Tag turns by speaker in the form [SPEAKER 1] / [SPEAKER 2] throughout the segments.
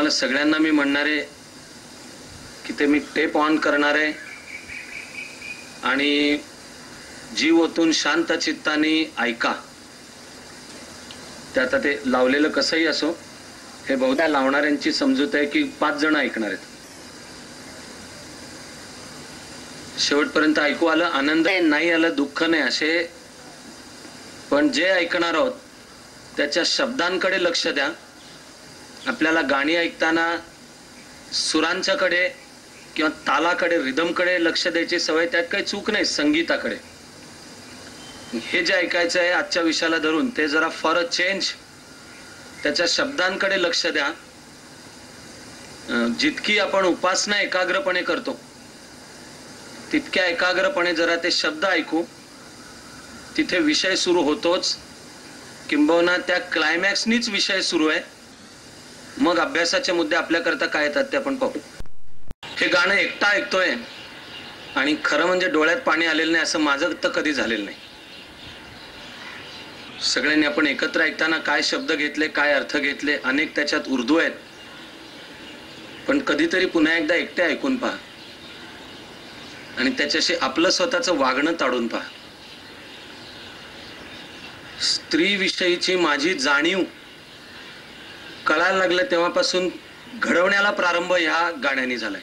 [SPEAKER 1] तुम्हाला सगळ्यांना मी म्हणणार आहे की ते मी टेप ऑन करणार आहे आणि जीव ओतून शांत चित्ताने ऐका. ते आता ते लावलेलं कसंही असो, हे बहुधा लावणाऱ्यांची समजूत आहे की 5 जण ऐकणार आहेत. शेवटपर्यंत ऐकू आलं आनंद आहे, नाही आलं दुःख नाही असे, पण जे ऐकणार आहोत त्याच्या शब्दांकडे लक्ष द्या. आपल्याला गाणी ऐकताना सुरांच्याकडे किंवा तालाकडे, रिदमकडे लक्ष द्यायची सवय, त्यात काही चूक नाही. संगीताकडे हे जे ऐकायचं आहे आजच्या विषयाला धरून, ते जरा फॉर अ चेंज त्याच्या शब्दांकडे लक्ष द्या. जितकी आपण उपासना एकाग्रपणे करतो तितक्या एकाग्रपणे जरा ते शब्द ऐकू. तिथे विषय सुरू होतोच, किंबहुना त्या क्लायमॅक्सनीच विषय सुरू आहे. मग अभ्यासाचे मुद्दे आपल्याकरता काय येतात ते आपण पाहू. हे गाणं एकटा ऐकतोय आणि खरं म्हणजे डोळ्यात पाणी आलेलं नाही असं माझं तर कधी झालेलं नाही. सगळ्यांनी आपण एकत्र ऐकताना काय शब्द घेतले, काय अर्थ घेतले, अनेक त्याच्यात उर्दू आहेत. पण कधीतरी पुन्हा एकदा एकटे ऐकून पहा आणि त्याच्याशी आपलं स्वतःचं वागणं ताडून पहा. स्त्री विषयीची माझी जाणीव कळायला लागलं तेव्हापासून घडवण्याला प्रारंभ ह्या गाण्याने झालाय.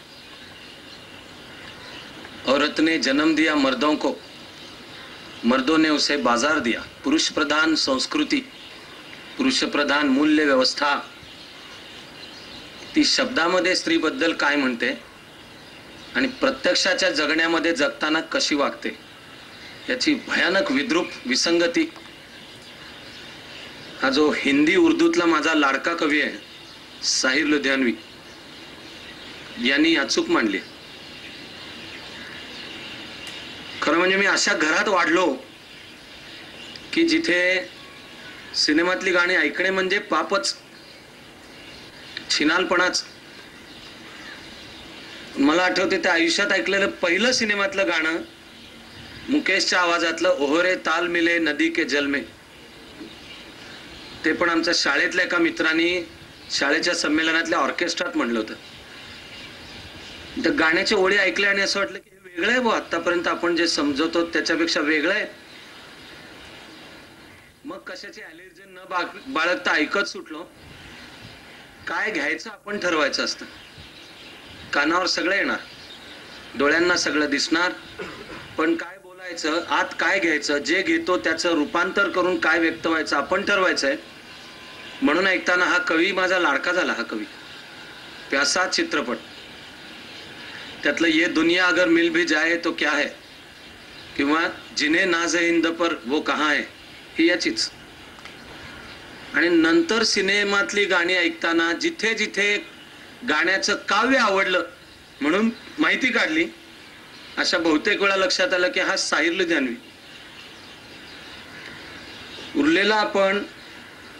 [SPEAKER 1] औरत ने जन्म दिया मर्दों को, मर्दों ने उसे बाजार दिया. पुरुष प्रधान संस्कृती, पुरुष प्रधान मूल्य व्यवस्था, ती शब्दामध्ये स्त्रीबद्दल काय म्हणते आणि प्रत्यक्षाच्या जगण्यामध्ये जगताना कशी वागते याची भयानक विद्रूप विसंगती हा जो हिंदी उर्दूतला माझा लाडका कवी आहे साहिर लुधियानवी यांनी अचूक मांडली. खरं म्हणजे मी अशा घरात वाढलो की जिथे सिनेमातली गाणी ऐकणे म्हणजे पापच, छिनालपणाच. मला आठवते त्या आयुष्यात ऐकलेलं पहिलं सिनेमातलं गाणं मुकेशच्या आवाजातलं ओहरे ताल मिले नदी के जल में. ते पण आमच्या शाळेतल्या एका मित्रांनी शाळेच्या संमेलनातल्या ऑर्केस्ट्रात म्हणलं होतं. त्या गाण्याच्या ओळी ऐकल्या आणि असं वाटलं की वेगळं आहे बुवा, आतापर्यंत आपण जे समजवतो त्याच्यापेक्षा वेगळं आहे. मग कशाची ॲलर्जी न बाळगता ऐकत सुटलो. काय घ्यायचं आपण ठरवायचं असतं. कानावर सगळं येणार, डोळ्यांना सगळं दिसणार, पण काय बोलायचं, आत काय घ्यायचं, जे घेतो त्याचं रूपांतर करून काय व्यक्त व्हायचं आपण ठरवायचंय. म्हणून ऐकताना हा कवी माझा लाडका झाला. हा कवी प्यासा चित्रपट, त्यातलं ये दुनिया अगर मिल भी जाए तो क्या है, किंवा जिन्हे नाज है हिंद पर वो कहाँ है, ही याचीच. आणि नंतर सिनेमातली गाणी ऐकताना जिथे जिथे गाण्याचं काव्य आवडलं म्हणून माहिती काढली, अशा बहुतेक वेळा लक्षात आलं की हा साहिर लुधियानवी. उरलेला आपण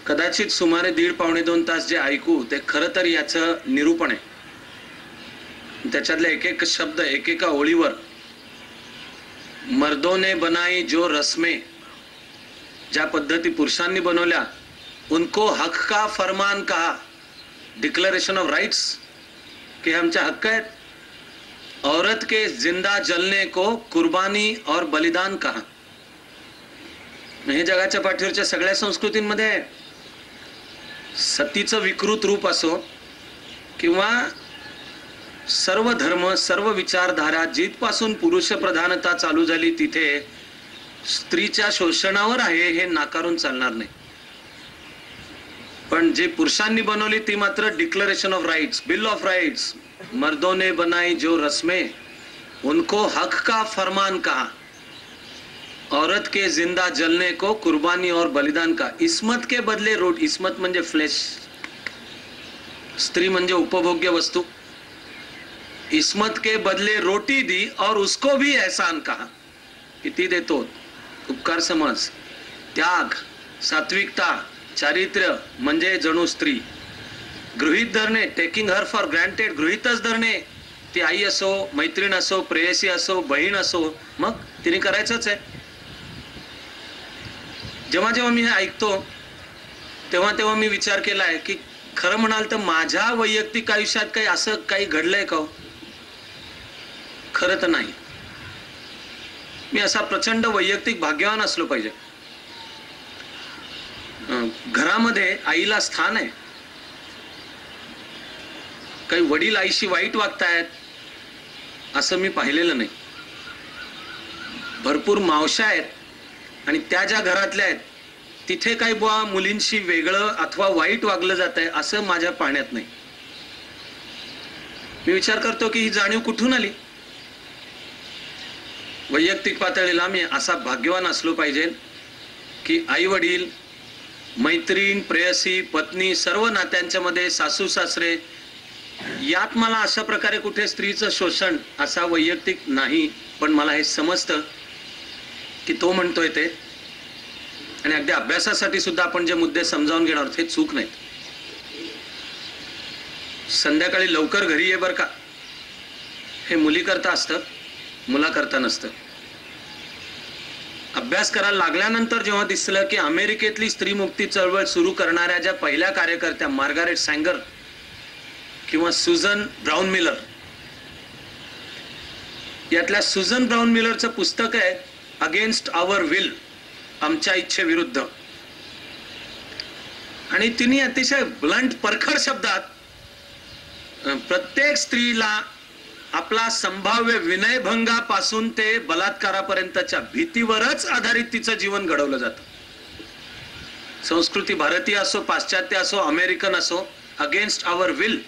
[SPEAKER 1] कदाचित सुमारे 1.5-2 तास जे ऐकू ते खरं तर याचं निरूपण आहे. त्याच्यातले एक एक शब्द, एकेका ओळीवर मर्दों ने बनाई जो रस्मे, ज्या पद्धती पुरुषांनी बनवल्या, उनको हक का फरमान कहा, डिक्लेरेशन ऑफ राइट्स, के आमचे हक्क आहेत. औरत के जिंदा जलने को कुर्बानी और बलिदान कहा. हे जगाच्या पाठीवरच्या सगळ्या संस्कृतींमध्ये आहे. सतीचं विकृत रूप असो किंवा सर्व धर्म, सर्व विचारधारा जिथपासून पुरुष प्रधानता चालू झाली तिथे स्त्रीच्या शोषणावर आहे हे नाकारून चालणार नाही. पण जे पुरुषांनी बनवली ती मात्र declaration of rights, bill of rights, मर्दों ने बनाई जो रस्में उनको हक का फरमान कहा, औरत के जिंदा जलने को कुर्बानी और बलिदान का. इस्मत के बदले रोट, इस्मत म्हणजे फ्लेश, स्त्री म्हणजे उपभोग्य वस्तू. इस्मत के बदले रोटी दी और उसको भी एहसान कहा. किती देतो, उपकार समज, त्याग, सात्विकता, चारित्र्य म्हणजे जणू स्त्री. गृहीत धरणे, टेकिंग हर फॉर ग्रँटेड, गृहीतच धरणे. ती आई असो, मैत्रीण असो, प्रेयसी असो, बहीण असो, मग तिने करायचंच आहे. जेव्हा जेव्हा मी हे ऐकतो तेव्हा तेव्हा मी विचार केलाय की खरं म्हणाल तर माझ्या वैयक्तिक आयुष्यात काही असं काही घडलंय का? खरं तर नाही. मी असा प्रचंड वैयक्तिक भाग्यवान असलो पाहिजे. घरामध्ये आईला स्थान आहे. काही वडील आईशी वाईट वागतायत असं मी पाहिलेलं नाही. भरपूर मावश्या आहेत आणि त्या ज्या घरातल्या आहेत तिथे काही बुवा मुलींशी वेगळं अथवा वाईट वागलं जात आहे असं माझ्या पाहण्यात नाही. मी विचार करतो की ही जाणीव कुठून आली. वैयक्तिक पातळीला मी असा भाग्यवान असलो पाहिजे की आई वडील, मैत्रीण, प्रेयसी, पत्नी, सर्व नात्यांच्या मध्ये सासू सासरे यात मला अशा प्रकारे कुठे स्त्रीचं शोषण असा वैयक्तिक नाही. पण मला हे समजतं की तो म्हणतोय ते, आणि अगदी अभ्यासासाठी सुद्धा आपण जे मुद्दे समजावून घेणार आहोत हे चूक नाहीत. संध्याकाळी लवकर घरी ये बर का, हे मुली करता असतं, मुला करता नसतं. अभ्यास करायला लागल्यानंतर जेव्हा दिसलं की अमेरिकेतली स्त्री मुक्ती चळवळ सुरू करणाऱ्या ज्या पहिल्या कार्यकर्त्या मार्गारेट सँगर किंवा सुझन ब्राउन मिलर, यातल्या सुझन ब्राउन मिलरचं पुस्तक आहे अगेन्स्ट आवर विल, आमच्या इच्छेविरुद्ध. आणि तिने अतिशय ब्लंट परखड शब्दात प्रत्येक स्त्रीला आपला संभाव्य विनयभंगापासून ते बलात्कारापर्यंतच्या भीतीवरच आधारित तिचं जीवन घडवलं जातं. संस्कृती भारतीय असो, पाश्चात्य असो, अमेरिकन असो, अगेन्स्ट आवर विल,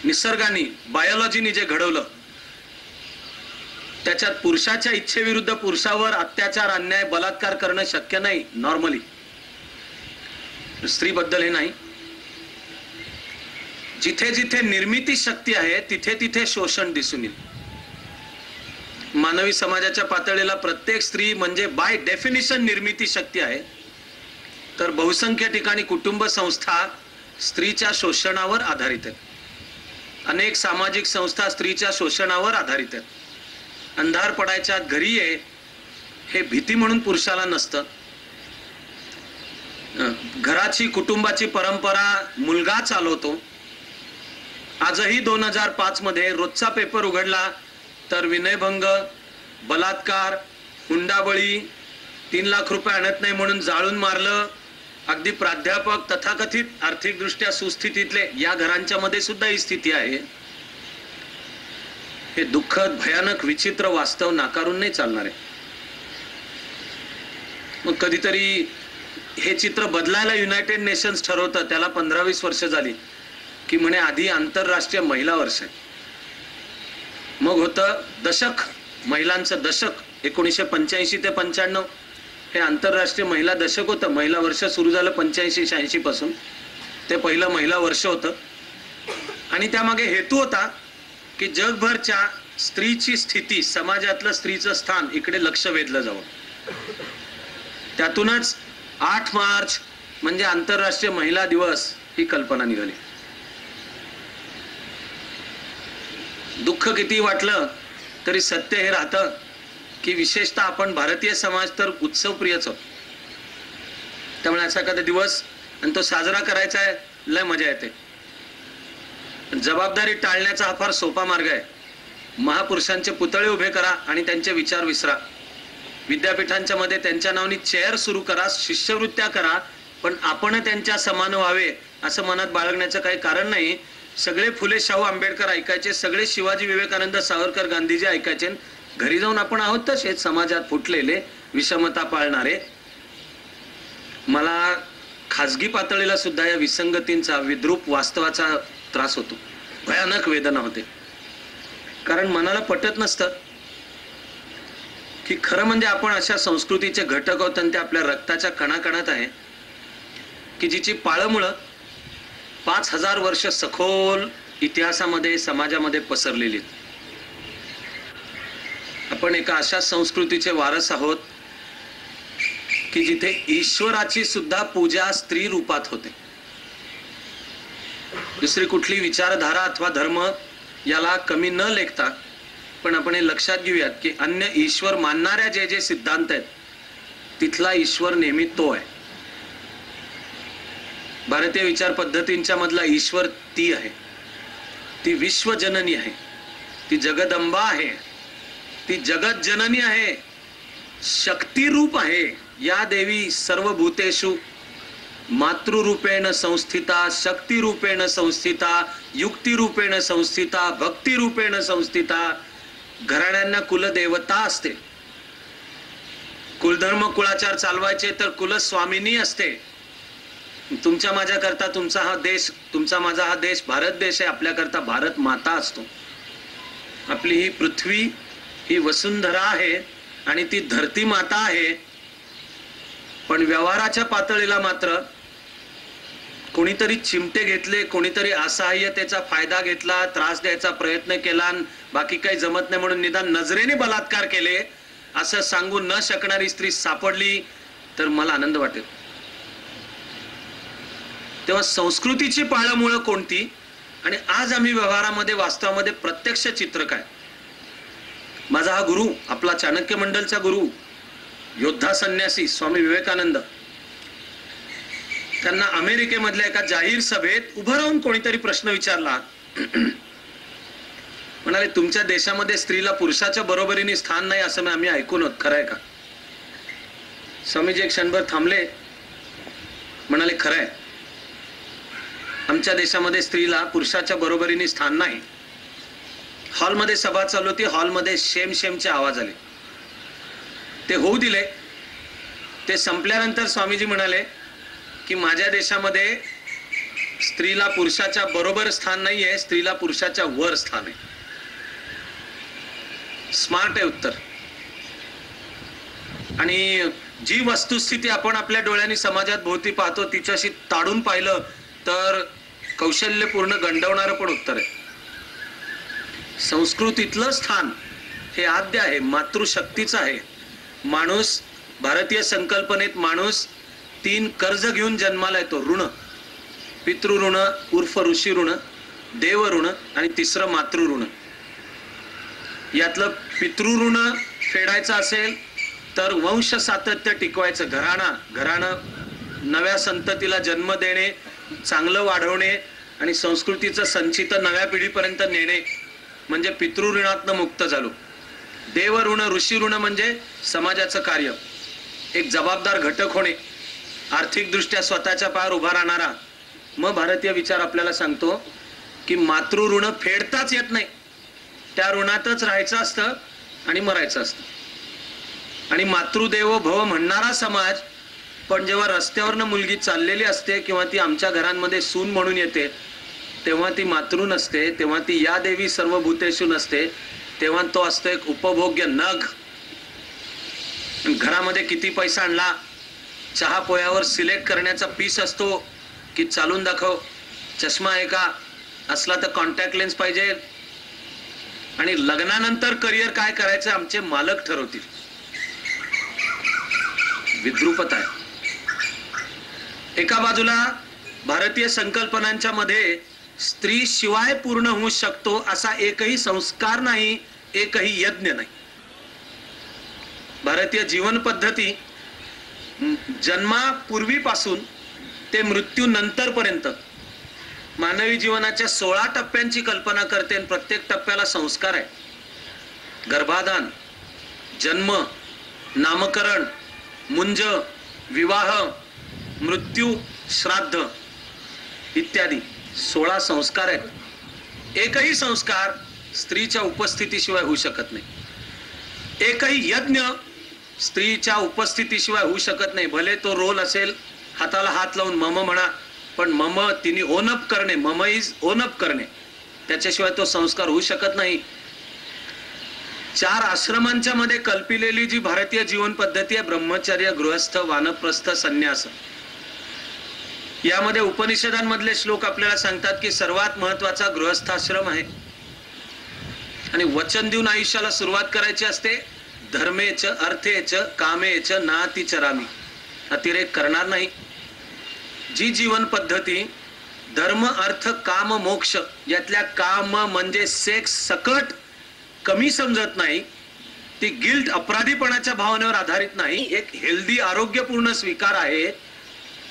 [SPEAKER 1] निसर्गाने, बायोलॉजीने जे घडवलं त्याच्यात पुरुषाच्या इच्छेविरुद्ध पुरुषावर अत्याचार, अन्याय, बलात्कार करणं शक्य नाही नॉर्मली. स्त्रीबद्दल हे नाही. जिथे जिथे निर्मिती शक्ती आहे तिथे तिथे शोषण दिसून येईल. मानवी समाजाच्या पातळीला प्रत्येक स्त्री म्हणजे बाय डेफिनिशन निर्मिती शक्ती आहे, तर बहुसंख्य ठिकाणी कुटुंब संस्था स्त्रीच्या शोषणावर आधारित आहेत. अनेक सामाजिक संस्था स्त्रीच्या शोषणावर आधारित आहेत. अंधार पडायच्या आत घरी ये हे भीती म्हणून पुरुषाला नसतं. घराची, कुटुंबाची परंपरा मुलगा चालवतो. आजही 2005 मध्ये रोजचा पेपर उघडला तर विनयभंग, बलात्कार, हुंडाबळी, 3 लाख रुपये आणत नाही म्हणून जाळून मारलं, अगदी प्राध्यापक, तथाकथित आर्थिकदृष्ट्या सुस्थितीतले या घरांच्या मध्ये सुद्धा ही स्थिती आहे. हे दुःखद, भयानक, विचित्र वास्तव नाकारून नाही चालणार आहे. मग कधीतरी हे चित्र बदलायला युनायटेड नेशन्स ठरवतं, त्याला 15-20 वर्ष झाली की म्हणे आधी आंतरराष्ट्रीय महिला वर्ष आहे, मग होतं दशक, महिलांचं दशक 1985 ते 95 हे आंतरराष्ट्रीय महिला दशक होतं. महिला वर्ष सुरू झालं 85-86 पासून, ते पहिलं महिला वर्ष होतं. आणि त्यामागे हेतू होता की जगभरच्या स्त्रीची स्थिती, समाजातलं स्त्रीचं स्थान इकडे लक्ष वेधलं जावं. त्यातूनच 8 मार्च म्हणजे आंतरराष्ट्रीय महिला दिवस ही कल्पना निघाली. दुःख किती वाटलं तरी सत्य हे राहतं की विशेषतः आपण भारतीय समाज तर उत्सव प्रियच आहोत. त्यामुळे असा एखादा दिवस आणि तो साजरा करायचा आहे, लय मजा येते. जबाबदारी टाळण्याचा हा फार सोपा मार्ग आहे. महापुरुषांचे पुतळे उभे करा आणि त्यांचे विचार विसरा. विद्यापीठांच्या मध्ये त्यांच्या नावाने चेअर सुरू करा, शिष्यवृत्त्या करा, पण आपण त्यांच्या समान व्हावे असं मनात बाळगण्याचं काही कारण नाही. सगळे फुले शाहू आंबेडकर ऐकायचे, सगळे शिवाजी विवेकानंद सावरकर गांधीजी ऐकायचे. घरी जाऊन आपण आहोत तसेच समाजात फुटलेले, विषमता पाळणारे. मला खाजगी पातळीला सुद्धा या विसंगतींचा, विद्रूप वास्तवाचा त्रास होतो. भयानक वेदना होते. कारण मनाला पटत नसतं की खरं म्हणजे आपण अशा संस्कृतीचे घटक आहोत आणि ते आपल्या रक्ताच्या कणाकणात आहे की जिची पाळंमुळं 5000 वर्ष सखोल इतिहासामध्ये, समाजामध्ये पसरलेली आहेत. आपण एका अशा संस्कृतीचे वारस आहोत की जिथे ईश्वराची सुद्धा पूजा स्त्री रूपात होते. दुसरी कुठली विचारधारा अथवा धर्म याला कमी न लेखता पण आपण हे लक्षात घेऊयात की अन्य ईश्वर मानणाऱ्या जे जे सिद्धांत आहेत तिथला ईश्वर नेहमी तो आहे. भारतीय विचार पद्धतींच्या मधला ईश्वर ती आहे, ती विश्वजननी आहे, ती जगदंबा आहे, ती जगत जननी आहे, शक्ती रूप आहे. या देवी सर्व भूतेषु मातृरूपेण संस्थिता, शक्ती रूपेण संस्थिता, युक्ती रूपेण संस्थिता, भक्ती रूपेण संस्थिता. घराण्यांना कुलदेवता असते. कुलधर्म कुळाचार चालवायचे तर कुलस्वामिनी असते. तुमच्या माझ्या करता तुमचा हा देश, तुमचा माझा हा देश भारत देश आहे, आपल्या करता भारत माता असतो. आपली ही पृथ्वी ही वसुंधरा आहे आणि ती धरती माता आहे. पण व्यवहाराच्या पातळीला मात्र कोणीतरी चिमटे घेतले, कोणीतरी असहाय्यतेचा फायदा घेतला, त्रास द्यायचा प्रयत्न केला, बाकी काही जमत नाही म्हणून निदान नजरेने बलात्कार केले असं सांगू न शकणारी स्त्री सापडली तर मला आनंद वाटेल. तेव्हा संस्कृतीची पाळंमुळं कोणती आणि आज आम्ही व्यवहारामध्ये वास्तवामध्ये प्रत्यक्ष चित्र काय. माझा हा गुरु, आपला चाणक्य मंडलचा गुरु, योद्धा संन्यासी स्वामी विवेकानंद, त्यांना अमेरिकेमधल्या एका जाहीर सभेत उभं राहून कोणीतरी प्रश्न विचारला. म्हणाले, तुमच्या देशामध्ये स्त्रीला पुरुषाच्या बरोबरीने स्थान नाही असं आम्ही ऐकून होत, खरंय का? स्वामीजी एक क्षणभर थांबले, म्हणाले, खरंय, आमच्या देशामध्ये स्त्रीला पुरुषाच्या बरोबरीने स्थान नाही. हॉलमध्ये सभा चालू होती, हॉलमध्ये शेम शेमचे आवाज आले, ते होऊ दिले. ते संपल्यानंतर स्वामीजी म्हणाले की माझ्या देशामध्ये स्त्रीला पुरुषाच्या बरोबर स्थान नाहीये, स्त्रीला पुरुषाच्या वर स्थान आहे. स्मार्ट आहे उत्तर. आणि जी वस्तुस्थिती आपण आपल्या डोळ्यांनी समाजात भोवती पाहतो तिच्याशी ताडून पाहिलं तर कौशल्यपूर्ण गंडवणारं पण उत्तर आहे. संस्कृतीतलं स्थान हे आद्य आहे, मातृशक्तीचं आहे. माणूस, भारतीय संकल्पनेत माणूस 3 कर्ज घेऊन जन्माला येतो. ऋण, पितृऋण उर्फ ऋषी ऋण, देव ऋण आणि 3रं मातृऋण. यातलं पितृऋण फेडायचं असेल तर वंश सातत्य टिकवायचं, घराणं नव्या संततीला जन्म देणे, चांगलं वाढवणे आणि संस्कृतीचं संचित नव्या पिढीपर्यंत नेणे, म्हणजे पितृऋणातनं मुक्त झालो. देव ऋण ऋषी ऋण म्हणजे समाजाचं कार्य, एक जबाबदार घटक होणे, आर्थिक दृष्ट्या स्वतःच्या पायावर उभा राहणारा. मग भारतीय विचार आपल्याला सांगतो की मातृऋण फेडताच येत नाही, त्या ऋणातच राहायचं असतं आणि मरायचं असतं. आणि मातृदेवो भव म्हणणारा समाज, पण जेव्हा रस्त्यावरनं मुलगी चाललेली असते किंवा ती आमच्या घरांमध्ये सून म्हणून येते तेव्हा ती मातृ नसते, तेव्हा ती या देवी सर्व भूतेषु नसते, तेव्हा तो असतो एक उपभोग्य नग. घरामध्ये किती पैसा आणला, चहा पोह्यावर सिलेक्ट करण्याचा पीस असतो की चालून दाखव, चष्मा आहे का, असला तर कॉन्टॅक्ट लेन्स पाहिजे, आणि लग्नानंतर करिअर काय करायचं आमचे मालक ठरवतील. विद्रुपता आहे. एका बाजूला भारतीय संकल्पनांच्या मध्ये स्त्री शिवाय पूर्ण होऊ शकतो असा एकही संस्कार नाही, एकही यज्ञ नाही. भारतीय जीवन पद्धती जन्मापूर्वीपासून ते मृत्यू नंतर पर्यंत मानवी जीवनाच्या 16 टप्प्यांची कल्पना करते आणि प्रत्येक टप्प्याला संस्कार आहे. गर्भाधान, जन्म, नामकरण, मुंज, विवाह, मृत्यू, श्राद्ध इत्यादी 16 संस्कार आहेत. एकही संस्कार स्त्रीच्या उपस्थितीशिवाय होऊ शकत नाही. एकही यज्ञ स्त्रीच्या उपस्थितीशिवाय होऊ शकत नाही. भले तो रोल असेल, हाताला हात लावून मम म्हणा, पण मम तिने ओनअप करणे, मम इज ओनअप करणे, त्याच्याशिवाय तो संस्कार होऊ शकत नाही. 4 आश्रमांच्या मध्ये कल्पिलेली जी भारतीय जीवन पद्धती आहे, ब्रह्मचर्य, गृहस्थ, वानप्रस्थ, संन्यास, यामध्ये उपनिषदांमधले श्लोक आपल्याला सांगतात की सर्वात महत्वाचा गृहस्थाश्रम आहे. आणि वचन देऊन आयुष्याला सुरुवात करायची असते. धर्मेच अर्थेच कामेच नातिचरामी, अतिरेक करणार नाही. जी जीवन पद्धती धर्म अर्थ काम मोक्ष यातल्या काम म्हणजे सेक्स सकट कमी समजत नाही, ती गिल्ट अपराधीपणाच्या भावनेवर आधारित नाही, एक हेल्दी आरोग्यपूर्ण स्वीकार आहे.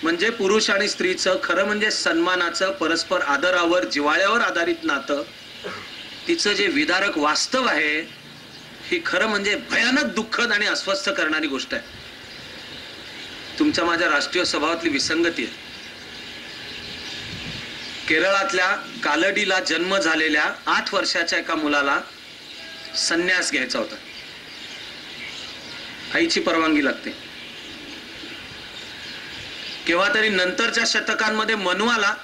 [SPEAKER 1] म्हणजे पुरुष आणि स्त्रीचं खरं म्हणजे सन्मानाचं, परस्पर आदरावर, जिव्हाळ्यावर आधारित नातं, तिचं जे विदारक वास्तव आहे, ही खरं म्हणजे भयानक दुःखद आणि अस्वस्थ करणारी गोष्ट आहे. तुमच्या माझ्या राष्ट्रीय स्वभावातली विसंगती आहे. केरळातल्या कालडीला जन्म झालेल्या 8 वर्षाच्या एका मुलाला संन्यास घ्यायचा होता. आईची परवानगी लागते. केव्हा तरी नंतरच्या शतकांमध्ये मनु आला,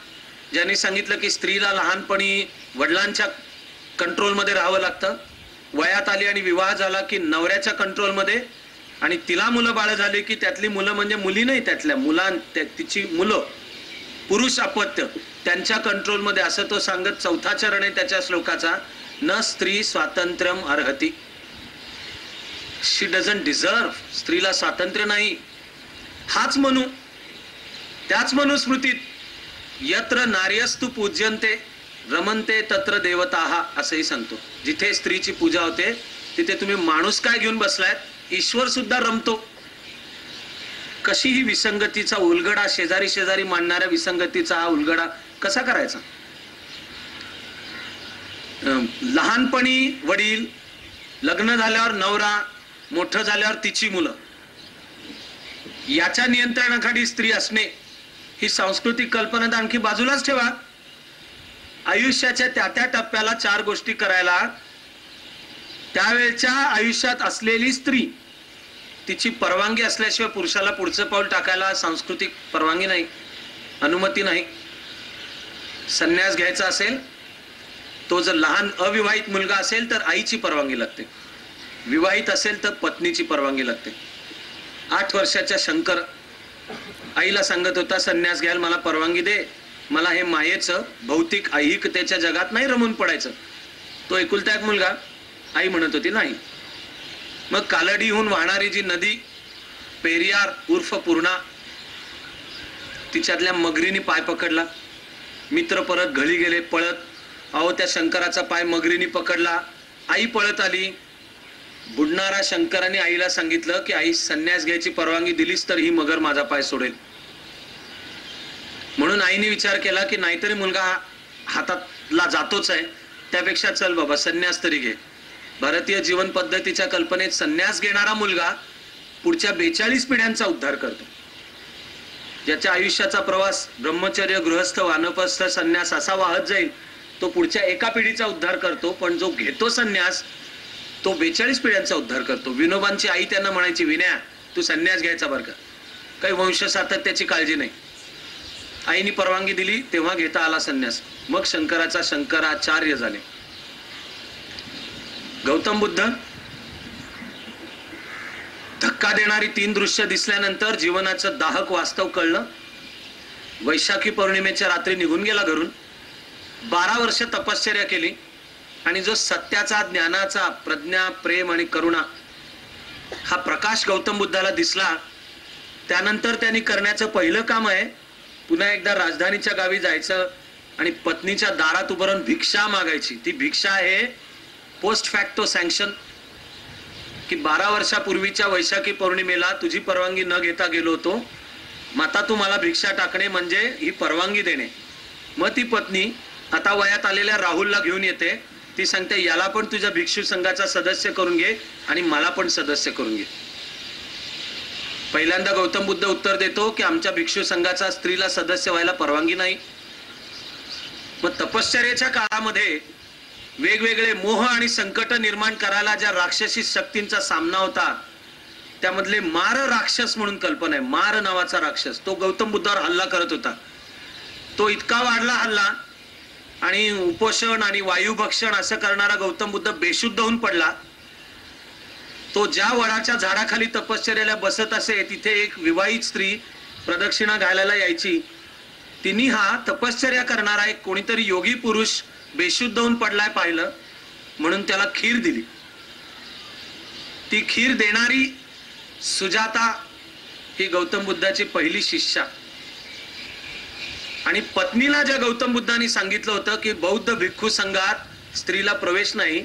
[SPEAKER 1] ज्यांनी सांगितलं की स्त्रीला लहानपणी वडिलांच्या कंट्रोलमध्ये राहावं लागतं. वयात आली आणि विवाह झाला की नवऱ्याच्या कंट्रोलमध्ये, आणि तिला मुलं बाळ झाली की त्यातली मुलं म्हणजे मुली नाही, त्यातल्या तिची मुलं पुरुष अपत्य त्यांच्या कंट्रोलमध्ये, असं तो सांगत 4था चरण आहे त्याच्या श्लोकाचा, न स्त्री स्वातंत्र्यम अर्हती. शी डझंट डिझर्व. स्त्रीला स्वातंत्र्य नाही. हाच मनु, त्याच मनुस्मृतीत यत्र नार्यस्तु पूज्यन्ते रमन्ते तत्र देवताः असंही सांगतो. जिथे स्त्रीची पूजा होते तिथे तुम्ही माणूस काय घेऊन बसलायत, ईश्वर सुद्धा रमतो. कशी ही विसंगतीचा उलगडा, शेजारी शेजारी मांडणाऱ्या विसंगतीचा हा उलगडा कसा करायचा? लहानपणी वडील, लग्न झाल्यावर नवरा, मोठं झाल्यावर तिची मुलं, याच्या नियंत्रणाखाली स्त्री असणे, ही सांस्कृतिक कल्पना तर आणखी बाजूलाच ठेवा. आयुष्याच्या त्या त्या टप्प्याला 4 गोष्टी करायला त्यावेळच्या आयुष्यात असलेली स्त्री, तिची परवानगी असल्याशिवाय पुरुषाला पुढचं पाऊल टाकायला सांस्कृतिक परवानगी नाही, अनुमती नाही. संन्यास घ्यायचा असेल, तो जर लहान अविवाहित मुलगा असेल तर आईची परवानगी लागते. विवाहित असेल तर पत्नीची परवानगी लागते. 8 वर्षाच्या शंकर आईला सांगत होता, संन्यास घ्यायला मला परवानगी दे, मला हे मायेचं भौतिक ऐहिकतेच्या जगात नाही रमून पडायचं. तो एकुलता एक मुलगा. आई म्हणत होती नाही. मग कालडीहून वाहणारी जी नदी पेरियार उर्फ पूर्णा, तिच्यातल्या मगरीने पाय पकडला. मित्र परत घरी गेले पळत. अहो, त्या शंकराचा पाय मगरीने पकडला. आई पळत आली. बुडणारा शंकराने आईला सांगितलं की आई, संन्यास घ्यायची परवानगी दिलीस तर ही मगर माझा पाय सोडेल. म्हणून आईने विचार केला की नाहीतरी मुलगा हातातला जातोच आहे, त्यापेक्षा चल बाबा संन्यास तरी घे. भारतीय जीवन पद्धतीच्या कल्पनेत संन्यास घेणारा मुलगा पुढच्या 42 पिढ्यांचा उद्धार करतो. ज्याच्या आयुष्याचा प्रवास ब्रह्मचर्य, गृहस्थ, वानप्रस्थ, संन्यास असा वाहत जाईल, तो पुढच्या एका पिढीचा उद्धार करतो. पण जो घेतो संन्यास, तो 42 पिढ्यांचा उद्धार करतो. विनोबांची आई त्यांना म्हणायची, विनया तू संन्यास घ्यायचा बरं का, काही वंश सातत्याची काळजी नाही. आईने परवानगी दिली तेव्हा घेता आला संन्यास. मग शंकराचा शंकराचार्य झाले. गौतम बुद्ध, धक्का देणारी 3 दृश्य दिसल्यानंतर जीवनाचं दाहक वास्तव कळलं. वैशाखी पौर्णिमेच्या रात्री निघून गेला घरून. 12 वर्ष तपश्चर्या केली आणि जो सत्याचा, ज्ञानाचा, प्रज्ञा, प्रेम आणि करुणा हा प्रकाश गौतम बुद्धाला दिसला, त्यानंतर त्यांनी करण्याचं पहिलं काम आहे पुन्हा एकदा राजधानीच्या गावी जायचं आणि पत्नीच्या दारात उभं राहून भिक्षा मागायची. ती भिक्षा आहे पोस्ट फॅक्टो सँक्शन, की 12 वर्षापूर्वीच्या वैशाखी पौर्णिमेला तुझी परवानगी न घेता गेलो होतो, माता तू मला भिक्षा टाकणे म्हणजे ही परवानगी देणे. मग ती पत्नी आता वयात आलेल्या राहुलला घेऊन येते. ती सांगते, याला पण तुझ्या भिक्षू संघाचा सदस्य करून घे आणि मला पण सदस्य करून घे. पहिल्यांदा गौतम बुद्ध उत्तर देतो की आमच्या भिक्षू संघाचा स्त्रीला सदस्य व्हायला परवानगी नाही. मग तपश्चर्याच्या काळामध्ये वेगवेगळे मोह आणि संकट निर्माण करायला ज्या राक्षसी शक्तींचा सामना होता, त्यामधले मार राक्षस म्हणून कल्पना आहे. मार नावाचा राक्षस तो गौतम बुद्धावर हल्ला करत होता. तो इतका वाढला हल्ला आणि उपोषण आणि वायुभक्षण असं करणारा गौतम बुद्ध बेशुद्ध होऊन पडला. तो ज्या वडाच्या झाडाखाली तपश्चर्याला बसत असे, तिथे एक विवाहित स्त्री प्रदक्षिणा घालायला यायची. तिने हा तपश्चर्या करणारा एक कोणीतरी योगी पुरुष बेशुद्ध होऊन पडलाय पाहिलं, म्हणून त्याला खीर दिली. ती खीर देणारी सुजाता ही गौतम बुद्धाची पहिली शिष्या. आणि पत्नीला ज्या गौतम बुद्धांनी सांगितलं होतं की बौद्ध भिक्खू संघात स्त्रीला प्रवेश नाही,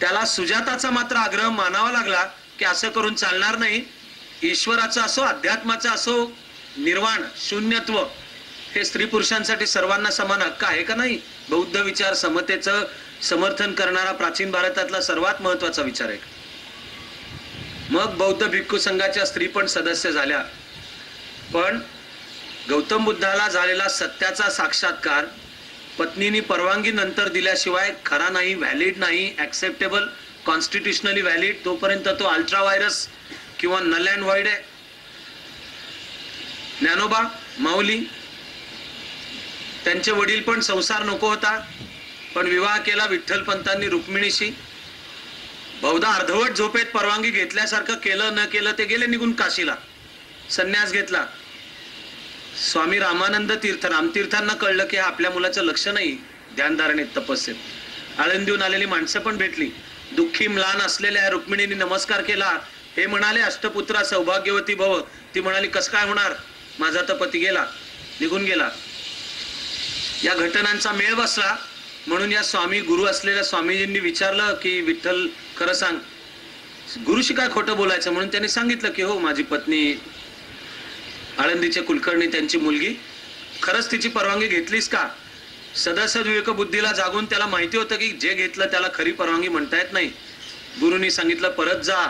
[SPEAKER 1] त्याला सुजाताचा मात्र आग्रह मानावा लागला की असं करून चालणार नाही. ईश्वराचं असो, अध्यात्माचं असो, निर्वाण शून्यत्व हे स्त्री पुरुषांसाठी सर्वांना समान हक्क आहे का नाही? बौद्ध विचार समतेचं समर्थन करणारा प्राचीन भारतातला सर्वात महत्वाचा विचार आहे. मग बौद्ध भिक्खू संघाच्या स्त्री पण सदस्य झाल्या. पण गौतम बुद्धाला झालेला सत्याचा साक्षात्कार पत्नीने परवानगी नंतर दिल्याशिवाय खरा नाही, व्हॅलिड नाही, ऍक्सेप्टेबल, कॉन्स्टिट्युशनली व्हॅलिड, तोपर्यंत तो अल्ट्रा व्हायरस किंवा नल अँड व्हाइड आहे. ज्ञानोबा माऊली त्यांचे वडील पण संसार नको होता, पण विवाह केला विठ्ठलपंतांनी रुक्मिणीशी. बहुधा अर्धवट झोपेत परवानगी घेतल्यासारखं केलं न केलं ते गेले निघून काशीला, संन्यास घेतला. स्वामी रामानंद तीर्थ रामतीर्थांना कळलं की आपल्या मुलाचं लक्ष नाही ध्यानधारणेत, तपस्येत. आळंदीहून आलेली माणसं पण भेटली. दुःखी म्लान असलेल्या रुक्मिणीने नमस्कार केला. हे म्हणाले, अष्टपुत्रा सौभाग्यवती भव. ती म्हणाली, कसं काय होणार, माझा तर पती गेला, निघून गेला. या घटनांचा मेळ बसला. म्हणून या स्वामी गुरु असलेल्या स्वामीजींनी विचारलं की विठ्ठल खरं सांग, गुरुशी काय खोटं बोलायचं? म्हणून त्यांनी सांगितलं की हो, माझी पत्नी आळंदीचे कुलकर्णी त्यांची मुलगी, खरंच तिची परवानगी घेतलीस का? सदसद विवेक बुद्धीला जागून त्याला माहिती होतं की जे घेतलं त्याला खरी परवानगी म्हणता येत नाही. गुरुनी सांगितलं, परत जा,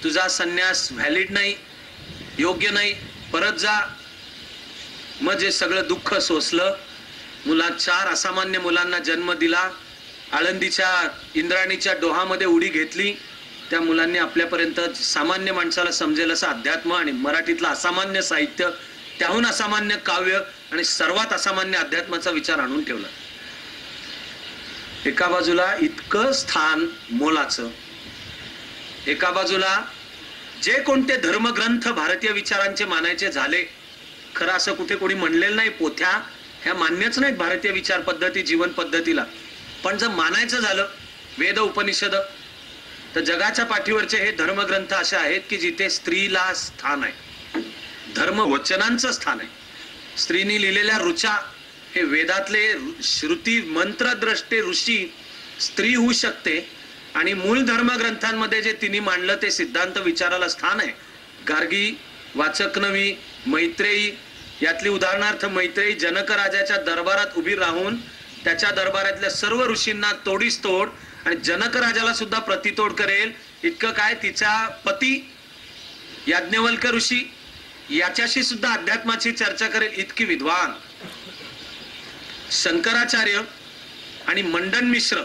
[SPEAKER 1] तुझा संन्यास व्हॅलिड नाही, योग्य नाही, परत जा. मग जे सगळं दुःख सोसलं. मुला 4 असामान्य मुलांना जन्म दिला. आळंदीच्या इंद्राणीच्या डोहामध्ये उडी घेतली. त्या मुलांनी आपल्यापर्यंत सामान्य माणसाला समजेल असं अध्यात्म आणि मराठीतलं असामान्य साहित्य, त्याहून असामान्य काव्य आणि सर्वात असामान्य अध्यात्माचा विचार आणून ठेवला. एका बाजूला इतकं स्थान मोलाचं, एका बाजूला जे कोणते धर्मग्रंथ भारतीय विचारांचे मानायचे झाले, खरं असं कुठे कोणी म्हणलेलं नाही, पोथ्या ह्या मान्यच नाहीत भारतीय विचार पद्धती, जीवन पद्धतीला. पण जर मानायचं झालं वेद उपनिषद, तर जगाच्या पाठीवरचे हे धर्मग्रंथ असे आहेत की जिथे स्त्रीला स्थान आहे, धर्म वचनांचं स्थान आहे. स्त्रीनी लिहिलेल्या ऋचा हे वेदातले श्रुती मंत्रद्रष्टे ऋषी स्त्री होऊ शकते. आणि मूळ धर्मग्रंथांमध्ये जे तिने मांडलं ते सिद्धांत विचाराला स्थान आहे. गार्गी, वाचकनवी, मैत्रेयी, यातली उदाहरणार्थ मैत्रेयी जनक राजाच्या दरबारात उभी राहून त्याच्या दरबारातल्या सर्व ऋषींना तोडीस तोड आणि जनक राजाला सुद्धा प्रतितोड करेल इतकं काय, तिचा पती याज्ञवल्क ऋषी याच्याशी सुद्धा अध्यात्माची चर्चा करेल इतकी विद्वान. शंकराचार्य आणि मंडन मिश्र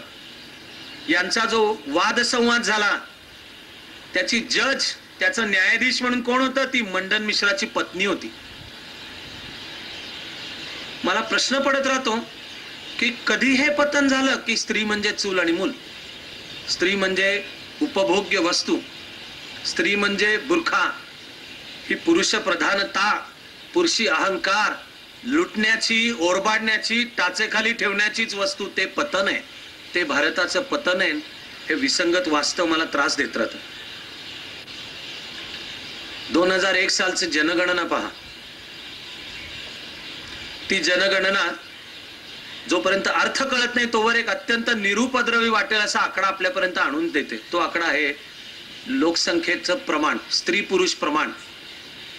[SPEAKER 1] यांचा जो वादसंवाद झाला, त्याची जज, त्याचा न्यायाधीश म्हणून कोण होतं? ती मंडन मिश्राची पत्नी होती. मला प्रश्न पडत राहतो की कधी हे पतन झालं की स्त्री म्हणजे चूल आणि मूल, स्त्री म्हणजे उपभोग्य वस्तू, स्त्री म्हणजे बुरखा, ही पुरुष प्रधानता, पुरुषी अहंकार, लुटण्याची, ओरबाडण्याची, टाचेखाली ठेवण्याचीच वस्तू, ते पतन आहे. ते भारताचं पतन आहे. हे विसंगत वास्तव मला त्रास देत राहतं. 2001 सालची जनगणना पहा. ती जनगणना जोपर्यंत अर्थ कळत नाही तोवर एक अत्यंत निरुपद्रवी वाटेल असा आकडा आपल्यापर्यंत आणून देते. तो आकडा आहे लोकसंख्येचं प्रमाण, स्त्री पुरुष प्रमाण.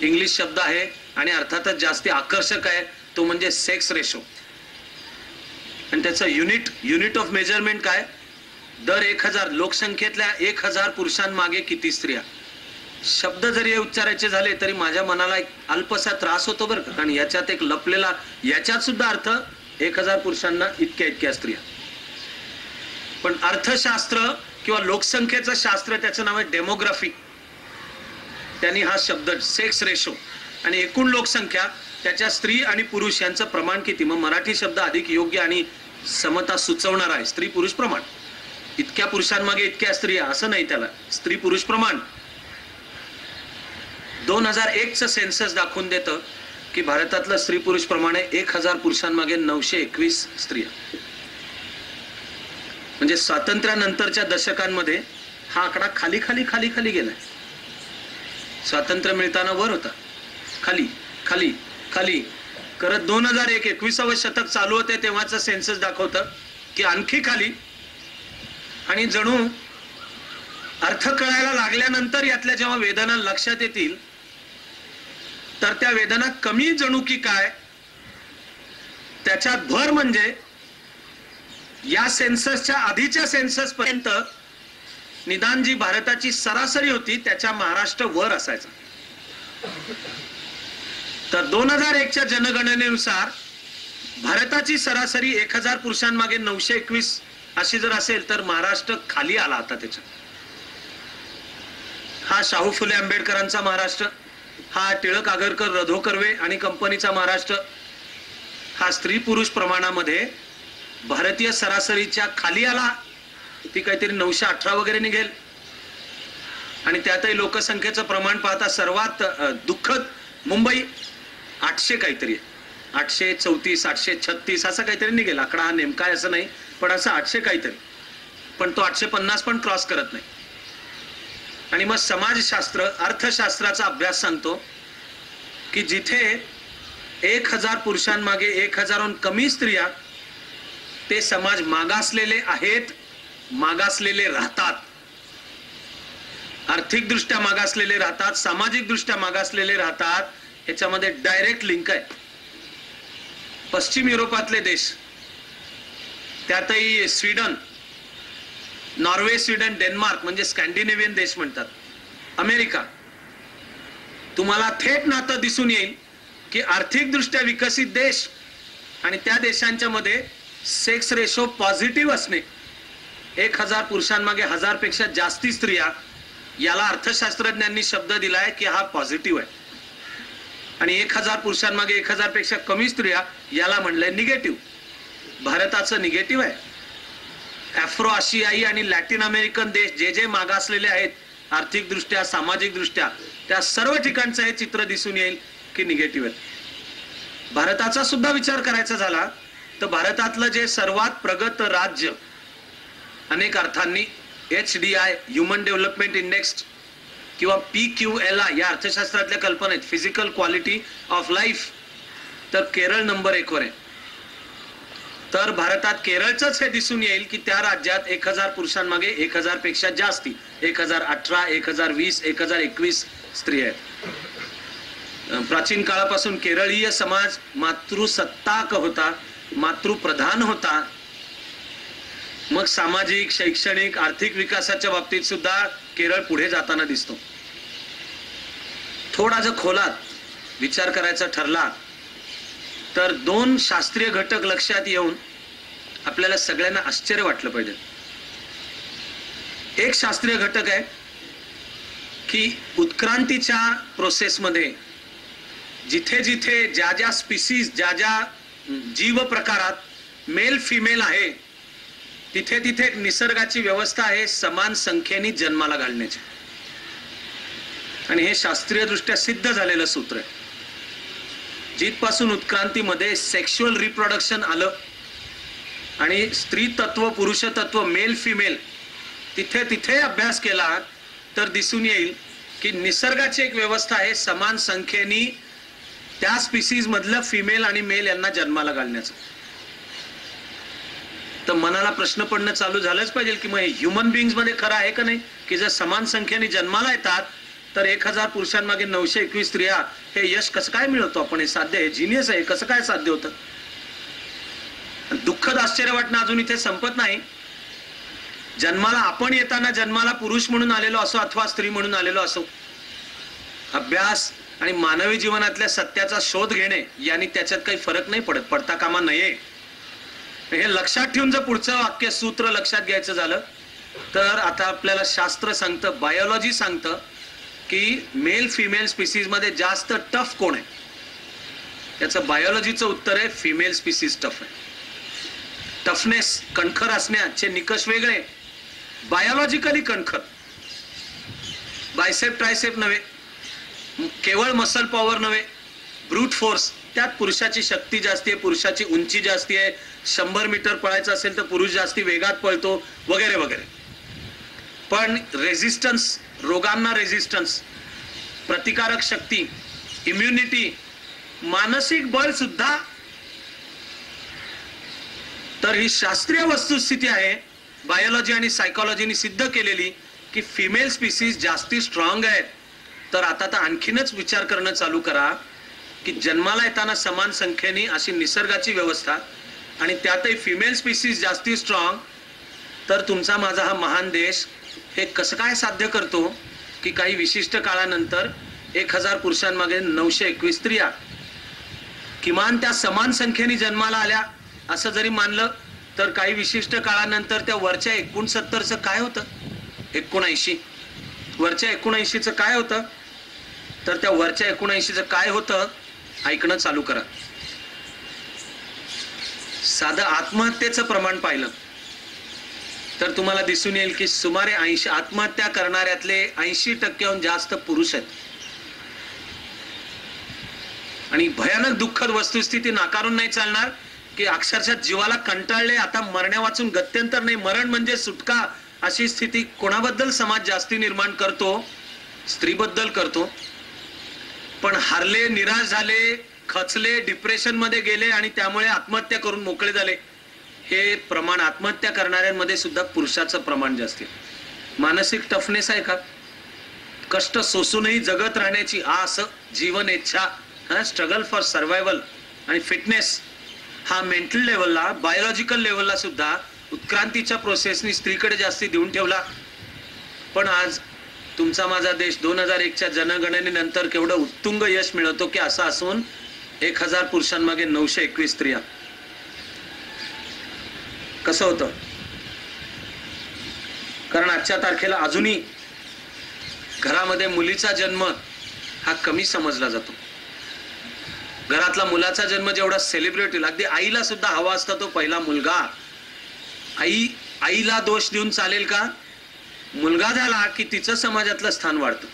[SPEAKER 1] इंग्लिश शब्द आहे आणि अर्थातच जास्ती आकर्षक आहे. तो म्हणजे सेक्स रेशो. आणि त्याचं युनिट ऑफ मेजरमेंट काय? दर 1000 लोकसंख्येतल्या 1000 पुरुषांमागे किती स्त्रिया. शब्द जरी उच्चारायचे झाले तरी माझ्या मनाला एक अल्पसा त्रास होतो बरं का. कारण याच्यात एक लपलेला, याच्यात सुद्धा अर्थ 1000 पुरुषांना इतक्या स्त्रिया. पण अर्थशास्त्र किंवा लोकसंख्येचं शास्त्र, त्याचं नाव आहे डेमोग्राफी. त्यांनी हा शब्द सेक्स रेशो आणि एकूण लोकसंख्या, त्याच्या स्त्री आणि पुरुष यांचं प्रमाण किती. मग मराठी शब्द अधिक योग्य आणि समता सुचवणार आहे. स्त्री पुरुष प्रमाण. इतक्या पुरुषांमागे इतक्या स्त्रिया असं नाही, त्याला स्त्री पुरुष प्रमाण. 2001चं सेन्सस दाखवून देतं की भारतातलं स्त्री पुरुष प्रमाण आहे 1000 पुरुषांमागे 921 स्त्रिया. म्हणजे स्वातंत्र्यानंतरच्या दशकांमध्ये हा आकडा खाली खाली खाली खाली गेलाय. स्वातंत्र्य मिळताना वर होता, खाली खाली खाली करत 2001 21वे शतक चालू होते तेव्हाचं सेन्सस दाखवतं की आणखी खाली. आणि जणू अर्थ कळायला लागल्यानंतर यातल्या जेव्हा वेदना लक्षात येतील तर त्या वेदना कमी जणू की काय त्याच्यात भर म्हणजे या सेन्ससच्या आधीच्या सेन्सस पर्यंत निदान जी भारताची सरासरी होती त्याच्या महाराष्ट्र वर असायचा. तर 2001च्या जनगणनेनुसार भारताची सरासरी 1000 पुरुषांमागे 921 अशी जर असेल तर महाराष्ट्र खाली आला आता त्याच्यात. हा शाहू फुले आंबेडकरांचा महाराष्ट्र, हा टिळक आगरकर रधो कर्वे आणि कंपनीचा महाराष्ट्र, हा स्त्री पुरुष प्रमाणामध्ये भारतीय सरासरीच्या खाली आला. ती काहीतरी 918 वगैरे निघेल. आणि त्यातही लोकसंख्येचं प्रमाण पाहता सर्वात दुःखद मुंबई 800 काहीतरी, 834 836 असं काहीतरी निघेल. आकडा हा नेमका असं नाही पण असं 800 काहीतरी, पण तो 850 पण क्रॉस करत नाही. आणि मग समाजशास्त्र अर्थशास्त्राचा अभ्यास सांगतो की जिथे 1000 पुरुषांमागे 1000हून कमी स्त्रिया, ते समाज मागासलेले आहेत, मागासलेले राहतात, आर्थिकदृष्ट्या मागासलेले राहतात, सामाजिक दृष्ट्या मागासलेले राहतात. ह्याच्यामध्ये डायरेक्ट लिंक आहे. पश्चिम युरोपातले देश, त्यातही स्वीडन, नॉर्वे, स्वीडन, डेन्मार्क म्हणजे स्कॅन्डिनेव्हियन देश म्हणतात, अमेरिका, तुम्हाला थेट नातं दिसून येईल की आर्थिकदृष्ट्या विकसित देश आणि त्या देशांच्या मध्ये सेक्स रेशो पॉझिटिव्ह असणे, 1000 पुरुषांमागे 1000 पेक्षा जास्ती स्त्रिया, याला अर्थशास्त्रज्ञांनी शब्द दिलाय की हा पॉझिटिव्ह आहे. आणि 1000 पुरुषांमागे 1000 पेक्षा कमी स्त्रिया, याला म्हणलंय निगेटिव्ह. भारताचं निगेटिव्ह आहे. आफ्रो आशियाई आणि लॅटिन अमेरिकन देश जे जे मागासलेले आहेत आर्थिकदृष्ट्या सामाजिकदृष्ट्या, त्या सर्व ठिकाणचं हे चित्र दिसून येईल की निगेटिव्ह आहे. भारताचा सुद्धा विचार करायचा झाला तर भारतातलं जे सर्वात प्रगत राज्य, अनेक अर्थांनी HDI ह्युमन डेव्हलपमेंट इंडेक्स किंवा PQLI या अर्थशास्त्रातल्या कल्पना आहेत, फिजिकल क्वालिटी ऑफ लाईफ, तर केरळ नंबर 1 वर आहे. तर भारतात केरळचंच हे दिसून येईल की त्या राज्यात 1000 पुरुषांमागे 1000 पेक्षा जास्ती, 1018, 1020, 1021 स्त्री आहेत. प्राचीन काळापासून केरळीय समाज मातृसत्ताक होता, मातृप्रधान होता. मग सामाजिक, शैक्षणिक, आर्थिक विकासाच्या बाबतीत सुद्धा केरळ पुढे जाताना दिसतो. थोडा जर खोलात विचार करायचा ठरला तर 2 शास्त्रीय घटक लक्षात येऊन आपल्याला सगळ्यांना आश्चर्य वाटलं पाहिजे. एक शास्त्रीय घटक आहे की उत्क्रांतीच्या प्रोसेसमध्ये जिथे जिथे ज्या ज्या स्पीसीज, ज्या ज्या जीव प्रकारात मेल फिमेल आहे, तिथे तिथे निसर्गाची व्यवस्था आहे समान संख्येने जन्माला घालण्याची. आणि हे शास्त्रीय दृष्ट्या सिद्ध झालेलं सूत्र आहे. जिथपासून उत्क्रांतीमध्ये सेक्शुअल रिप्रोडक्शन आलं आणि स्त्री तत्व, पुरुष तत्व, मेल फिमेल, तिथे तिथे अभ्यास केला तर दिसून येईल की निसर्गाची एक व्यवस्था आहे समान संख्येने त्या स्पीसीज मधलं फिमेल आणि मेल यांना जन्माला घालण्याचं. तर मनाला प्रश्न पडणं चालू झालंच पाहिजे की मग ह्युमन बिंग्स मध्ये खरं आहे का नाही की जर समान संख्येने जन्माला येतात तर 1000 पुरुषांमागे 921 स्त्रिया, हे यश कसं काय मिळवतो आपण? हे साध्य आहे, जिनियस आहे, कसं काय साध्य होतं? दुःखद आश्चर्य वाटणं अजून इथे संपत नाही. जन्माला आपण येताना जन्माला पुरुष म्हणून आलेलो असो अथवा स्त्री म्हणून आलेलो असो, अभ्यास आणि मानवी जीवनातल्या सत्याचा शोध घेणे यांनी त्याच्यात काही फरक नाही पडता कामा नये. हे लक्षात ठेवून जर पुढचं वाक्य सूत्र लक्षात घ्यायचं झालं तर आता आपल्याला शास्त्र सांगतं, बायोलॉजी सांगतं की मेल फिमेल स्पीसीज मध्ये जास्त टफ कोण आहे? त्याचं बायोलॉजीचं उत्तर आहे फिमेल स्पीसीज टफ आहे. टफनेस, कणखर असण्याचे निकष वेगळे. बायोलॉजिकली कणखर, बायसेप ट्रायसेप नव्हे, केवळ मसल पॉवर नव्हे, ब्रूट फोर्स, त्यात पुरुषाची शक्ती जास्ती आहे, पुरुषाची उंची जास्ती आहे, 100 मीटर पळायचं असेल तर पुरुष जास्ती वेगात पळतो वगैरे वगैरे. पण रेझिस्टन्स, रोगांना रेझिस्टन्स, प्रतिकारक शक्ती, इम्युनिटी, मानसिक बळ सुद्धा. तर ही शास्त्रीय वस्तुस्थिती आहे, बायोलॉजी आणि सायकोलॉजीने सिद्ध केलेली की फिमेल स्पीसीज जास्ती स्ट्रॉंग आहेत. तर आता तर आणखीनच विचार करणं चालू करा की जन्माला येताना समान संख्येने अशी निसर्गाची व्यवस्था आणि त्यातही फिमेल स्पीसीज जास्ती स्ट्रॉंग, तर तुमचा माझा हा महान देश हे कसं काय साध्य करतो की काही विशिष्ट काळानंतर 1000 पुरुषांमागे 921 स्त्रिया किमान त्या समान संख्येने जन्माला आल्या असं जरी मानलं तर काही विशिष्ट काळानंतर त्या वरच्या 69चं काय होतं, 79 वरच्या 79चं काय होतं, तर त्या वरच्या 79चं काय होतं ऐकणं चालू करा. साधं आत्महत्येचं प्रमाण पाहिलं तर तुम्हाला दिसून येईल की सुमारे 80 आत्महत्या करणाऱ्यातले 80% जास्त पुरुष आहेत. आणि भयानक दुःखद वस्तुस्थिती नाकारून नाही चालणार की अक्षरशः जीवाला कंटाळले, आता मरण्या वाचून गत्यंतर नाही, मरण म्हणजे सुटका, अशी स्थिती कोणाबद्दल समाज जास्ती निर्माण करतो, स्त्रीबद्दल करतो. पण हारले, निराश झाले, खचले, डिप्रेशन मध्ये गेले आणि त्यामुळे आत्महत्या करून मोकळे झाले. हे प्रमाण आत्महत्या करणाऱ्यांमध्ये सुद्धा पुरुषाचं प्रमाण जास्त आहे. मानसिक टफनेस आहे का, कष्ट सोसूनही जगत राहण्याची आस, जीवन इच्छा, स्ट्रगल फॉर सर्व्हायव्हल आणि फिटनेस, हा मेंटल लेवलला, बायोलॉजिकल लेवलला सुद्धा उत्क्रांतीच्या प्रोसेसनी स्त्रीकडे जास्ती देऊन ठेवला. पण आज तुमचा माझा देश 2001च्या जनगणनेनंतर केवढं उत्तुंग यश मिळवतो की असं असून 1000 पुरुषांमागे 921 स्त्रिया. कसं होतं, कारण आजच्या तारखेला अजूनही घरामध्ये मुलीचा जन्म हा कमी समजला जातो. घरातला मुलाचा जन्म जेवढा सेलिब्रेट होईल, अगदी आईला सुद्धा हवा असता तो पहिला मुलगा. आईला दोष देऊन चालेल का, मुलगा झाला की तिचं समाजातलं स्थान वाढतं.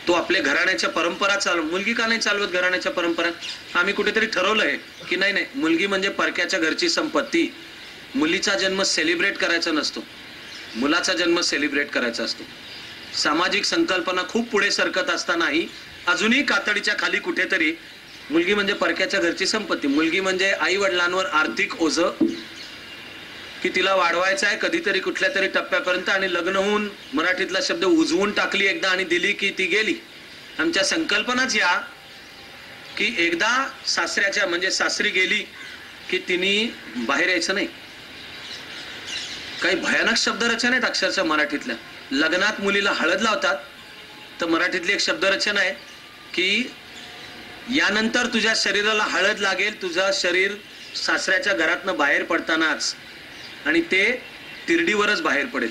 [SPEAKER 1] तो आपल्या घराण्याच्या परंपरा मुलगी का नाही चालवत घराण्याच्या परंपरा. आम्ही कुठेतरी ठरवलंय की नाही नाही, मुलगी म्हणजे परक्याच्या घरची संपत्ती, मुलीचा जन्म सेलिब्रेट करायचा नसतो, मुलाचा जन्म सेलिब्रेट करायचा असतो. सामाजिक संकल्पना खूप पुढे सरकत असतानाही अजूनही कातडीच्या खाली कुठेतरी मुलगी म्हणजे परक्याच्या घरची संपत्ती, मुलगी म्हणजे आई वडिलांवर आर्थिक ओझं की तिला वाढवायचं आहे कधीतरी कुठल्या तरी टप्प्यापर्यंत, आणि लग्न होऊन मराठीतला शब्द उजवून टाकली एकदा आणि दिली की ती गेली. आमच्या संकल्पनाच या की एकदा सासऱ्याच्या म्हणजे सासरी गेली की तिने बाहेर यायचं नाही. काही भयानक शब्दरचना आहेत अक्षरशः मराठीतल्या. लग्नात मुलीला हळद लावतात तर मराठीतली एक शब्दरचना आहे की यानंतर तुझ्या शरीराला हळद लागेल, तुझं शरीर सासऱ्याच्या घरातनं बाहेर पडतानाच, आणि ते तिरडीवरच बाहेर पडेल.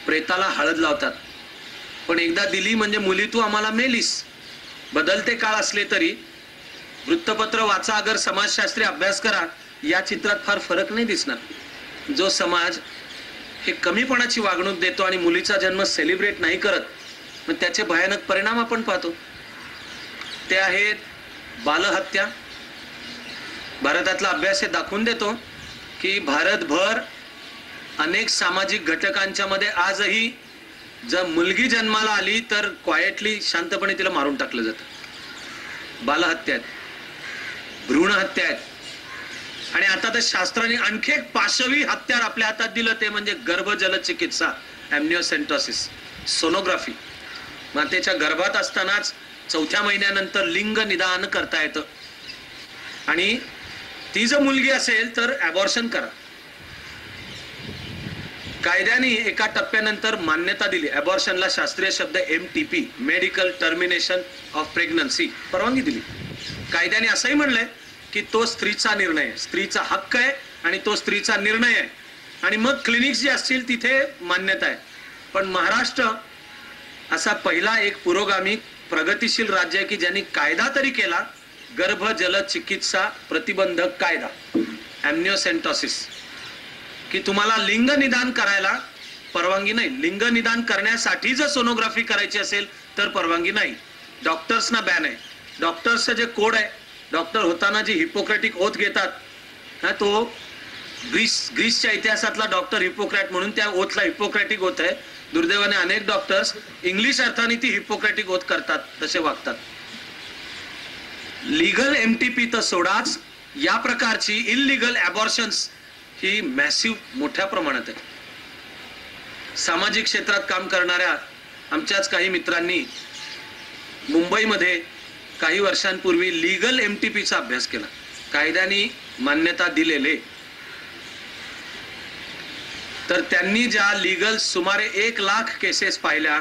[SPEAKER 1] प्रेताला हळद लावतात. पण एकदा दिली म्हणजे मुली तू आम्हाला मेलीस. बदलते काळ असले तरी वृत्तपत्र वाचा, अगर समाजशास्त्रीय अभ्यास करा, या चित्रात फार फरक नाही दिसणार. जो समाज हे कमीपणाची वागणूक देतो आणि मुलीचा जन्म सेलिब्रेट नाही करत, मग त्याचे भयानक परिणाम आपण पाहतो. ते आहेत बालहत्या. भारतातला अभ्यास हे दाखवून देतो की भारतभर अनेक सामाजिक घटकांच्या मध्ये आजही जर मुलगी जन्माला आली तर क्वायटली शांतपणे तिला मारून टाकलं जातं. बालहत्या आहेत, भ्रूण हत्या आहेत, आणि आता तर शास्त्राने आणखी एक पाशवी हत्यार आपल्या हातात दिलं, ते म्हणजे गर्भजल चिकित्सा, एम्निओसेंटोसिस, सोनोग्राफी. मातेच्या गर्भात असतानाच 4थ्या महिन्यानंतर लिंग निदान करता येतं, आणि ती जर मुलगी असेल तर ॲबॉर्शन करा. कायद्याने एका टप्प्यानंतर मान्यता दिली. ॲबॉर्शनला शास्त्रीय शब्द MTP, medical termination of pregnancy, परवानगी दिली. कायद्याने असंही म्हणलंय की तो स्त्रीचा निर्णय आहे, स्त्रीचा हक्क आहे आणि तो स्त्रीचा निर्णय आहे, आणि मग क्लिनिक्स जे असतील तिथे मान्यता आहे. पण महाराष्ट्र असा पहिला एक पुरोगामी प्रगतिशील राज्य आहे की ज्यांनी कायदा तरी केला, गर्भजल चिकित्सा प्रतिबंधक कायदा, एम्निओसेंटोसिस, की तुम्हाला लिंग निदान करायला परवानगी नाही. लिंग निदान करण्यासाठी जर सोनोग्राफी करायची असेल तर परवानगी नाही. डॉक्टर्सना बॅन आहे. डॉक्टर्सचं जे कोड आहे, डॉक्टर होताना जी हिपोक्रॅटिक ओथ घेतात, तो ग्रीसच्या इतिहासातला डॉक्टर हिपोक्रॅट म्हणून त्या ओथला हिपोक्रॅटिक ओथ आहे. दुर्दैवाने अनेक डॉक्टर्स इंग्लिश अर्थाने ती हिपोक्रॅटिक ओथ करतात, तसे वागतात. लीगल MTP तर सोडाच, या प्रकारची इलिगल ॲबॉर्शन्स ही मॅसिव्ह मोठ्या प्रमाणात आहे. सामाजिक क्षेत्रात काम करणाऱ्या आमच्याच काही मित्रांनी मुंबईमध्ये काही वर्षांपूर्वी लीगल MTPचा अभ्यास केला, कायद्याने मान्यता दिलेले, तर त्यांनी ज्या लीगल सुमारे 1 लाख केसेस पाहिल्या.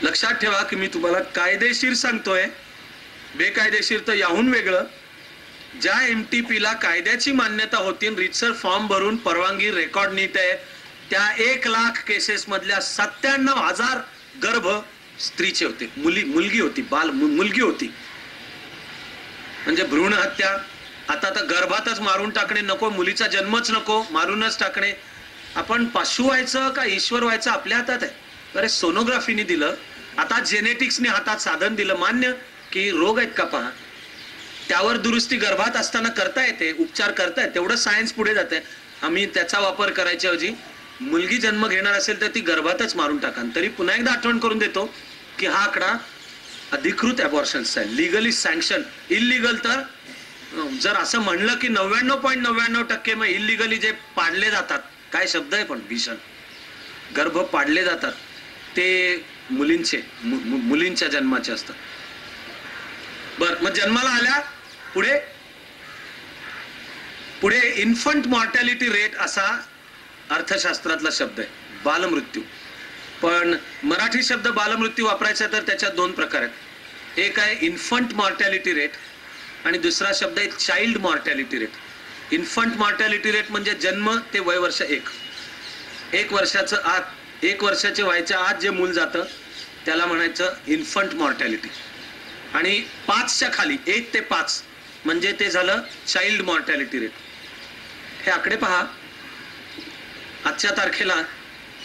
[SPEAKER 1] लक्षात ठेवा की मी तुम्हाला कायदेशीर सांगतोय, बेकायदेशीर तर याहून वेगळं. ज्या MTPला कायद्याची मान्यता होती, रितसर फॉर्म भरून परवानगी रेकॉर्ड नीट आहे, त्या 1 लाख केसेस मधल्या 97,000 गर्भ स्त्रीचे होते, मुलगी होती, मुलगी होती. म्हणजे भ्रूण हत्या. आता तर गर्भातच मारून टाकणे नको, मुलीचा जन्मच नको, मारूनच टाकणे. आपण पशु व्हायचं का ईश्वर व्हायचं आपल्या हातात आहे. अरे सोनोग्राफीने दिलं, आता जेनेटिक्सने हातात साधन दिलं, मान्य की रोग आहेत का पहा, त्यावर दुरुस्ती गर्भात असताना करता येते, उपचार करताय, तेवढं सायन्स पुढे जाते. आम्ही त्याचा वापर करायच्या ऐवजी मुलगी जन्म घेणार असेल तर ती गर्भातच मारून टाका. तरी पुन्हा एकदा आठवण करून देतो की हा आकडा अधिकृत अबॉर्शन्स आहे, लीगली सँक्शन. इलिगल तर जर असं म्हणलं की 99.99% मग इलिगली जे पाडले जातात, काय शब्द आहे पण भीषण, गर्भ पाडले जातात ते मुलींच्या जन्माचे असतात. बर, मग जन्माला आल्या पुढे इन्फंट मॉर्टॅलिटी रेट असा अर्थशास्त्रातला शब्द आहे, बालमृत्यू. पण मराठी शब्द बालमृत्यू वापरायचा तर त्याच्यात 2 प्रकार आहेत. एक आहे इन्फंट मॉर्टॅलिटी रेट आणि दुसरा शब्द आहे child mortality rate. Infant mortality rate म्हणजे जन्म ते वय वर्ष 1 वर्षाचं आत, 1 वर्षाचे व्हायच्या आत जे मूल जातं त्याला म्हणायचं इन्फंट मॉर्टॅलिटी. आणि 5च्या खाली, 1 ते 5 म्हणजे ते झालं चाइल्ड मॉर्टॅलिटी रेट. हे आकडे पहा. आजच्या तारखेला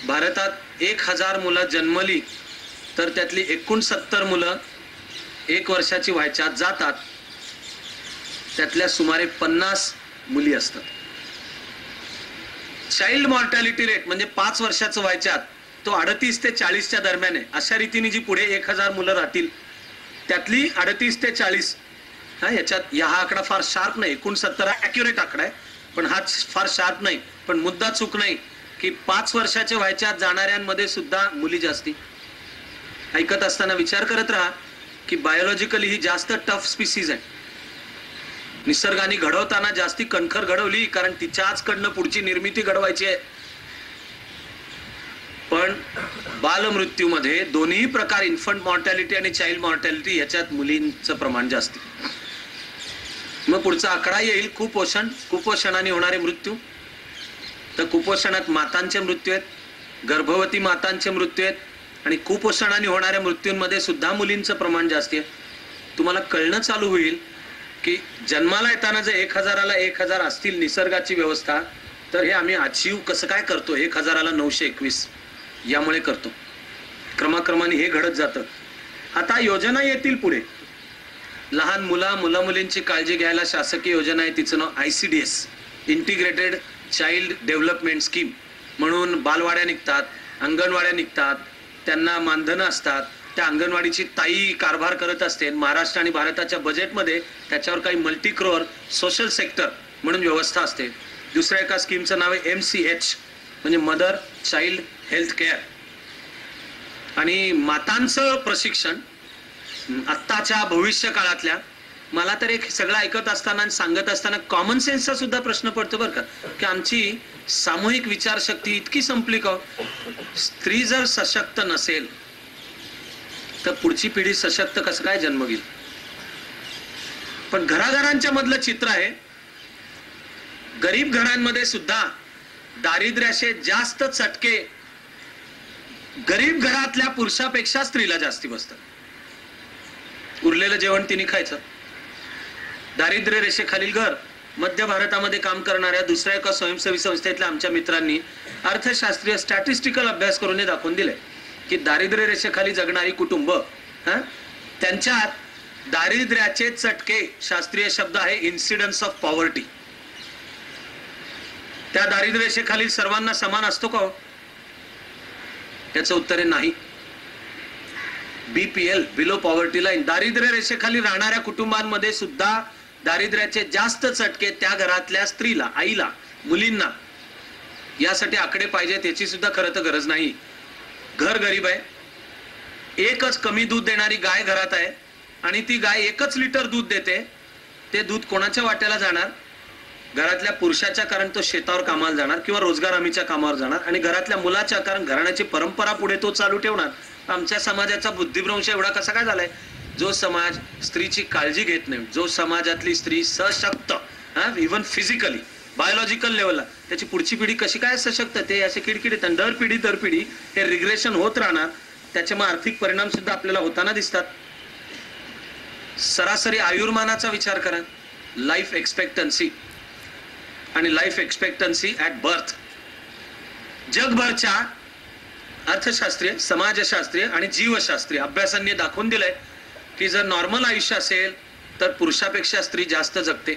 [SPEAKER 1] भारतात 1000 मुलं जन्मली तर त्यातली 69 मुलं 1 वर्षाची व्हायच्या आत जातात, त्यातल्या सुमारे 50 मुली असतात. चाइल्ड मॉर्टॅलिटी रेट म्हणजे 5 वर्षाचं व्हायच्या आत तो 38 ते 40च्या दरम्यान आहे. अशा रीतीने जी पुढे 1000 मुलं राहतील त्यातली 38 ते 40, याच्यात हा आकडा फार शार्प नाही, 69 ॲक्युरेट आकडा आहे, पण हा फार शार्प नाही. पण मुद्दा चूक नाही की 5 वर्षाच्या व्हायच्या जाणाऱ्यांमध्ये सुद्धा मुली जास्ती. ऐकत असताना विचार करत राहा की बायोलॉजिकली ही जास्त टफ स्पीसीज आहे. निसर्गाने घडवताना जास्ती कणखर घडवली कारण तिच्याचकडनं पुढची निर्मिती घडवायची आहे. पण बालमृत्यूमध्ये दोन्ही प्रकार, इन्फंट मॉर्टॅलिटी आणि चाइल्ड मॉर्टॅलिटी, याच्यात मुलींचं प्रमाण जास्त. मग पुढचा आकडा येईल कुपोषणाने होणारे मृत्यू. तर कुपोषणात मातांचे मृत्यू आहेत, गर्भवती मातांचे मृत्यू आहेत आणि कुपोषणाने होणाऱ्या मृत्यूंमध्ये सुद्धा मुलींचं प्रमाण जास्त आहे. तुम्हाला कळणं चालू होईल की जन्माला येताना जर 1000ला 1000 असतील निसर्गाची व्यवस्था, तर हे आम्ही अचीव कसं काय करतो, 1000ला 921 यामुळे करतो. क्रमाक्रमाने हे घडत जातं. आता योजना येतील पुढे, लहान मुलींची काळजी घ्यायला शासकीय योजना आहे, तिचं नाव ICDS, integrated child development scheme म्हणून. बालवाड्या निघतात, अंगणवाड्या निघतात, त्यांना मानधनं असतात, त्या अंगणवाडीची ताई कारभार करत असते. महाराष्ट्र आणि भारताच्या बजेटमध्ये त्याच्यावर काही मल्टी क्रोअर सोशल सेक्टर म्हणून व्यवस्था असते. दुसऱ्या एका स्कीमचं नाव आहे MCH म्हणजे मदर चाइल्ड हेल्थ केअर. आणि मातांचं प्रशिक्षण आत्ताच्या भविष्य काळातल्या, मला तर एक सगळं ऐकत असताना आणि सांगत असताना कॉमन सेन्सचा सुद्धा प्रश्न पडतो बरं का, की आमची सामूहिक विचारशक्ती इतकी संपली का. स्त्री जर सशक्त नसेल तर पुढची पिढी सशक्त कसं काय जन्म घेईल. पण घराघरांच्या मधलं चित्र आहे, गरीब घरांमध्ये सुद्धा दारिद्र्याचे जास्त चटके गरीब घरातल्या पुरुषापेक्षा स्त्रीला जास्ती बसतात. उरलेलं जेवण तिने खायचं. दारिद्र्य रेषेखालील घर, मध्य भारतामध्ये काम करणाऱ्या दुसऱ्या एका स्वयंसेवी संस्थेतल्या आमच्या मित्रांनी अर्थशास्त्रीय स्टॅटिस्टिकल अभ्यास करून दाखवून दिले की दारिद्र्य रेषेखाली जगणारी कुटुंब, त्यांच्यात दारिद्र्याचे चटके, शास्त्रीय शब्द आहे इन्सिडन्स ऑफ पॉवर्टी, त्या दारिद्र्य रेषेखालील सर्वांना समान असतो का? त्याचं उत्तर आहे नाही. BPL, बिलो पॉवर्टी लाईन, दारिद्र्य रेषेखाली राहणाऱ्या कुटुंबांमध्ये सुद्धा दारिद्र्याचे जास्त चटके त्या घरातल्या स्त्रीला, आईला, मुलींना. यासाठी आकडे पाहिजे, त्याची सुद्धा खरं तर गरज नाही. घर गरीब आहे, एकच कमी दूध देणारी गाय घरात आहे आणि ती गाय 1 लिटर दूध देते, ते दूध कोणाच्या वाट्याला जाणार? घरातल्या पुरुषाच्या, कारण तो शेतावर कामाला जाणार किंवा रोजगार हमीच्या कामावर जाणार, आणि घरातल्या मुलाच्या, कारण घराण्याची परंपरा पुढे तो चालू ठेवणार. आमच्या समाजाचा बुद्धिभ्रंश एवढा कसा काय झालाय? जो समाज स्त्रीची काळजी घेत नाही, जो समाजातली स्त्री सशक्त, इव्हन फिजिकली बायोलॉजिकल लेवलला, त्याची पुढची पिढी कशी काय सशक्त? ते असे किडकिडीत दर पिढी हे रिग्रेशन होत राहणार. त्याच्यामुळे आर्थिक परिणाम सुद्धा आपल्याला होताना दिसतात. सरासरी आयुर्मानाचा विचार करा, लाईफ एक्सपेक्टन्सी आणि लाईफ एक्सपेक्टन्सी ॲट बर्थ. जगभरच्या अर्थशास्त्रीय, समाजशास्त्रीय आणि जीवशास्त्रीय अभ्यासांनी दाखवून दिलंय की जर नॉर्मल आयुष्य असेल तर पुरुषापेक्षा स्त्री जास्त जगते.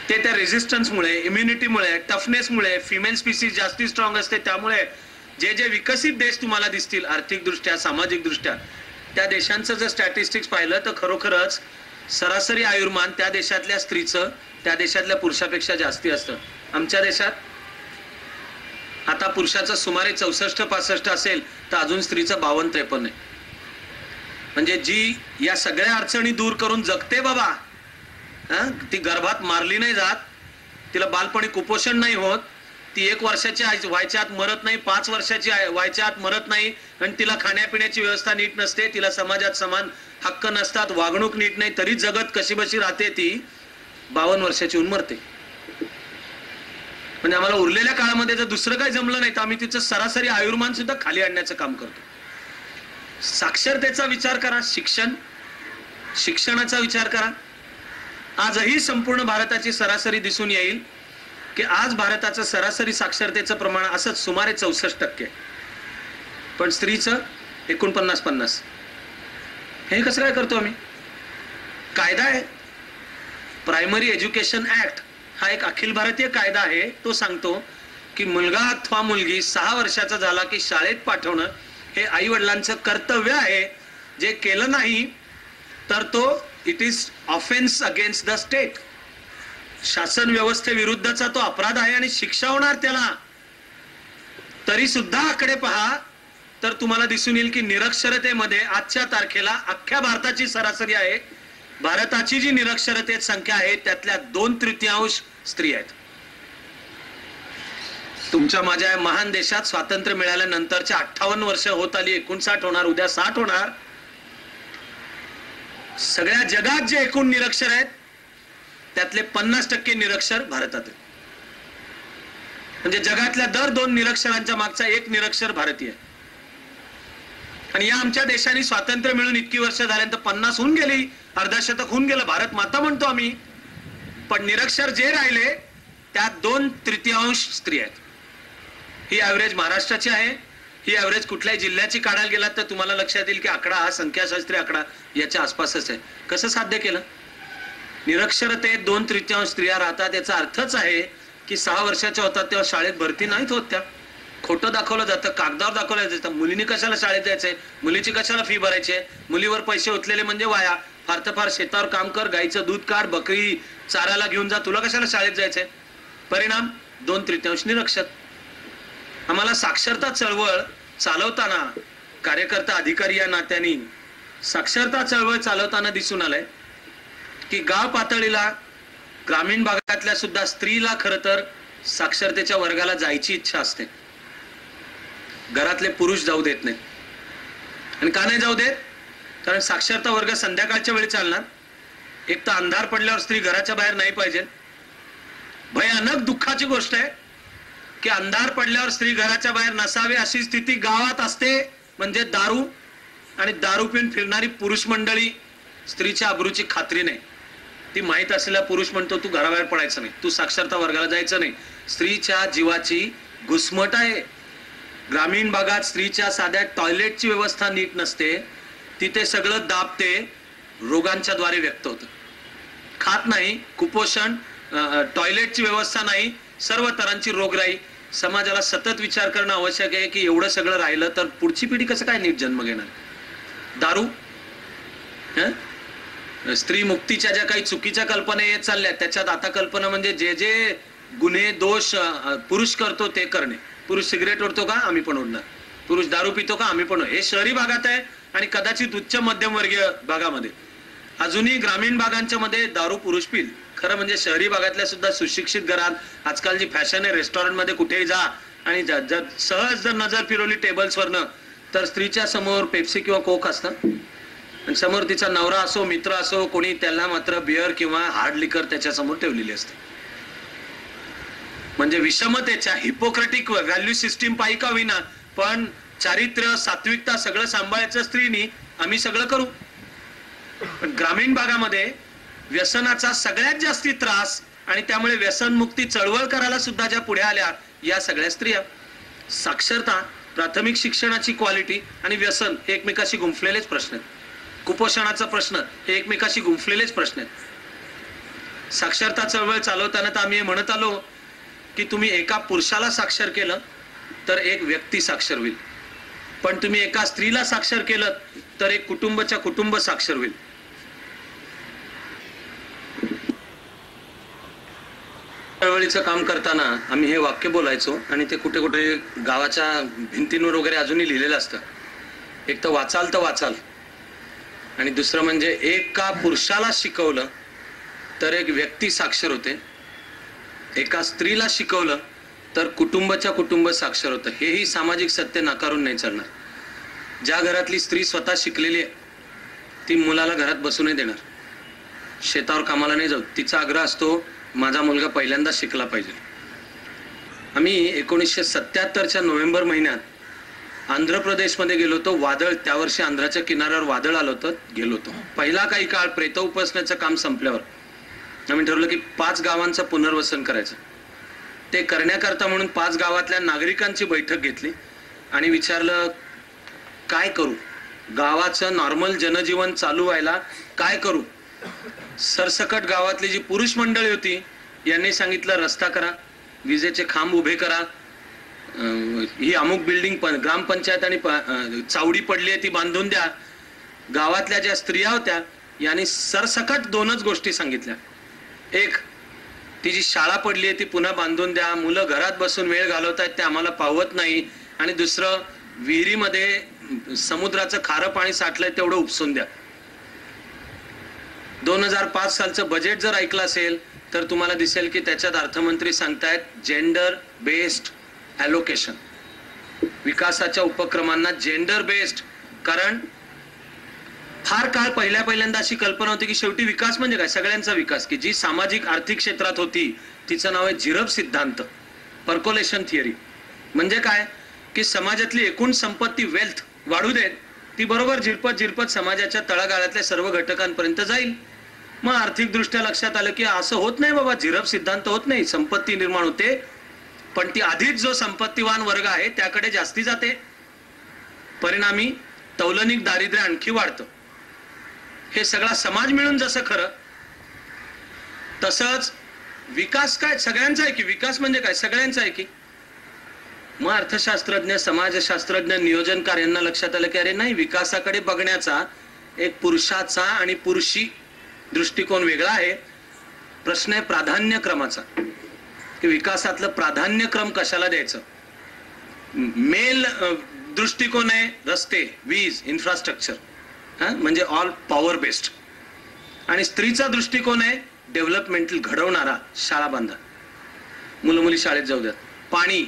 [SPEAKER 1] ते त्या रेझिस्टन्समुळे, इम्युनिटीमुळे, टफनेसमुळे, फिमेल स्पीसीज जास्ती स्ट्रॉंग असते. त्यामुळे जे जे विकसित देश तुम्हाला दिसतील आर्थिकदृष्ट्या, सामाजिकदृष्ट्या, त्या देशांचं जर स्टॅटिस्टिक्स पाहिलं तर खरोखरच सरासरी आयुर्मान त्या देशातल्या स्त्रीचं त्या देशातल्या पुरुषापेक्षा जास्ती असतं. आमच्या देशात आता पुरुषाचं सुमारे 64-65 असेल तर अजून स्त्रीचं 52-53 आहे. म्हणजे जी या सगळ्या अडचणी दूर करून जगते बाबा, ती गर्भात मारली नाही जात, तिला बालपणी कुपोषण नाही होत, ती 1 वर्षाची व्हायच्या आत मरत नाही, 5 वर्षाची व्हायच्या आत मरत नाही, आणि तिला खाण्यापिण्याची व्यवस्था नीट नसते, तिला समाजात समान हक्क नसतात, वागणूक नीट नाही, तरी जगत कशी बशी राहते, ती 52 वर्षाची होऊन मरते. म्हणजे आम्हाला उरलेल्या काळामध्ये जर दुसरं काही जमलं नाही तर आम्ही तिचं सरासरी आयुर्मान सुद्धा खाली आणण्याचं काम करतो. साक्षरतेचा विचार करा, शिक्षणाचा विचार करा. आजही संपूर्ण भारताची सरासरी दिसून येईल की आज भारताचं सरासरी साक्षरतेचं प्रमाण असंच सुमारे 64%, पण स्त्रीचं 49-50. हे कसं काय करतो आम्ही? कायदा आहे, प्रायमरी एज्युकेशन ऍक्ट हा एक अखिल भारतीय कायदा आहे. तो सांगतो की मुलगा अथवा मुलगी 6 वर्षाचा झाला की शाळेत पाठवणं हे आई वडिलांचं कर्तव्य आहे. जे केलं नाही तर तो it is offence against the state, शासन व्यवस्थेविरुद्धचा तो अपराध आहे आणि शिक्षा होणार त्याला. तरी सुद्धा आकडे पहा तर तुम्हाला दिसून येईल की निरक्षरतेमध्ये आजच्या तारखेला अख्ख्या भारताची सरासरी आहे. भारताची जी निरक्षरतेत संख्या आहे त्यातल्या 2/3 स्त्री आहेत. तुमच्या माझ्या महान देशात स्वातंत्र्य मिळाल्यानंतरच्या 58 वर्ष होत आली, 59 होणार, उद्या 60 होणार. सगळ्या जगात जे एकूण निरक्षर आहेत त्यातले 50% निरक्षर भारतात आहेत. म्हणजे जगातल्या दर 2 निरक्षरांच्या मागचा 1 निरक्षर भारतीय. आणि या आमच्या देशाने स्वातंत्र्य मिळून इतकी वर्ष झाल्यानंतर 50 होऊन गेली, अर्धा शतक होऊन गेलं, भारत माता म्हणतो आम्ही, पण निरक्षर जे राहिले त्यात 2/3 स्त्री आहेत. ही ॲव्हरेज महाराष्ट्राची आहे. ही ॲव्हरेज कुठल्याही जिल्ह्याची काढायला गेलात तर तुम्हाला लक्षात येईल की आकडा हा संख्याशास्त्रीय आकडा याच्या आसपासच आहे. कसं साध्य केलं? निरक्षरतेत 2/3 स्त्रिया राहतात. याचा अर्थच आहे की 6 वर्षाच्या होतात तेव्हा शाळेत भरती नाहीत होत. त्या खोटं दाखवलं जातं, कागदावर दाखवलं जातं. मुलींनी कशाला शाळेत जायचंय, मुलीची कशाला फी भरायची आहे, मुलीवर पैसे उचलेले म्हणजे वाया, फार तर फार शेतावर काम कर, गाईचं दूध काढ, बकरी चाराला घेऊन जा, तुला कशाला शाळेत जायचंय. परिणाम 2/3 निरक्षर. आम्हाला साक्षरता चळवळ चालवताना कार्यकर्ता अधिकारी या नात्याने साक्षरता चळवळ चालवताना दिसून आलंय की गाव पातळीला, ग्रामीण भागातल्या सुद्धा स्त्रीला खरं तर साक्षरतेच्या वर्गाला जायची इच्छा असते. घरातले पुरुष जाऊ देत नाहीत. आणि का नाही जाऊ देत? कारण साक्षरता वर्ग संध्याकाळच्या वेळी चालणार. एक तर अंधार पडल्यावर स्त्री घराच्या बाहेर नाही पाहिजे. भयानक दुःखाची गोष्ट आहे की अंधार पडल्यावर स्त्री घराच्या बाहेर नसावी अशी स्थिती गावात असते. म्हणजे दारू आणि दारू पिऊन फिरणारी पुरुष मंडळी, स्त्रीच्या अब्रूची खात्री नाही. ती माहित असलेला पुरुष म्हणतो तू घराबाहेर पडायचं नाही, तू साक्षरता वर्गाला जायचं नाही. स्त्रीच्या जीवाची घुसमट आहे. ग्रामीण भागात स्त्रीच्या साध्या टॉयलेटची व्यवस्था नीट नसते, तिथे सगळं दाबते, रोगांच्या द्वारे व्यक्त होतं. खात नाही, कुपोषण, टॉयलेटची व्यवस्था नाही, सर्व तऱ्हांची रोगराई. समाजाला सतत विचार करणं आवश्यक आहे की एवढं सगळं राहिलं तर पुढची पिढी कसं काय नीट जन्म घेणार. दारू, स्त्री मुक्तीच्या ज्या काही चुकीच्या कल्पना येत चालल्या त्याच्यात आता कल्पना म्हणजे जे जे गुन्हे दोष पुरुष करतो ते करणे. पुरुष सिगरेट ओढतो का, आम्ही पण ओढणार. पुरुष दारू पितो का? आम्ही पण. हे शहरी भागात आहे आणि कदाचित उच्च मध्यमवर्गीय भागामध्ये. अजूनही ग्रामीण भागांच्या मध्ये दारू पुरुष पिल. खरं म्हणजे शहरी भागातल्या सुद्धा सुशिक्षित घरात आजकाल जी फॅशन आहे, रेस्टॉरंट मध्ये कुठेही जा आणि सहज जर नजर फिरवली टेबल्सवरनं तर स्त्रीच्या समोर पेप्सी किंवा कोक असतं आणि समोर तिचा नवरा असो, मित्र असो, कोणी, त्याला मात्र बिअर किंवा हार्ड लिकर त्याच्या समोर ठेवलेली असते. म्हणजे विषमतेच्या हिपोक्रेटिक व्हॅल्यू सिस्टीम पायी का होईना पण चारित्र्य, सात्विकता सगळं सांभाळायचं स्त्रीनी, आम्ही सगळं करू. पण ग्रामीण भागामध्ये व्यसनाचा सगळ्यात जास्ती त्रास आणि त्यामुळे व्यसनमुक्ती चळवळ करायला सुद्धा ज्या पुढे आल्या या सगळ्या स्त्रिया. साक्षरता, प्राथमिक शिक्षणाची क्वालिटी आणि व्यसन हे एकमेकाशी गुंफलेलेच प्रश्न आहेत. कुपोषणाचा प्रश्न हे एकमेकाशी गुंफलेलेच प्रश्न आहेत. साक्षरता चळवळ चालवताना तर आम्ही म्हणत आलो की तुम्ही एका पुरुषाला साक्षर केलं तर एक व्यक्ती साक्षर होईल, पण तुम्ही एका स्त्रीला साक्षर केलं तर एक कुटुंबाच्या कुटुंब साक्षर होईल. चळवळीचं काम करताना आम्ही हे वाक्य बोलायचो आणि ते कुठे कुठे गावाच्या भिंतींवर वगैरे अजूनही लिहिलेलं असतं. एक तर वाचाल आणि दुसरं म्हणजे एका पुरुषाला शिकवलं तर एक व्यक्ती साक्षर होते, एका स्त्रीला शिकवलं तर कुटुंबाच्या कुटुंब साक्षर होतं. हेही सामाजिक सत्य नाकारून नाही चालणार. ज्या घरातली स्त्री स्वतः शिकलेली आहे ती मुलाला घरात बसू नाही देणार, शेतावर कामाला नाही जाऊ. तिचा आग्रह असतो माझा मुलगा पहिल्यांदा शिकला पाहिजे. आम्ही 1977च्या नोव्हेंबर महिन्यात आंध्र प्रदेशमध्ये गेलो होतो. वादळ, त्या वर्षी आंध्राच्या किनाऱ्यावर वादळ आलं होतं, गेलो होतो. पहिला काही काळ प्रेत उपासण्याचं काम संपल्यावर आम्ही ठरवलं की 5 गावांचं पुनर्वसन करायचं. ते करण्याकरता म्हणून 5 गावातल्या नागरिकांची बैठक घेतली आणि विचारलं काय करू, गावाचं नॉर्मल जनजीवन चालू व्हायला काय करू. सरसकट गावातली जी पुरुष मंडळी होती यांनी सांगितलं रस्ता करा, विजेचे खांब उभे करा, ही अमुक बिल्डिंग ग्रामपंचायत आणि चावडी पडली आहे ती बांधून द्या. गावातल्या ज्या स्त्रिया होत्या यांनी सरसकट 2च गोष्टी सांगितल्या. एक, ती जी शाळा पडली आहे ती पुन्हा बांधून द्या, मुलं घरात बसून वेळ घालवतायत ते आम्हाला पावत नाही. आणि दुसरं, विहिरीमध्ये समुद्राचं खारं पाणी साठलंय तेवढं उपसून द्या. 2005 सालचं बजेट जर ऐकलं असेल तर तुम्हाला दिसेल की त्याच्यात अर्थमंत्री सांगतायत जेंडर बेस्ड ॲलोकेशन, विकासाच्या उपक्रमांना जेंडर बेस्ड. कारण फार काळ पहिल्यांदा अशी कल्पना होती की शेवटी विकास म्हणजे काय, सगळ्यांचा विकास, की जी सामाजिक आर्थिक क्षेत्रात होती तिचं नाव आहे झिरप सिद्धांत, पर्कोलेशन थिअरी. म्हणजे काय की समाजातली एकूण संपत्ती वेल्थ वाढू देत, ती बरोबर झिरपत समाजाच्या तळागाळातल्या सर्व घटकांपर्यंत जाईल. मग आर्थिक दृष्ट्या लक्षात आलं की असं होत नाही बाबा, झिरप सिद्धांत होत नाही. संपत्ती निर्माण होते पण ती आधीच जो संपत्तीवान वर्ग आहे त्याकडे जास्ती जाते, परिणामी तौलनिक दारिद्र्य आणखी वाढतं. हे सगळा समाज मिळून जसं खरं तसंच विकास काय सगळ्यांचा आहे की, विकास म्हणजे काय सगळ्यांचा आहे की. मग अर्थशास्त्रज्ञ, समाजशास्त्रज्ञ, नियोजनकार यांना लक्षात आलं की अरे नाही, विकासाकडे बघण्याचा एक पुरुषाचा आणि पुरुषी दृष्टिकोन वेगळा आहे. प्रश्न आहे प्राधान्यक्रमाचा, की विकासातलं प्राधान्यक्रम कशाला द्यायचं. मेल दृष्टिकोन आहे रस्ते, वीज, इन्फ्रास्ट्रक्चर, म्हणजे ऑल पॉवर बेस्ड. आणि स्त्रीचा दृष्टिकोन आहे डेव्हलपमेंटल, घडवणारा, शाळा बांधा, मुलं मुली शाळेत जाऊ द्यात, पाणी.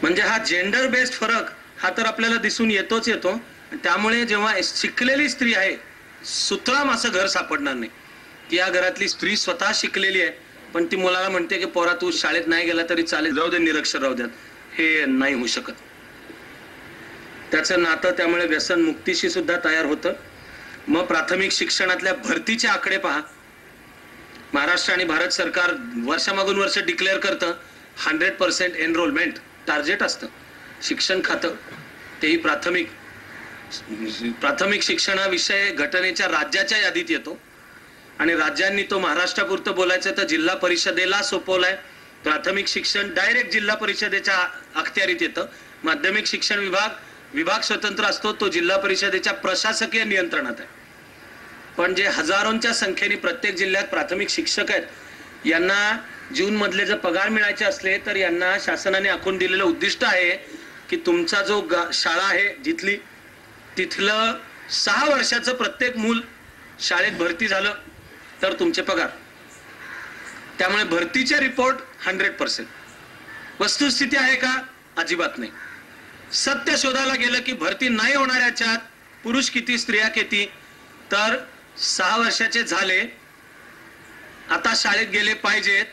[SPEAKER 1] म्हणजे हा जेंडर बेस्ड फरक हा तर आपल्याला दिसून येतोच येतो. त्यामुळे जेव्हा शिकलेली स्त्री आहे, सुतराम असं घर सापडणार नाही की या घरातली स्त्री स्वतः शिकलेली आहे पण ती मुलाला म्हणते की पोरा तू शाळेत नाही गेला तरी चालेल, जाऊ दे, निरक्षर राहू द्यात. हे नाही होऊ शकत. त्याचं नातं त्यामुळे व्यसन मुक्तीशी सुद्धा तयार होतं. मग प्राथमिक शिक्षणातल्या भरतीचे आकडे पहा. महाराष्ट्र आणि भारत सरकार वर्षामागून वर्ष डिक्लेअर करतं 100% एनरोलमेंट टार्गेट असतं. शिक्षण खातं तेही प्राथमिक शिक्षणाविषयी घटनेच्या राज्याच्या यादीत येतो आणि राज्यांनी तो महाराष्ट्रापुरतं बोलायचं तर जिल्हा परिषदेला सोपवलाय. प्राथमिक शिक्षण डायरेक्ट जिल्हा परिषदेच्या अखत्यारीत येतं. माध्यमिक शिक्षण विभाग स्वतंत्र असतो, तो जिल्हा परिषदेच्या प्रशासकीय नियंत्रणात आहे. पण जे हजारोंच्या संख्येने प्रत्येक जिल्ह्यात प्राथमिक शिक्षक आहेत, यांना जून मधले जर पगार मिळायचे असले तर यांना शासनाने आखून दिलेलं उद्दिष्ट आहे की तुमचा जो शाळा आहे जिथली, तिथलं 6 वर्षाचं प्रत्येक मूल शाळेत भरती झालं तर तुमचे पगार. त्यामुळे भरतीचे रिपोर्ट 100%. वस्तुस्थिती आहे का? अजिबात नाही. सत्य शोधायला गेलं की भरती नाही होणाऱ्याच्यात पुरुष किती स्त्रिया किती, तर 6 वर्षाचे झाले, आता शाळेत गेले पाहिजेत,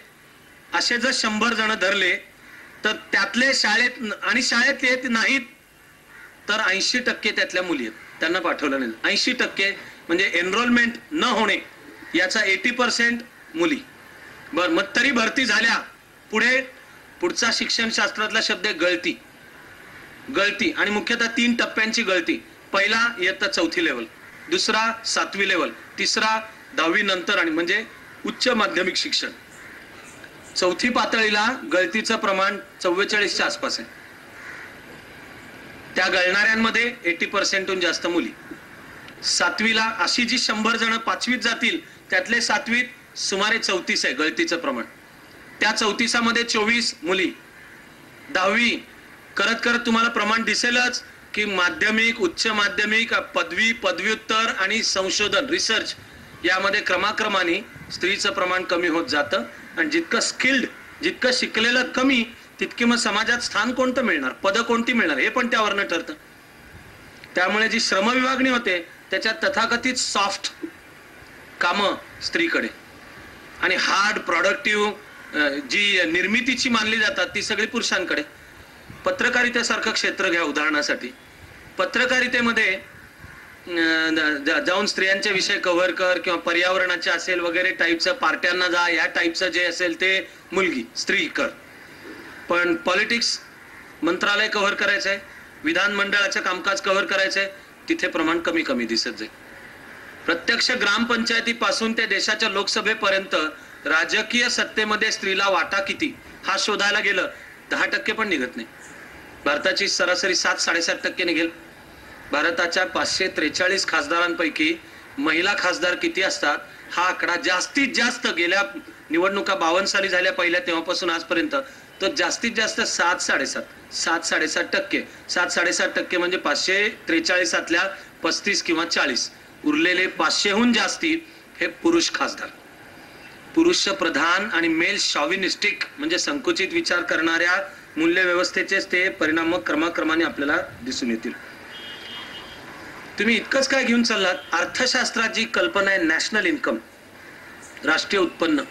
[SPEAKER 1] असे जर 100 जण धरले तर त्यातले शाळेत आणि शाळेत येत नाहीत तर 80% त्यातल्या मुली आहेत, त्यांना पाठवलं नाही. 80% म्हणजे एनरोलमेंट न होणे याचा 80% मुली. बर, मग तरी भरती झाल्या. पुढचा शिक्षणशास्त्रातला शब्द आहे गळती. गळती आणि मुख्यतः 3 टप्प्यांची गळती. पहिला इयत्ता 4थी लेवल, दुसरा 7वी लेवल, तिसरा 10वी नंतर आणि म्हणजे उच्च माध्यमिक शिक्षण. 4थी पातळीला गळतीचं प्रमाण 44च्या आसपास आहे. त्या गळणाऱ्यांमध्ये 80%हून जास्त मुली. 7वीला अशी जी 100 जण 5वीत जातील त्यातले 7वीत सुमारे 34 आहे गळतीचं प्रमाण. त्या 34मध्ये 24 मुली. 10वी करत करत तुम्हाला प्रमाण दिसेलच की माध्यमिक, उच्च माध्यमिक, पदवी, पदव्युत्तर आणि संशोधन रिसर्च यामध्ये क्रमाक्रमाने स्त्रीचं प्रमाण कमी होत जातं. आणि जितकं स्किल्ड, जितकं शिकलेलं कमी, तितके मग समाजात स्थान कोणतं मिळणार, पद कोणती मिळणार हे पण त्यावरनं ठरतं. त्यामुळे जी श्रम विभागणी होते त्याच्यात तथाकथित सॉफ्ट कामं स्त्रीकडे आणि हार्ड प्रोडक्टिव्ह जी निर्मितीची मानली जातात ती सगळी पुरुषांकडे. पत्रकारितेसारखं क्षेत्र घ्या उदाहरणासाठी. पत्रकारितेमध्ये जाऊन स्त्रियांचे विषय कव्हर कर किंवा पर्यावरणाचे असेल वगैरे टाईपचं, पार्ट्यांना जा या टाईपचं जे असेल ते मुलगी स्त्री कर. पण पॉलिटिक्स मंत्रालय कव्हर करायचंय, विधानमंडळाचं कामकाज कव्हर करायचंय, तिथे प्रमाण कमी कमी दिसत जाईल. प्रत्यक्ष ग्रामपंचायतीपासून ते देशाच्या लोकसभेपर्यंत राजकीय सत्तेमध्ये स्त्रीला वाटा किती हा शोधायला गेलं 10% पण निघत नाही. भारताची सरासरी 7-7.5% निघेल. भारताच्या 543 खासदारांपैकी महिला खासदार किती असतात हा आकडा जास्तीत जास्त गेल्या निवडणुका 52 साली झाल्या पहिल्या तेव्हापासून आजपर्यंत तो जास्तीत जास्त 7-7.5% 7-7.5% म्हणजे 543 35 किंवा 40. उरलेले 500हून जास्ती हे पुरुष खासदार. पुरुष प्रधान आणि मेल शॉव्हिनिस्टिक म्हणजे संकुचित विचार करणाऱ्या मूल्य व्यवस्थेचेच ते परिणाम क्रमाक्रमाने आपल्याला दिसून येतील. तुम्ही इतकंच काय घेऊन चाललात? अर्थशास्त्रात जी कल्पना आहे नॅशनल इन्कम, राष्ट्रीय उत्पन्न.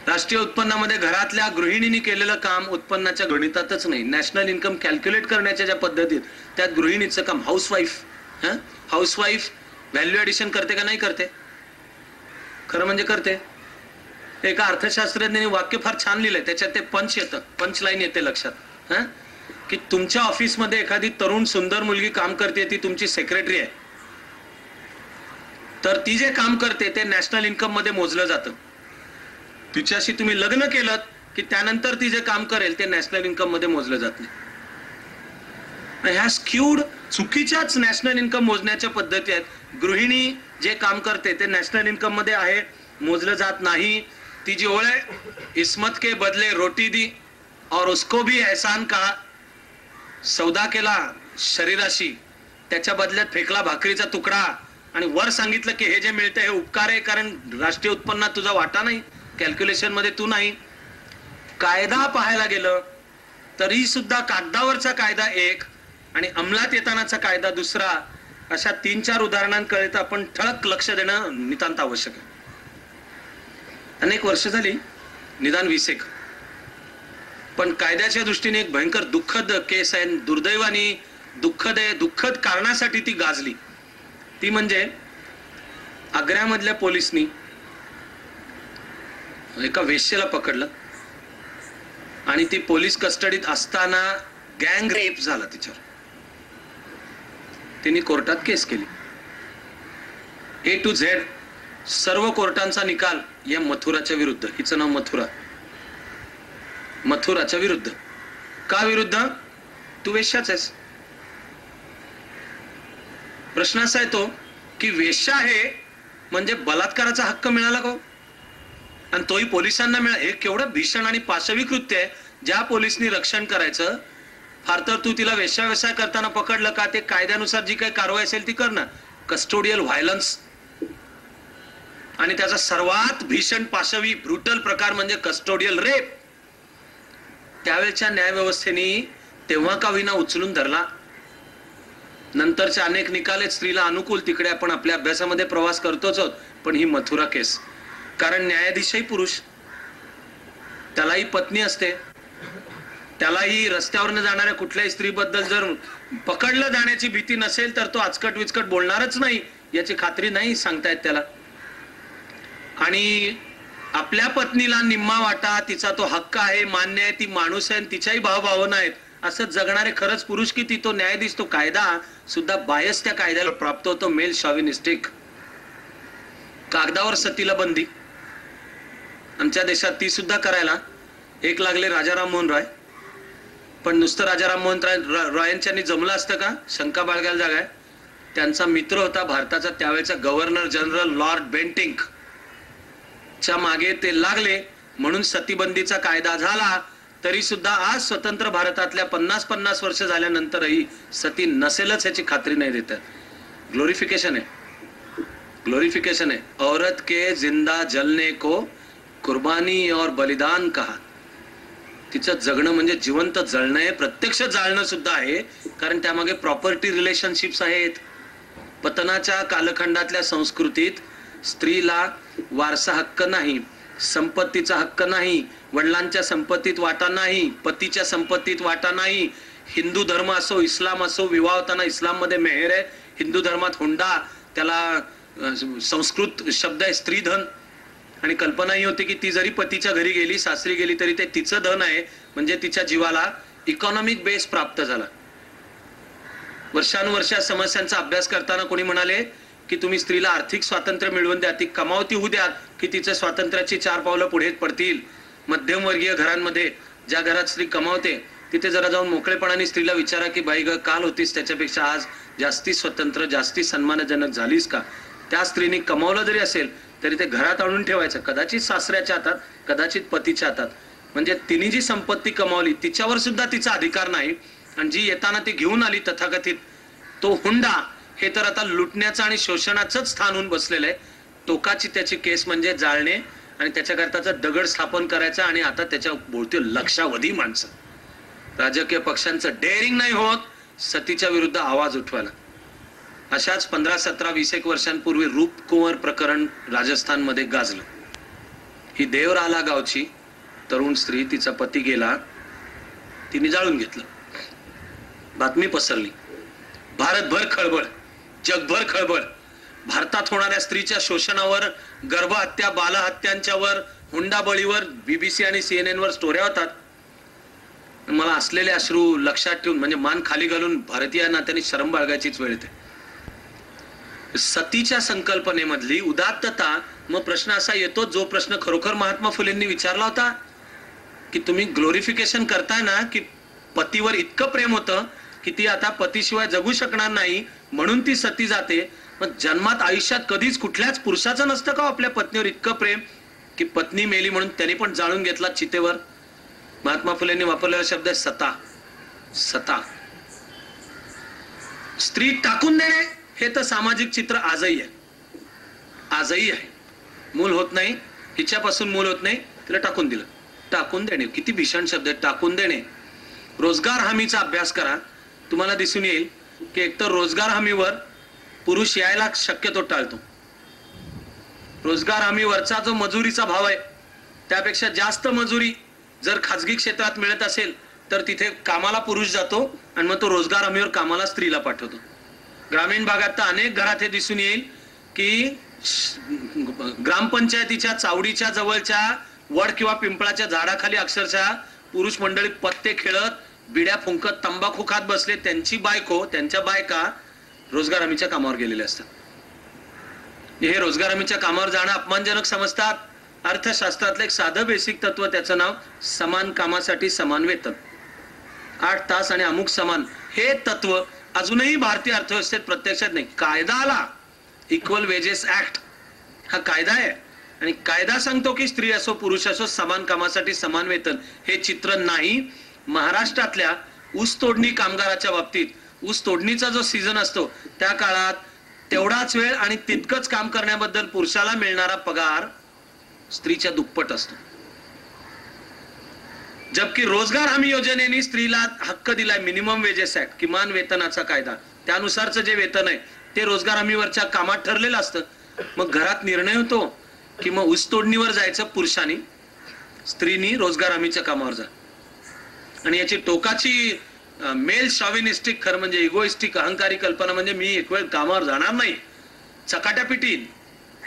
[SPEAKER 1] राष्ट्रीय उत्पन्नामध्ये घरातल्या गृहिणींनी केलेलं काम उत्पन्नाच्या गणितातच नाही. नॅशनल इन्कम कॅल्क्युलेट करण्याच्या ज्या पद्धतीत त्यात गृहिणीचं काम, हाऊसवाईफ व्हॅल्यू ऍडिशन करते का नाही करते? खरं म्हणजे करते. एका अर्थशास्त्रज्ञांनी वाक्य फार छान लिहिलंय, त्याच्यात ते पंच येतं, पंच लाईन येते लक्षात, की तुमच्या ऑफिसमध्ये एखादी तरुण सुंदर मुलगी काम करते, ती तुमची सेक्रेटरी आहे, तर ती जे काम करते ते नॅशनल इन्कम मध्ये मोजलं जातं. तिच्याशी तुम्ही लग्न केलं की त्यानंतर ती जे काम करेल ते नॅशनल इन्कम मध्ये मोजलं जात नाही. ह्या स्क्यूड चुकीच्याच नॅशनल इन्कम मोजण्याच्या पद्धती आहेत. गृहिणी जे काम करते ते नॅशनल इन्कम मध्ये आहे, मोजलं जात नाही. ती जी ओळ आहे, इस्मत के बदले रोटी दी और उसको भी एहसान कहा. सौदा केला शरीराशी, त्याच्या बदल्यात फेकला भाकरीचा तुकडा आणि वर सांगितलं की हे जे मिळतं हे उपकार आहे, कारण राष्ट्रीय उत्पन्नात तुझा वाटा नाही, कॅल्क्युलेशन मध्ये तू नाही. कायदा पाहायला गेलं तरी सुद्धा कागदावरचा कायदा एक आणि अंमलात येतानाचा कायदा दुसरा, अशा 3-4 उदाहरणांकडे तर आपण ठळक लक्ष देणं नितांत आवश्यक आहे. अनेक वर्ष झाली, निदान 20 एक, पण कायद्याच्या दृष्टीने एक भयंकर दुःखद केस आहे. दुर्दैवाने दुःखद कारणासाठी ती गाजली. ती म्हणजे आग्र्यामधल्या पोलिसनी एका वेश्येला पकडलं आणि ती पोलीस कस्टडीत असताना गँग रेप झाला तिच्यावर. तिने कोर्टात केस केली. A to Z सर्व कोर्टांचा निकाल या मथुराच्या विरुद्ध. हिचं नाव मथुरा. मथुराच्या विरुद्ध. का विरुद्ध? तू वेश्याच आहेस. प्रश्न असा आहे तो की वेश्या आहे म्हणजे बलात्काराचा हक्क मिळाला का? आणि तोही पोलिसांना मिळाला. हे केवढं भीषण आणि पाशवी कृत्य आहे. ज्या पोलिसनी रक्षण करायचं फार तर तू तिला वेश्याव्यवसाय करताना पकडलं का, ते कायद्यानुसार जी काही कारवाई असेल ती कर ना. कस्टोडियल व्हायलन्स, आणि त्याचा सर्वात भीषण पाशवी ब्रुटल प्रकार म्हणजे कस्टोडियल रेप. त्यावेळच्या न्यायव्यवस्थेने तेव्हा का विना उचलून धरला. नंतरचे अनेक निकाल आहेत स्त्रीला अनुकूल, तिकडे आपण आपल्या अभ्यासामध्ये प्रवास करतोच आहोत. पण ही मथुरा केस, कारण न्यायाधीशही पुरुष, त्यालाही पत्नी असते, त्यालाही रस्त्यावरनं जाणाऱ्या कुठल्याही स्त्रीबद्दल जर पकडलं जाण्याची भीती नसेल तर तो आचकट विचकट बोलणारच नाही, याची खात्री नाही सांगतायत त्याला. आणि आपल्या पत्नीला निम्मा वाटा, तिचा तो हक्क आहे, मान्य आहे, ती माणूस आहे, तिच्याही भावभावना आहेत, असं जगणारे खरंच पुरुष किती. तो न्यायाधीश, तो कायदा सुद्धा बायस त्या कायद्याला प्राप्त होतो, मेल शॉविनिस्टिक. कागदावर सतीला बंदी, आमच्या देशात ती सुद्धा करायला एक लागले राजाराम मोहन रॉय. पण नुसतं राजाराम मोहन रॉय यांच्यानी जमलं असतं का, शंका बाळगायला जागा आहे. त्यांचा मित्र होता भारताचा त्यावेळेचा गव्हर्नर जनरल लॉर्ड बेंटिंक च्या मागे ते लागले, म्हणून सतीबंदीचा कायदा झाला. तरी सुद्धा आज स्वतंत्र भारतातल्या 50 वर्ष झाल्यानंतरही सती नसेलच याची खात्री नाही देतात. ग्लोरिफिकेशन आहे, ग्लोरिफिकेशन आहे. औरत के जिंदा जलने को कुर्बानी और बलिदान कहा. तिचं जगणं म्हणजे जिवंत जळणं आहे, प्रत्यक्ष जाळणं सुद्धा आहे, कारण त्यामागे प्रॉपर्टी रिलेशनशिप्स आहेत. पतनाच्या कालखंडातल्या संस्कृतीत स्त्रीला वारसा हक्क नाही, संपत्तीचा हक्क नाही, वडिलांच्या संपत्तीत वाटा नाही, पतीच्या संपत्तीत वाटा नाही. हिंदू धर्म असो, इस्लाम असो, विवाह होताना इस्लाम मध्ये मेहर आहे, हिंदू धर्मात हुंडा, त्याला संस्कृत शब्द आहे स्त्रीधन. आणि कल्पना ही होती की ती जरी पतीच्या घरी गेली, सासरी गेली, तरी ते तिचं धन आहे, म्हणजे तिच्या जीवाला इकॉनॉमिक बेस प्राप्त झाला. वर्षानुवर्षा समस्यांचा अभ्यास करताना कोणी म्हणाले की तुम्ही स्त्रीला आर्थिक स्वातंत्र्य मिळवून द्या, ती कमावती होऊ द्या, की तिच्या स्वातंत्र्याची 4 पावलं पुढे पडतील. मध्यमवर्गीय घरांमध्ये, ज्या घरात स्त्री कमावते, तिथे जरा जाऊन मोकळेपणाने स्त्रीला विचारा की बाई ग, काल होतीस त्याच्यापेक्षा आज जास्ती स्वतंत्र, जास्ती सन्मानजनक झालीस का. त्या स्त्रीने कमावलं जरी असेल तरी ते घरात आणून ठेवायचं, कदाचित सासऱ्याच्या हातात, कदाचित पतीच्या हातात. म्हणजे तिने जी संपत्ती कमावली तिच्यावर सुद्धा तिचा अधिकार नाही. आणि जी येताना ती घेऊन आली तथाकथित तो हुंडा, हे तर आता लुटण्याचं आणि शोषणाचं स्थान होऊन बसलेलं आहे. टोकाची त्याची केस म्हणजे जाळणे आणि त्याच्याकरताचा दगड स्थापन करायचा. आणि आता त्याच्या भोवती लक्षावधी माणसं, राजकीय पक्षांचं डेअरिंग नाही होत सतीच्या विरुद्ध आवाज उठवायला. अशाच 15, 17, 20 एक वर्षांपूर्वी रूपकुंवर प्रकरण राजस्थानमध्ये गाजलं. ही देवराला गावची तरुण स्त्री, तिचा पती गेला, तिने जाळून घेतलं. बातमी पसरली, भारतभर खळबळ, जगभर खळबळ. भारतात होणाऱ्या स्त्रीच्या शोषणावर, गर्भहत्या, बालहत्यांच्यावर, हुंडाबळीवर BBC आणि CNN वर स्टोऱ्या होतात. मला असलेले अश्रू लक्षात ठेवून, म्हणजे मान खाली घालून भारतीय नात्याने शरम बाळगायचीच वेळ येते. सतीच्या संकल्पनेमधली उदात्तता. मग प्रश्न असा येतो, जो प्रश्न खरोखर महात्मा फुलेंनी विचारला होता, की तुम्ही ग्लोरिफिकेशन करताय ना, की पतीवर इतकं प्रेम होतं की ती आता पतीशिवाय जगू शकणार नाही, म्हणून ती सती जाते. पण जन्मात आयुष्यात कधीच कुठल्याच पुरुषाचं नसतं का आपल्या पत्नीवर इतकं प्रेम, की पत्नी मेली म्हणून त्याने पण जाळून घेतला चितेवर. महात्मा फुलेंनी वापरलेला शब्द आहे सता. सता, स्त्री टाकून देणे, हे तर सामाजिक चित्र आजही आहे, आजही आहे. मूल होत नाही, हिच्यापासून मूल होत नाही, तिला टाकून दिलं. टाकून देणे, किती भीषण शब्द आहे, टाकून देणे. रोजगार हमीचा अभ्यास करा, तुम्हाला दिसून येईल की एकतर रोजगार हमीवर पुरुष यायला शक्यतो टाळतो. रोजगार हमीवरचा जो मजुरीचा भाव आहे त्यापेक्षा जास्त मजुरी जर खाजगी क्षेत्रात मिळत असेल तर तिथे कामाला पुरुष जातो आणि मग तो रोजगार हमीवर कामाला स्त्रीला पाठवतो. ग्रामीण भागात तर अनेक घरात हे दिसून येईल की ग्रामपंचायतीच्या चावडीच्या जवळच्या वड किंवा पिंपळाच्या झाडाखाली अक्षरशः पुरुष मंडळी पत्ते खेळत, बिड्या फुंकत, तंबाखू खात बसले. त्यांची बायको, त्यांच्या बायका रोजगार हमीच्या कामावर गेलेले असतात. हे रोजगार हमीच्या कामावर जाणं अपमानजनक समजतात. अर्थशास्त्रातलं एक साधं बेसिक तत्व, त्याचं नाव समान कामासाठी समान वेतन, 8 तास आणि अमुक समान. हे तत्व अजूनही भारतीय अर्थव्यवस्थेत प्रत्यक्षात नाही. कायदा आला, इक्वल वेजेस ऍक्ट, हा कायदा आहे आणि कायदा सांगतो की स्त्री असो पुरुष असो समान कामासाठी समान वेतन. हे चित्र नाही. महाराष्ट्रातल्या ऊस तोडणी कामगाराच्या बाबतीत ऊस तोडणीचा जो सीझन असतो त्या काळात तेवढाच वेळ आणि तितकंच काम करण्याबद्दल पुरुषाला मिळणारा पगार स्त्रीच्या दुप्पट असतो. जबकि रोजगार हमी योजनेने स्त्रीला हक्क दिलाय, मिनिमम वेजेस ऍक्ट, किमान वेतनाचा कायदा, त्यानुसारचं जे वेतन आहे ते रोजगार हमीवरच्या कामात ठरलेलं असतं. मग घरात निर्णय होतो की मग ऊस तोडणीवर जायचं पुरुषांनी, स्त्रीनी रोजगार हमीच्या कामावर जा. आणि याची टोकाची मेल शॉविनिस्टिक, खरं म्हणजे इगोइस्टिक अहंकारी कल्पना म्हणजे मी एक वेळ कामावर जाणार नाही, चकाट्या पिटीन,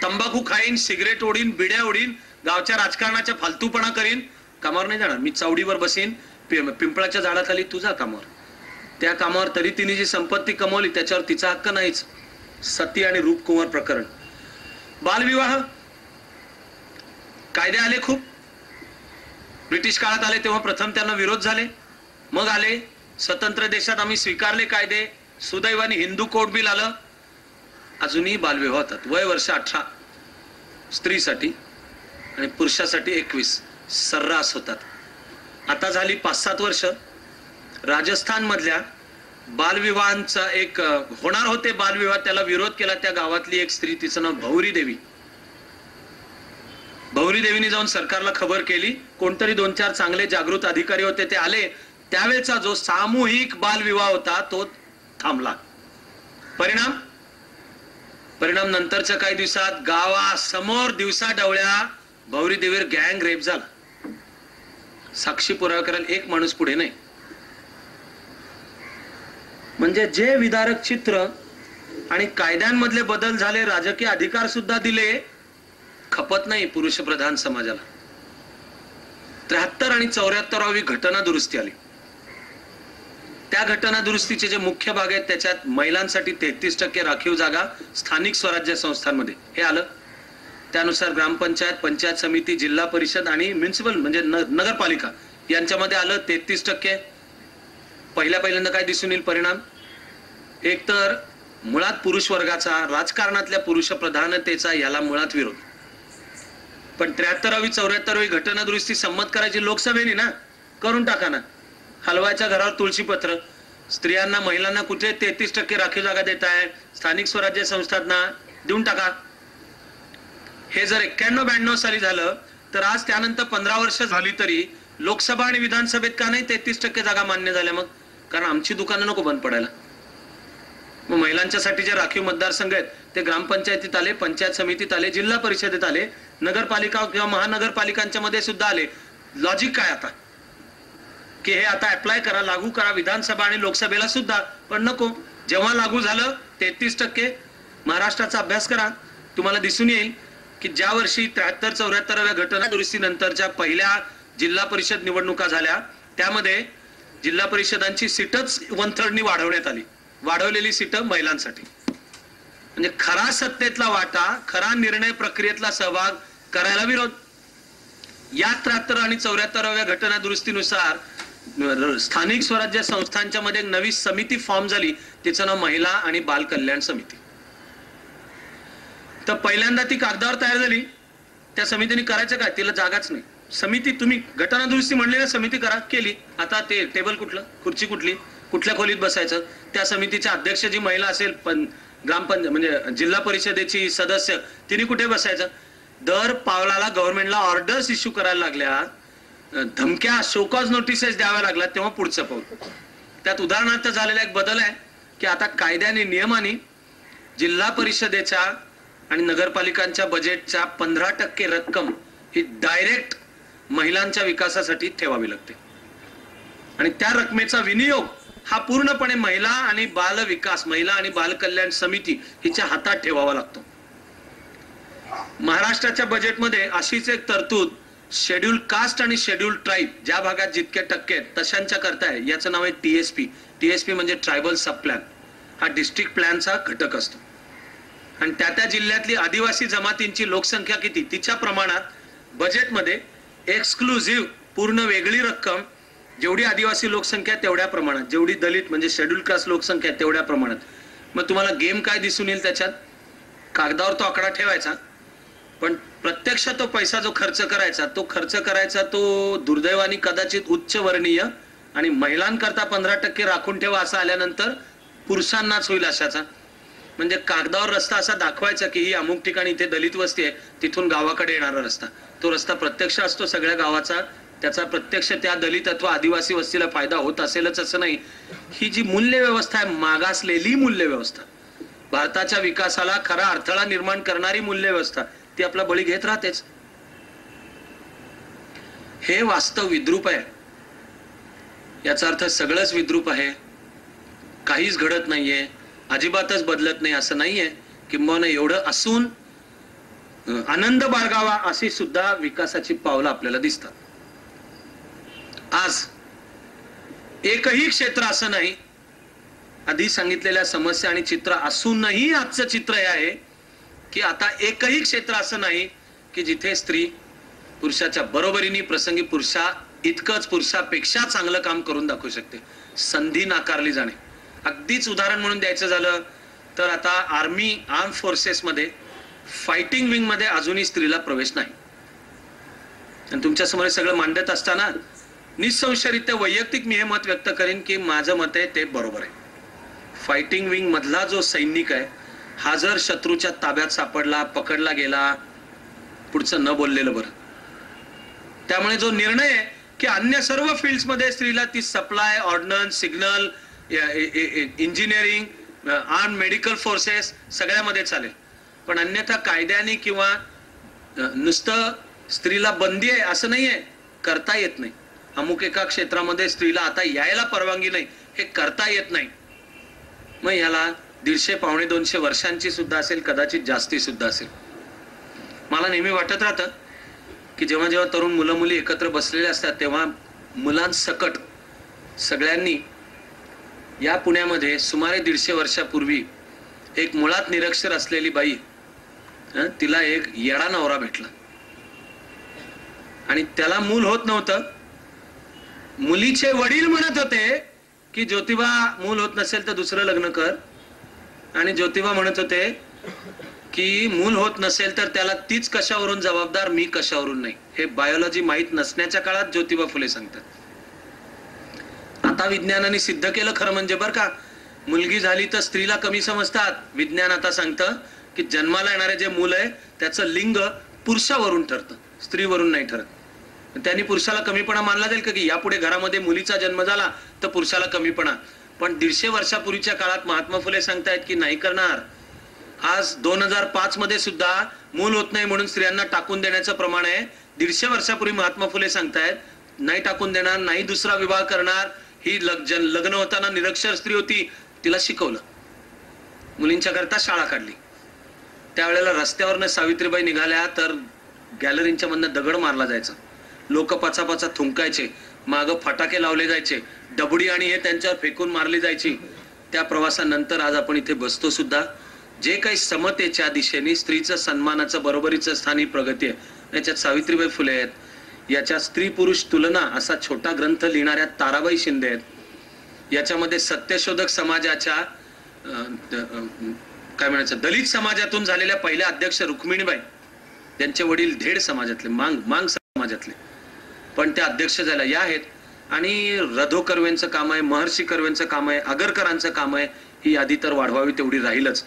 [SPEAKER 1] तंबाखू खाईन, सिगरेट ओढीन, बिड्या ओढीन, गावच्या राजकारणाच्या फालतूपणा करीन, कामावर नाही जाणार, मी चावडीवर बसीन, पिंपळाच्या झाडाखाली तुझा कामावर. त्या कामावर तरी तिने जी संपत्ती कमवली त्याच्यावर तिचा हक्क नाहीच. सती आणि रूपकुमार प्रकरण, बालविवाह कायदे आले खूप, ब्रिटिश काळात आले तेव्हा प्रथम त्यांना विरोध झाले, मग आले स्वतंत्र देशात आम्ही स्वीकारले कायदे, सुदैवाने हिंदू कोड बिल आलं. अजूनही बालविवाह होतात. वय वर्ष 18 स्त्रीसाठी आणि पुरुषासाठी 21 सर्रास होतात. आता झाली 5-7 वर्ष राजस्थान मधल्या बालविवाहांचा एक होणार होते बालविवाह, त्याला विरोध केला त्या गावातली एक स्त्री, तिचं नाव भौरी देवी. भौरी देवीने जाऊन सरकारला खबर केली. कोणतरी 2-4 चांगले जागृत अधिकारी होते, ते आले. त्यावेळेचा जो सामूहिक बालविवाह होता तो थांबला. परिणाम नंतरच्या काही दिवसात गावासमोर दिवसा डवळ्या भौरी देवीवर गँग रेप झाला. साक्षी पुरावा करायला एक माणूस पुढे नाही. म्हणजे जे विदारक चित्र आणि कायद्यांमधले बदल झाले, राजकीय अधिकार सुद्धा दिले, खपत नाही पुरुष प्रधान समाजाला. 73 आणि 74वी घटना दुरुस्ती आली. त्या घटना दुरुस्तीचे जे मुख्य भाग आहेत त्याच्यात महिलांसाठी 33% राखीव जागा स्थानिक स्वराज्य संस्थांमध्ये हे आलं. त्यानुसार ग्रामपंचायत, पंचायत समिती, जिल्हा परिषद आणि म्युनिसिपल म्हणजे नगरपालिका यांच्यामध्ये आलं 33%. पहिल्यांदा काय दिसून येईल परिणाम? एक तर मुळात पुरुष वर्गाचा, राजकारणातल्या पुरुष प्रधानतेचा याला मुळात विरोध. पण 73वी 74वी घटना दुरुस्ती संमत करायची लोकसभेने ना, करून टाका ना. हलवायच्या घरावर तुळशी पत्र. स्त्रियांना, महिलांना कुठे 33% राखीव जागा देत आहे? स्थानिक स्वराज्य संस्थांना देऊन टाका. हे जर 91-92 साली झालं तर आज त्यानंतर 15 वर्ष झाली तरी लोकसभा आणि विधानसभेत का नाही 33% जागा मान्य झाल्या? मग कारण आमची दुकानं नको बंद पडायला. मग महिलांच्यासाठी जे राखीव मतदारसंघ आहेत ते ग्रामपंचायतीत आले, पंचायत समितीत आले, जिल्हा परिषदेत आले, नगरपालिका किंवा महानगरपालिकांच्या मध्ये सुद्धा आले. लॉजिक काय आता की हे आता अप्लाय करा, लागू करा विधानसभा आणि लोकसभेला सुद्धा. पण नको, जेव्हा लागू झालं 33%. महाराष्ट्राचा अभ्यास करा, तुम्हाला दिसून येईल की ज्या वर्षी 73-74व्या घटना दुरुस्ती नंतरच्या पहिल्या जिल्हा परिषद निवडणुका झाल्या त्यामध्ये जिल्हा परिषदांची सीटच 1/3 वाढवण्यात आली. वाढवलेली सीट महिलांसाठी. म्हणजे खरा सत्तेतला वाटा, खरा निर्णय प्रक्रियेतला सहभाग करायला विरोध. या 73 आणि 74व्या घटना दुरुस्तीनुसार स्थानिक स्वराज्य संस्थांच्या मध्ये एक नवी समिती फॉर्म झाली, तिचं नाव महिला आणि बाल कल्याण समिती. तर पहिल्यांदा ती कागदावर तयार झाली. त्या समितीने करायचं काय? तिला जागाच नाही. समिती, तुम्ही घटना दुरुस्ती म्हणली ना, समिती करा, केली. आता ते टेबल कुठलं, खुर्ची कुठली, कुठल्या खोलीत बसायचं? त्या समितीच्या अध्यक्ष जी महिला असेल, पण ग्रामपंचायत म्हणजे जिल्हा परिषदेची सदस्य, तिने कुठे बसायचं? दर पावलाला गव्हर्नमेंटला ऑर्डर्स इश्यू करायला लागल्या, धमक्या, शोकॉज नोटिसेस द्याव्या लागल्या, तेव्हा पुढचं पाऊल. त्यात उदाहरणार्थ झालेला एक बदल आहे की आता कायद्याने, नियमाने जिल्हा परिषदेच्या आणि नगरपालिकांच्या बजेटच्या 15% रक्कम ही डायरेक्ट महिलांच्या विकासासाठी ठेवावी लागते. आणि त्या रकमेचा विनियोग हा पूर्णपणे महिला आणि बाल विकास, महिला आणि बाल कल्याण समिती हिच्या हातात ठेवावा लागतो. महाराष्ट्राच्या बजेटमध्ये अशीच एक तरतूद शेड्यूल कास्ट आणि शेड्यूल ट्राईब ज्या भागात जितके टक्के आहेत तशांच्या करता आहे. याचं नाव आहे TSP. TSP म्हणजे ट्रायबल सब प्लॅन. हा डिस्ट्रिक्ट प्लॅनचा घटक असतो. आणि त्या जिल्ह्यातली आदिवासी जमातींची लोकसंख्या किती, तिच्या प्रमाणात बजेटमध्ये एक्सक्लुझिव्ह पूर्ण वेगळी रक्कम, जेवढी आदिवासी लोकसंख्या तेवढ्या प्रमाणात, जेवढी दलित म्हणजे शेड्यूल कास्ट लोकसंख्या तेवढ्या प्रमाणात. मग तुम्हाला गेम काय दिसून येईल त्याच्यात? कागदावर तो आकडा ठेवायचा, पण प्रत्यक्ष तो पैसा जो खर्च करायचा तो दुर्दैवाने कदाचित उच्च वर्णीय आणि महिलांकरता 15% राखून ठेवा असं आल्यानंतर पुरुषांनाच होईल अशाचा. म्हणजे कागदावर रस्ता असा दाखवायचा की ही अमुक ठिकाणी इथे दलित वस्ती आहे, तिथून गावाकडे येणारा रस्ता, तो रस्ता प्रत्यक्ष असतो सगळ्या गावाचा, त्याचा प्रत्यक्ष त्या दलित अथवा आदिवासी वस्तीला फायदा होत असेलच असं नाही. ही जी मूल्य व्यवस्था आहे, मागासलेली मूल्य व्यवस्था, भारताच्या विकासाला खरा अडथळा निर्माण करणारी मूल्य व्यवस्था, ती आपला बळी घेत राहतेच. हे वास्तव विद्रूप आहे. याचा अर्थ सगळंच विद्रूप आहे, काहीच घडत नाहीये, अजिबातच बदलत नाही असं नाहीये. किंबहुना एवढं असून आनंद बाळगावा अशी सुद्धा विकासाची पावलं आपल्याला दिसतात. आज एकही क्षेत्र असं नाही, आधी सांगितलेल्या समस्या आणि चित्र असूनही आजचं चित्र हे आहे की आता एकही क्षेत्र असं नाही की जिथे स्त्री पुरुषाच्या बरोबरीने प्रसंगी पुरुषा इतकंच पुरुषापेक्षा चांगलं काम करून दाखवू शकते. संधी नाकारली जाणे. अगदीच उदाहरण म्हणून द्यायचं झालं तर आता आर्म फोर्सेस मध्ये फायटिंग विंग मध्ये अजूनही स्त्रीला प्रवेश नाही. आणि तुमच्या समोर सगळं मांडत असताना निसंशयरित्या वैयक्तिक मी हे मत व्यक्त करेन की माझं मत आहे ते बरोबर आहे. फायटिंग विंग मधला जो सैनिक आहे हा जर शत्रूच्या ताब्यात सापडला, पकडला गेला, पुढचं न बोललेलं बरं. त्यामुळे जो निर्णय आहे की अन्य सर्व फील्ड्स मध्ये स्त्रीला ती supply, ordnance, signal, engineering, arm medical forces सगळ्यामध्ये चालेल, पण अन्यथा कायद्याने किंवा नुसतं स्त्रीला बंदी आहे असं नाहीये, करता येत नाही. अमुक एका क्षेत्रामध्ये स्त्रीला आता यायला परवानगी नाही, हे करता येत नाही. मग याला 150-200 वर्षांची सुद्धा असेल, कदाचित जास्ती सुद्धा असेल. मला नेहमी वाटत राहतं की जेव्हा जेव्हा तरुण मुलं मुली एकत्र बसलेले असतात तेव्हा मुलांसकट सगळ्यांनी या पुण्यामध्ये सुमारे 150 वर्षापूर्वी एक मुळात निरक्षर असलेली बाई, तिला एक येडा नवरा भेटला आणि त्याला मूल होत नव्हतं. मुलीचे वडील म्हणत होते की ज्योतिबा मूल होत नसेल तर दुसरं लग्न कर, आणि ज्योतिबा म्हणत होते की मूल होत नसेल तर त्याला तीच कशावरून जबाबदार, मी कशावरून नाही. हे बायोलॉजी माहित नसण्याच्या काळात ज्योतिबा फुले सांगतात. आता विज्ञानाने सिद्ध केलं खरं म्हणजे बरं का, मुलगी झाली तर स्त्रीला कमी समजतात. विज्ञान आता सांगतं की जन्माला येणारे जे मूल आहे त्याचं लिंग पुरुषावरून ठरतं, स्त्रीवरून नाही ठरत. त्यांनी पुरुषाला कमीपणा मानला जाईल का की यापुढे घरामध्ये मुलीचा जन्म झाला तर पुरुषाला कमीपणा. पण 150 वर्षापूर्वीच्या काळात महात्मा फुले सांगतायत की नाही करणार. आज 2005 मध्ये सुद्धा मूल होत नाही म्हणून स्त्रियांना टाकून देण्याचं प्रमाण आहे. 150 वर्षापूर्वी महात्मा फुले सांगतायत नाही टाकून देणार, नाही दुसरा विवाह करणार. ही लग्न होताना निरक्षर स्त्री होती, तिला शिकवलं, मुलींच्या करता शाळा काढली. त्यावेळेला रस्त्यावरनं सावित्रीबाई निघाल्या तर गॅलरींच्या मधनं दगड मारला जायचा, लोक पाचापाचा थुंकायचे, मागं फटाके लावले जायचे, डबडी आणि हे त्यांच्यावर फेकून मारली जायची. त्या प्रवासानंतर आज आपण इथे बसतो सुद्धा. जे काही समतेच्या दिशेने स्त्रीचं सन्मानाचं बरोबरीचं स्थान ही प्रगती आहे. याच्यात सावित्रीबाई फुले आहेत, याच्यात स्त्री पुरुष तुलना असा छोटा ग्रंथ लिहिणाऱ्या ताराबाई शिंदे आहेत, याच्यामध्ये सत्यशोधक समाजाच्या काय म्हणायचं दलित समाजातून झालेल्या पहिल्या अध्यक्ष रुक्मिणीबाई, त्यांचे वडील धेड समाजातले, मांग समाजातले, पण त्या अध्यक्ष झाल्या या आहेत. आणि रधो कर्वेंचं काम आहे, महर्षी कर्वेंचं काम आहे, आगरकरांचं काम आहे. ही यादी तर वाढवावी तेवढी राहीलच.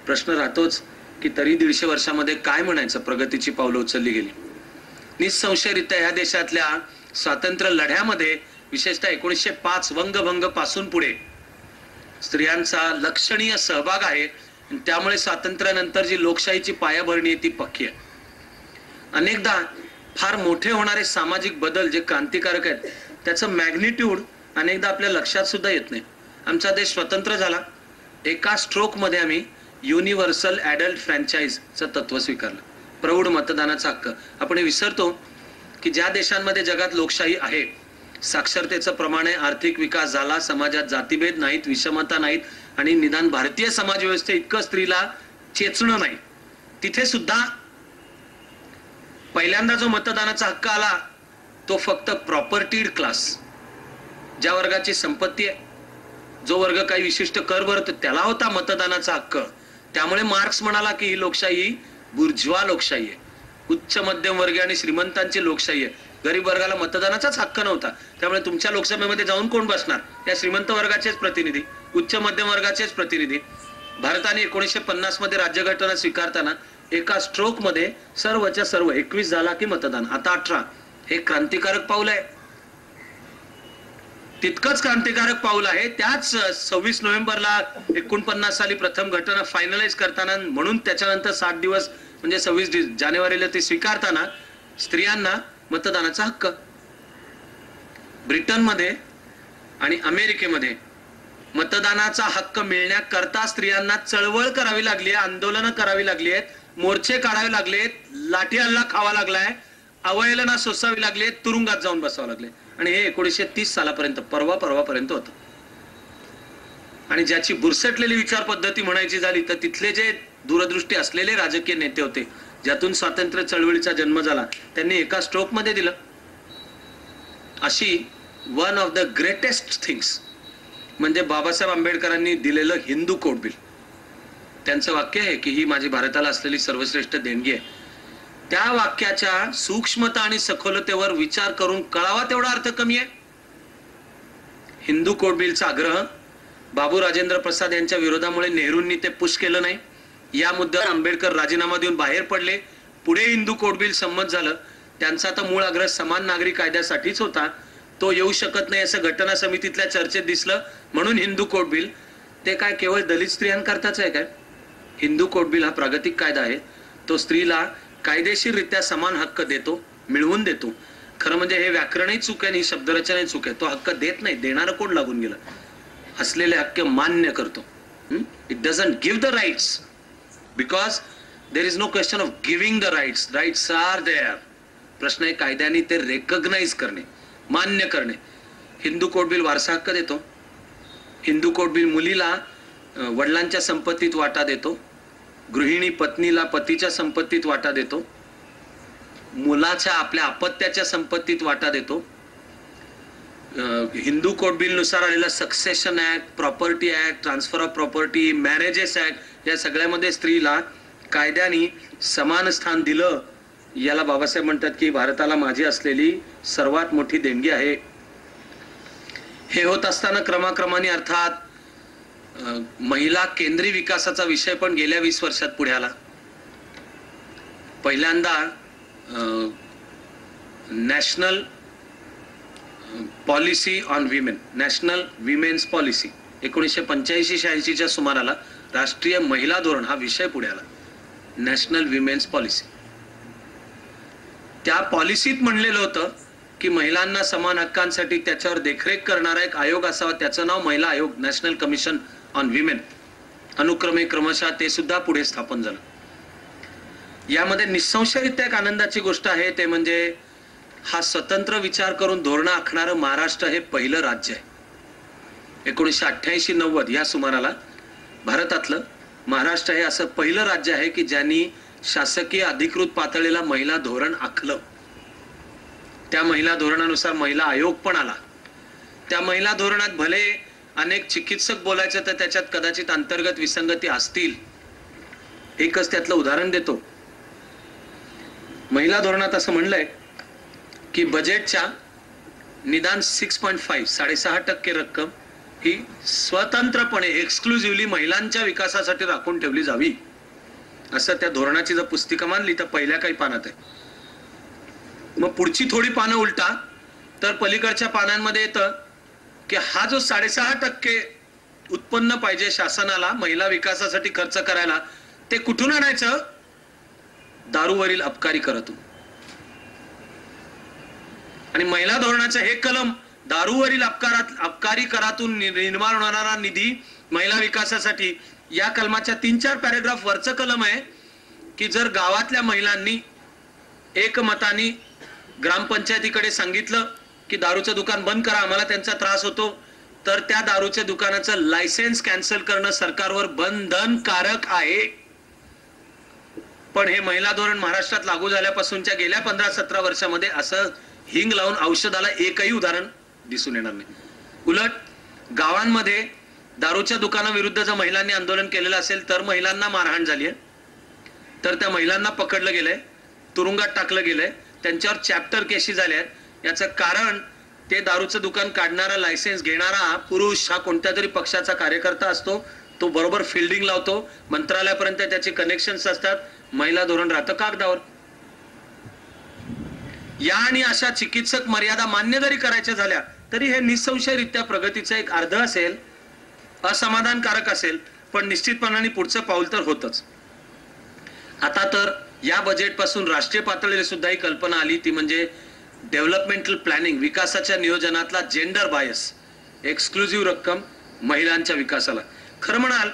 [SPEAKER 1] प्रश्न राहतोच की तरी 150 वर्षामध्ये काय म्हणायचं प्रगतीची पावलं उचलली गेली. निसंशयरित्या या देशातल्या स्वातंत्र्य लढ्यामध्ये विशेषतः 1905 वंगभंग पासून पुढे स्त्रियांचा लक्षणीय सहभाग आहे. त्यामुळे स्वातंत्र्यानंतर जी लोकशाहीची पायाभरणी आहे ती पक्की आहे. अनेकदा फार मोठे होणारे सामाजिक बदल जे क्रांतिकारक आहेत त्याचं मॅग्निट्यूड अनेकदा आपल्या लक्षात सुद्धा येत नाही. आमचा देश स्वतंत्र झाला, एका स्ट्रोक मध्ये आम्ही युनिव्हर्सल ऍडल्ट फ्रँचाईजचं तत्व स्वीकारलं, प्रौढ मतदानाचा हक्क. आपण हे विसरतो की ज्या देशांमध्ये जगात लोकशाही आहे, साक्षरतेचं प्रमाण आहे, आर्थिक विकास झाला, समाजात जातीभेद नाहीत, विषमता नाहीत, आणि निदान भारतीय समाज व्यवस्थे इतकं स्त्रीला चेचणं नाही, तिथे सुद्धा पहिल्यांदा जो मतदानाचा हक्क आला तो फक्त प्रॉपर्टीड क्लास, ज्या वर्गाची संपत्ती आहे, जो वर्ग काही विशिष्ट कर भरतो त्याला होता मतदानाचा हक्क. त्यामुळे मार्क्स म्हणाला की ही लोकशाही बुर्जवा लोकशाही आहे, उच्च मध्यम वर्गीय आणि श्रीमंतांची लोकशाही आहे. गरीब वर्गाला मतदानाचाच हक्क नव्हता. त्यामुळे तुमच्या लोकसभेमध्ये जाऊन कोण बसणार? या श्रीमंत वर्गाचेच प्रतिनिधी, उच्च मध्यम वर्गाचेच प्रतिनिधी. भारताने 1950 मध्ये राज्यघटना स्वीकारताना एका स्ट्रोक मध्ये सर्वच्या सर्व 21 झाला की मतदान, आता 18. हे क्रांतिकारक पाऊल आहे. तितकंच क्रांतिकारक पाऊल आहे. त्याच 26 नोव्हेंबरला 49 साली प्रथम घटना फायनलाइज करताना, म्हणून त्याच्यानंतर 7 दिवस म्हणजे 26 जानेवारीला ते स्वीकारताना स्त्रियांना मतदानाचा हक्क. ब्रिटनमध्ये आणि अमेरिकेमध्ये मतदानाचा हक्क मिळण्याकरता स्त्रियांना चळवळ करावी लागली आहे, आंदोलनं करावी लागली आहेत, मोर्चे काढावे लागले आहेत, लाठी हल्ला खावा लागलाय, अवहेलना सोसावी लागली, तुरुंगात जाऊन बसावं लागले. आणि हे 1930 सालापर्यंत परवापर्यंत होतं. आणि ज्याची बुरसटलेली विचार पद्धती म्हणायची झाली तर तिथले जे दूरदृष्टी असलेले राजकीय नेते होते, ज्यातून स्वातंत्र्य चळवळीचा जन्म झाला, त्यांनी एका स्ट्रोक मध्ये दिलं. अशी one of the greatest things म्हणजे बाबासाहेब आंबेडकरांनी दिलेलं हिंदू कोड बिल. त्यांचं वाक्य आहे की ही माझी भारताला असलेली सर्वश्रेष्ठ देणगी आहे. त्या वाक्याच्या सूक्ष्मता आणि सखोलतेवर विचार करून कळावा तेवढा अर्थ कमी आहे. हिंदू कोड बिलचा आग्रह बाबू राजेंद्र प्रसाद यांच्या विरोधामुळे नेहरूंनी ते पुश केलं नाही. या मुद्द्यावर आंबेडकर राजीनामा देऊन बाहेर पडले. पुढे हिंदू कोड बिल संमत झालं. त्यांचा तर मूळ आग्रह समान नागरी कायद्यासाठीच होता. तो येऊ शकत नाही असं घटना समितीतल्या चर्चेत दिसलं, म्हणून हिंदू कोड बिल. ते काय केवळ दलित स्त्रियांकरताच आहे काय? हिंदू कोड बिल हा प्रागतिक कायदा आहे. तो स्त्रीला कायदेशीररित्या समान हक्क देतो, मिळवून देतो. खरं म्हणजे हे व्याकरणही चूक आहे आणि शब्दरचनाही चूक आहे. तो हक्क देत नाही, देणारं कोण लागून गेलं? असलेले हक्क मान्य करतो. It doesn't give the rights because there is no question of giving the rights. Rights are there. प्रश्न आहे कायद्याने ते रेकग्नाइज करणे, मान्य करणे. हिंदू कोड बिल वारसा हक्क देतो. हिंदू कोड बिल मुलीला वडिलांच्या संपत्तीत वाटा देतो. गृहिणी पत्नीला पतीच्या संपत्तीत वाटा देतो. मुलाच्या आपल्या अपत्याच्या संपत्तीत वाटा देतो. हिंदू कोड बिल नुसार आलेला succession act, property act, transfer of property, marriages act, या सगळ्यामध्ये स्त्रीला कायद्याने समान स्थान दिलं. याला बाबासाहेब म्हणतात की भारताला माझी असलेली सर्वात मोठी देणगी आहे. हे होत असताना क्रमाक्रमाने अर्थात महिला केंद्रीय विकासाचा विषय पण गेल्या 20 वर्षात पुढे आला. पहिल्यांदा national policy on women, national women's policy 1985-86च्या सुमाराला राष्ट्रीय महिला धोरण हा विषय पुढे आला. National women's policy. त्या पॉलिसीत म्हणलेलं होतं की महिलांना समान हक्कांसाठी त्याच्यावर देखरेख करणारा एक आयोग असावा. त्याचं नाव महिला आयोग, नॅशनल कमिशन ऑन विमेन. अनुक्रमे क्रमशः ते सुद्धा पुढे स्थापन झालं. यामध्ये निसंशयरित्या एक आनंदाची गोष्ट आहे, ते म्हणजे हा स्वतंत्र विचार करून धोरणं आखणारं महाराष्ट्र हे पहिलं राज्य आहे. 1988-90 या सुमाराला भारतातलं महाराष्ट्र हे असं पहिलं राज्य आहे की ज्यांनी शासकीय अधिकृत पातळीला महिला धोरण आखलं. त्या महिला धोरणानुसार महिला आयोग पण आला. त्या महिला धोरणात भले अनेक चिकित्सक बोलायचं तर त्याच्यात कदाचित अंतर्गत विसंगती असतील. एकच त्यातलं उदाहरण देतो. महिला धोरणात असं म्हणलंय की बजेटच्या निदान 6.5 6.5% रक्कम ही स्वतंत्रपणे एक्सक्लुझिव्हली महिलांच्या विकासासाठी राखून ठेवली जावी, असं त्या धोरणाची जर पुस्तिका मानली तर पहिल्या काही पानात आहे. मग पुढची थोडी पानं उलटा तर पलीकडच्या पानांमध्ये येतं की हा जो 6.5% उत्पन्न पाहिजे शासनाला महिला विकासासाठी खर्च करायला, ते कुठून आणायचं? दारूवरील अबकारी करातून. आणि महिला धोरणाचं हे कलम, दारूवरील अबकारी करातून निर्माण होणारा निधी महिला विकासासाठी, या कलमाच्या 3-4 पॅरेग्राफ वरचं कलम आहे की जर गावातल्या महिलांनी एकमताने ग्रामपंचायतीकडे सांगितलं की दारूचं दुकान बंद करा, आम्हाला त्यांचा त्रास होतो, तर त्या दारूच्या दुकानाचं लायसेन्स कॅन्सल करणं सरकारवर बंधनकारक आहे. पण हे महिला धोरण महाराष्ट्रात लागू झाल्यापासूनच्या गेल्या 15-17 वर्षामध्ये असं हिंग लावून औषधाला एकही उदाहरण दिसून येणार नाही. उलट गावांमध्ये दारूच्या दुकानाविरुद्ध जर महिलांनी आंदोलन केलेलं असेल तर महिलांना मारहाण झाली आहे, तर त्या महिलांना पकडलं गेलंय, तुरुंगात टाकलं गेलंय, त्यांच्यावर चॅप्टर केसी झाल्या आहेत. याचं कारण ते दारूचं दुकान काढणारा, लायसेन्स घेणारा पुरुष हा कोणत्या तरी पक्षाचा कार्यकर्ता असतो. तो बरोबर फिल्डिंग लावतो, मंत्रालयापर्यंत त्याचे कनेक्शन्स असतात, महिला धोरण राहतं कागदावर. या आणि अशा चिकित्सक मर्यादा मान्य जरी करायच्या झाल्या तरी हे निसंशयरित्या प्रगतीचं एक अर्ध असेल, असमाधानकारक असेल, पण निश्चितपणाने पुढचं पाऊल तर होतच. आता तर या बजेट पासून राष्ट्रीय पातळीवर सुद्धा ही कल्पना आली, ती म्हणजे डेव्हलपमेंटल प्लॅनिंग, विकासाच्या नियोजनातला जेंडर बायस, एक्सक्लुझिव्ह रक्कम महिलांच्या विकासाला. खरं म्हणाल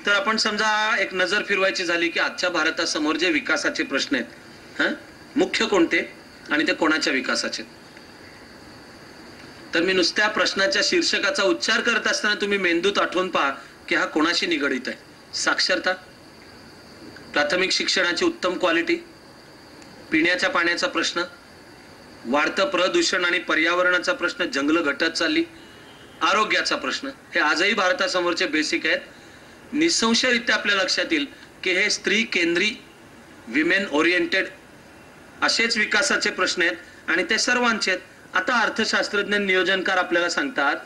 [SPEAKER 1] तर आपण समजा एक नजर फिरवायची झाली की आजच्या भारतासमोर जे विकासाचे प्रश्न आहेत, मुख्य कोणते आणि ते कोणाच्या विकासाचे, तर मी नुसत्या प्रश्नाच्या शीर्षकाचा उच्चार करत असताना तुम्ही मेंदूत आठवून पहा की हा कोणाशी निगडीत आहे. साक्षरता, प्राथमिक शिक्षणाची उत्तम क्वालिटी, पिण्याच्या पाण्याचा प्रश्न, वाढतं प्रदूषण आणि पर्यावरणाचा प्रश्न, जंगलं घटत चालली, आरोग्याचा प्रश्न, हे आजही भारतासमोरचे बेसिक आहेत. निसंशयरित्या आपल्या लक्षात येईल की हे स्त्री केंद्री, विमेन ओरिएंटेड असेच विकासाचे प्रश्न आहेत आणि ते सर्वांचे आहेत. आता अर्थशास्त्रज्ञ, नियोजनकार आपल्याला सांगतात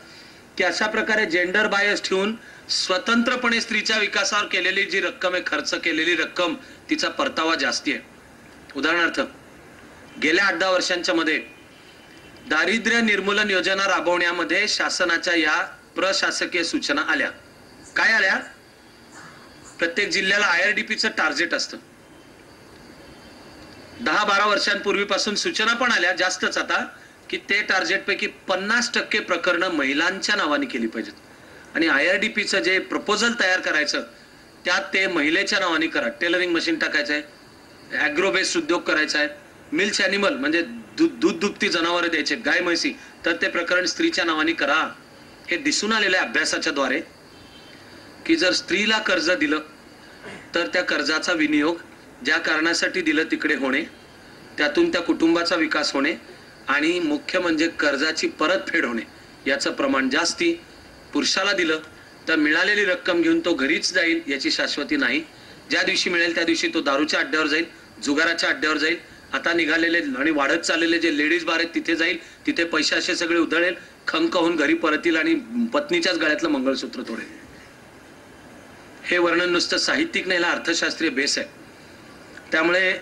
[SPEAKER 1] की अशा प्रकारे जेंडर बायस ठेवून स्वतंत्रपणे स्त्रीच्या विकासावर केलेली जी रक्कम आहे, खर्च केलेली रक्कम, तिचा परतावा जास्ती आहे. उदाहरणार्थ, गेल्या 8-10 वर्षांच्या मध्ये दारिद्र्य निर्मूलन योजना राबवण्यामध्ये शासनाच्या या प्रशासकीय सूचना आल्या. काय आल्या? प्रत्येक जिल्ह्याला IRDPचं टार्गेट असतं. 10-12 वर्षांपूर्वीपासून सूचना पण आल्या, जास्तच आता, की ते टार्गेट पैकी 50% प्रकरणं महिलांच्या नावाने केली पाहिजेत. आणि IRDPचं जे प्रपोजल तयार करायचं त्यात ते महिलेच्या नावाने करा. टेलरिंग मशीन टाकायचंय, ॲग्रोबेस्ड उद्योग करायचा आहे, मिल्क ॲनिमल म्हणजे दूध दुभती जनावरं द्यायचे, गाय म्हैसी, तर ते प्रकरण स्त्रीच्या नावाने करा. हे दिसून आलेल्या अभ्यासाच्या द्वारे की जर स्त्रीला कर्ज दिलं तर त्या कर्जाचा विनियोग ज्या कारणासाठी दिलं तिकडे होणे, त्यातून त्या कुटुंबाचा विकास होणे आणि मुख्य म्हणजे कर्जाची परतफेड होणे याचं प्रमाण जास्ती. पुरुषाला दिलं तर मिळालेली रक्कम घेऊन तो घरीच जाईल याची शाश्वती नाही. ज्या दिवशी मिळेल त्या दिवशी तो दारूच्या अड्ड्यावर जाईल, जुगाराच्या अड्ड्यावर जाईल, आता निघालेले आणि वाढत चाललेले जे लेडीज बार आहेत तिथे जाईल, तिथे पैसे असे सगळे उधळेल, खंक होऊन घरी परतील आणि पत्नीच्याच गळ्यातलं मंगळसूत्र तोडेल. हे वर्णन नुसतं साहित्यिक नाही, अर्थशास्त्रीय बेस आहे. त्यामुळे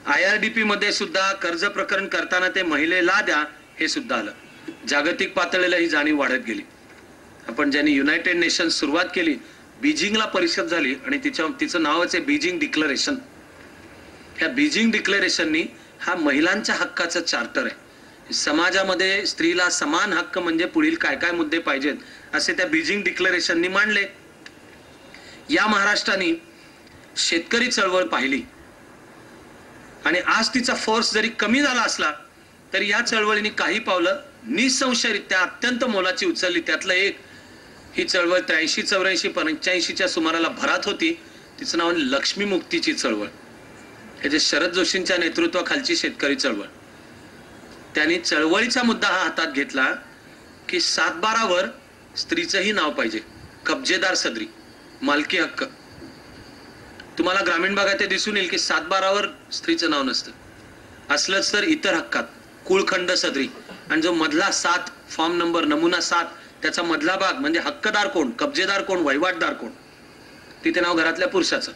[SPEAKER 1] IRDP मध्ये सुद्धा कर्ज प्रकरण करताना ते महिलेला द्या हे सुद्धा आलं. जागतिक पातळीला ही जाणीव वाढत गेली. आपण ज्यांनी युनायटेड नेशन्स सुरुवात केली, बीजिंगला परिषद झाली आणि तिचं नावच आहे बीजिंग डिक्लरेशन. ह्या बीजिंग डिक्लरेशननी हा महिलांच्या हक्काचा चार्टर आहे. समाजामध्ये स्त्रीला समान हक्क म्हणजे पुढील काय काय मुद्दे पाहिजेत असे त्या बीजिंग डिक्लरेशननी मांडले. या महाराष्ट्राने शेतकरी चळवळ पाहिली आणि आज तिचा फोर्स जरी कमी झाला असला तरी या चळवळीने काही पावलं निसंशयरित्या अत्यंत मोलाची उचलली. त्यातलं एक, ही चळवळ 83-84-85च्या सुमाराला भरात होती. तिचं नाव लक्ष्मी मुक्तीची चळवळ. हे जे शरद जोशींच्या नेतृत्वाखालची शेतकरी चळवळ, त्यांनी चळवळीचा मुद्दा हा हातात घेतला की 7-12वर स्त्रीचंही नाव पाहिजे. कब्जेदार सदरी, मालकी हक्क. तुम्हाला ग्रामीण भागात ते दिसून येईल की 7-12वर स्त्रीचं नाव नसतं. असलंच तर इतर हक्कात कुळखंड सदरी, आणि जो मधला 7 फॉर्म नंबर नमुना 7 त्याचा मधला भाग म्हणजे हक्कदार कोण, कब्जेदार कोण, वहिवाटदार कोण, तिथे नाव घरातल्या पुरुषाचं.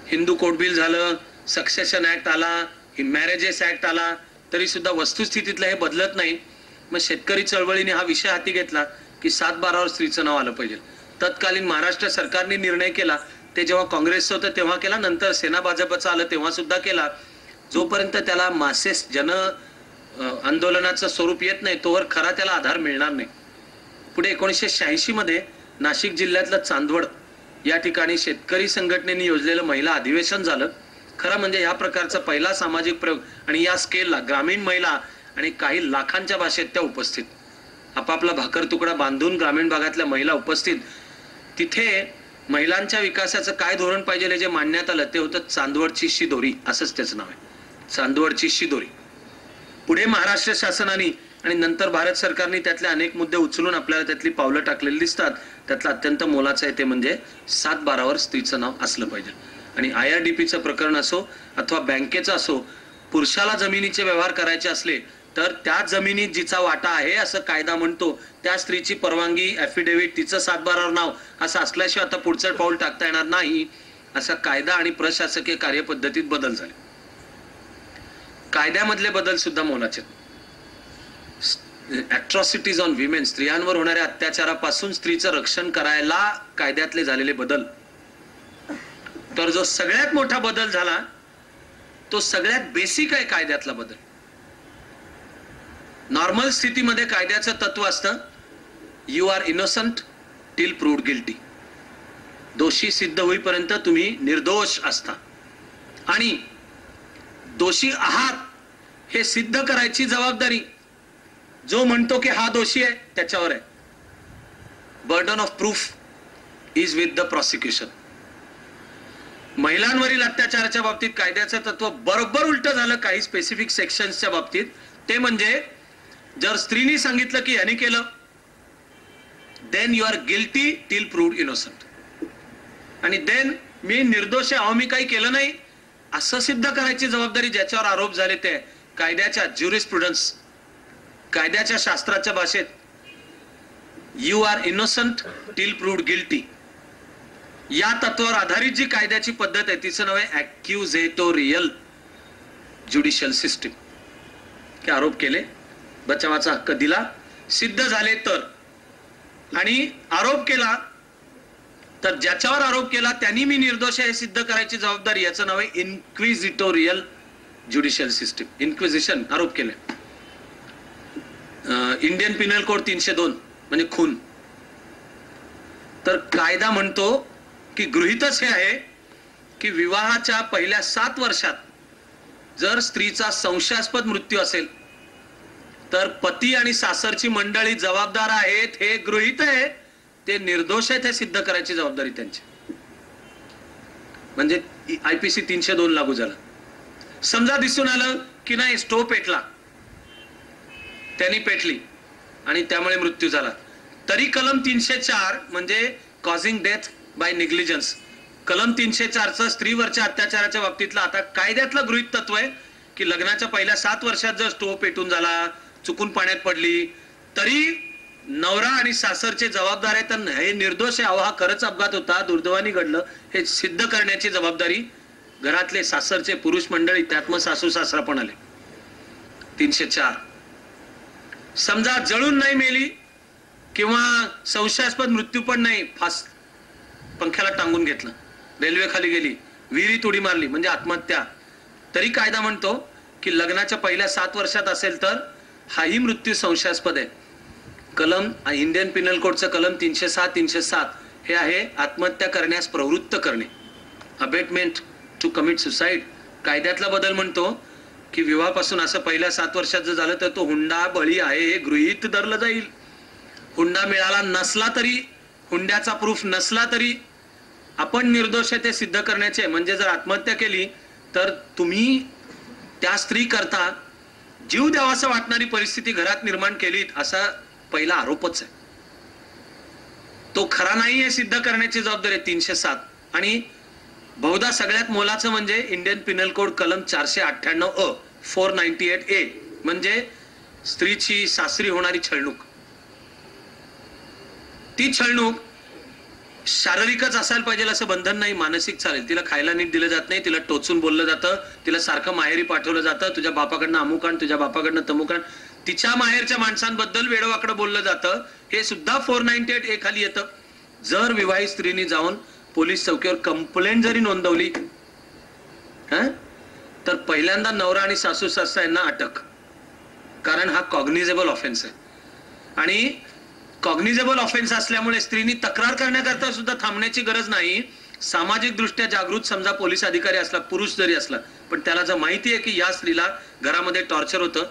[SPEAKER 1] हिंदू कोड बिल झालं, सक्सेशन ऍक्ट आला, मॅरेजेस ऍक्ट आला, तरी सुद्धा वस्तुस्थितीतलं हे बदलत नाही. मग शेतकरी चळवळीने हा विषय हाती घेतला की 7-12वर स्त्रीचं नाव आलं पाहिजे. तत्कालीन महाराष्ट्र सरकारने निर्णय केला, ते जेव्हा काँग्रेसचं होतं तेव्हा केला, नंतर सेना भाजपचं आलं तेव्हा सुद्धा केला. जोपर्यंत त्याला मासेस जन आंदोलनाचं स्वरूप येत नाही तोवर खरा त्याला आधार मिळणार नाही. पुढे 1986 मध्ये नाशिक जिल्ह्यातलं चांदवड या ठिकाणी शेतकरी संघटनेने योजलेलं महिला अधिवेशन झालं. खरं म्हणजे या प्रकारचा पहिला सामाजिक प्रयोग, आणि या स्केलला ग्रामीण महिला आणि काही लाखांच्या भाषेत त्या उपस्थित, आपापला भाकर तुकडा बांधून ग्रामीण भागातल्या महिला उपस्थित. तिथे महिलांच्या विकासाचं काय धोरण पाहिजे हे जे मांडण्यात आलं ते होतं चांदवडची शिदोरी, असंच त्याचं नाव आहे, चांदवडची शिदोरी. पुढे महाराष्ट्र शासनाने आणि नंतर भारत सरकारने त्यातले अनेक मुद्दे उचलून आपल्याला त्यातली पावलं टाकलेली दिसतात. त्यातलं अत्यंत मोलाचं आहे ते म्हणजे 7-12वर स्त्रीचं नाव असलं पाहिजे. आणि IRDPचं प्रकरण असो अथवा बँकेचं असो, पुरुषाला जमिनीचे व्यवहार करायचे असले तर त्या जमिनीत जिचा वाटा आहे असं कायदा म्हणतो, त्या स्त्रीची परवानगी, ऍफिडेव्हिट, तिचं सातबारावर नाव असं असल्याशिवाय आता पुढचं पाऊल टाकता येणार नाही, असा कायदा आणि प्रशासकीय कार्यपद्धतीत बदल झाले. कायद्यामधले बदल सुद्धा मोलाचे. अॅट्रॉसिटीज ऑन विमेन, स्त्रियांवर होणाऱ्या अत्याचारापासून स्त्रीचं रक्षण करायला कायद्यातले झालेले बदल. तर जो सगळ्यात मोठा बदल झाला तो सगळ्यात बेसिक आहे कायद्यातला बदल. नॉर्मल स्थितीमध्ये कायद्याचं तत्व असतं, you are innocent till proved guilty. दोषी सिद्ध होईपर्यंत तुम्ही निर्दोष असता, आणि दोषी आहात हे सिद्ध करायची जबाबदारी जो म्हणतो की हा दोषी आहे त्याच्यावर आहे. Burden of proof is with the prosecution. महिलांवरील अत्याचाराच्या बाबतीत कायद्याचं तत्व बरोबर उलट झालं काही स्पेसिफिक सेक्शन्सच्या बाबतीत. ते म्हणजे जर स्त्रीनी सांगितलं की याने केलं, then you are guilty till proved innocent, आणि देन मी निर्दोष आहे, अहो मी काही केलं नाही असं सिद्ध करायची जबाबदारी ज्याच्यावर आरोप झाले ते. कायद्याच्या ज्युरिस्प्रुडन्स, कायद्याच्या शास्त्राच्या भाषेत you are innocent till proved guilty या तत्वावर आधारित जी कायद्याची पद्धत आहे तिचं नाव आहे ॲक्युझेटोरियल ज्युडिशियल सिस्टीम. की आरोप केले, बचावाचा हक्क दिला, सिद्ध झाले तर, आणि आरोप केला तर ज्याच्यावर आरोप केला त्यांनी मी निर्दोष आहे हे सिद्ध करायची जबाबदारी, याचं नाव आहे इन्क्विजिटोरियल ज्युडिशियल सिस्टीम. इन्क्विजिशन, आरोप केले. इंडियन पिनल कोड 302 म्हणजे खून. तर कायदा म्हणतो की गृहीतच हे आहे की विवाहाच्या पहिल्या 7 वर्षात जर स्त्रीचा संशयास्पद मृत्यू असेल तर पती आणि सासरची मंडळी जबाबदार आहेत हे गृहीत आहे, ते निर्दोष आहेत हे सिद्ध करायची जबाबदारी त्यांची. म्हणजे IPC 302 लागू झालं. समजा दिसून आलं की नाही स्टोव पेटला, त्यांनी पेटली आणि त्यामुळे मृत्यू झाला, तरी कलम 304 म्हणजे कॉझिंग डेथ बाय निग्लिजन्स, कलम 304चं स्त्रीवरच्या अत्याचाराच्या बाबतीतलं आता कायद्यातलं गृहीत तत्व आहे की लग्नाच्या पहिल्या 7 वर्षात जर स्टोव पेटून झाला, चुकून पाण्यात पडली, तरी नवरा आणि सासरचे जबाबदार आहेत, तर हे निर्दोष आहे, हा खरंच अपघात होता, दुर्दैवाने घडलं हे सिद्ध करण्याची जबाबदारी घरातले सासरचे पुरुष मंडळी, त्यात मग सासू सासरा पण आले. 304. समजा जळून नाही मेली किंवा संशयास्पद मृत्यू पण नाही, फास पंख्याला टांगून घेतलं, रेल्वे खाली गेली, विहिरीत उडी मारली म्हणजे आत्महत्या, तरी कायदा म्हणतो की लग्नाच्या पहिल्या 7 वर्षात असेल तर हाही मृत्यू संशयास्पद आहे. कलम इंडियन पिनल कोडचं कलम 306-307 हे आहे आत्महत्या करण्यास प्रवृत्त करणे, अबेटमेंट टू कमिट सुसाईड. कायद्यातला बदल म्हणतो की विवाहापासून असं पहिल्या 7 वर्षात जर झालं तर तो हुंडा बळी आहे हे गृहीत धरलं जाईल. हुंडा मिळाला नसला तरी, हुंड्याचा प्रूफ नसला तरी आपण निर्दोष आहे ते सिद्ध करण्याचे. म्हणजे जर आत्महत्या केली तर तुम्ही त्या स्त्री करता जीव द्यावासा वाटणारी परिस्थिती घरात निर्माण केलीत असा पहिला आरोपच आहे. तो खरा नाही हे सिद्ध करण्याची जबाबदारी 307. आणि बहुधा सगळ्यात मोलाचं म्हणजे इंडियन पिनल कोड कलम 498A 498A म्हणजे स्त्रीची सासरी होणारी छळणूक. ती छळणूक शारीरिकच असायला पाहिजे असं बंधन नाही, मानसिक चालेल. तिला खायला नीट दिलं जात नाही, तिला टोचून बोललं जातं, तिला सारखं माहेरी पाठवलं जातं, तुझ्या बापाकडनं अमुक आण, तुझ्या बापाकडनं तमुक आण, तिच्या माहेरच्या माणसांबद्दल वेडवाकडं बोललं जातं, हे सुद्धा 498A खाली येतं. जर विवाहित स्त्रीने जाऊन पोलीस चौकीवर कंप्लेंट जरी नोंदवली तर पहिल्यांदा नवरा आणि सासू सासरा यांना अटक, कारण हा कॉग्निजेबल ऑफेन्स आहे. आणि कॉग्निजेबल ऑफेन्स असल्यामुळे स्त्रीनी तक्रार करण्याकरता सुद्धा थांबण्याची गरज नाही. सामाजिक दृष्ट्या जागृत समजा पोलीस अधिकारी असला, पुरुष जरी असला, पण त्याला जर माहिती आहे की या स्त्रीला घरामध्ये टॉर्चर होतं,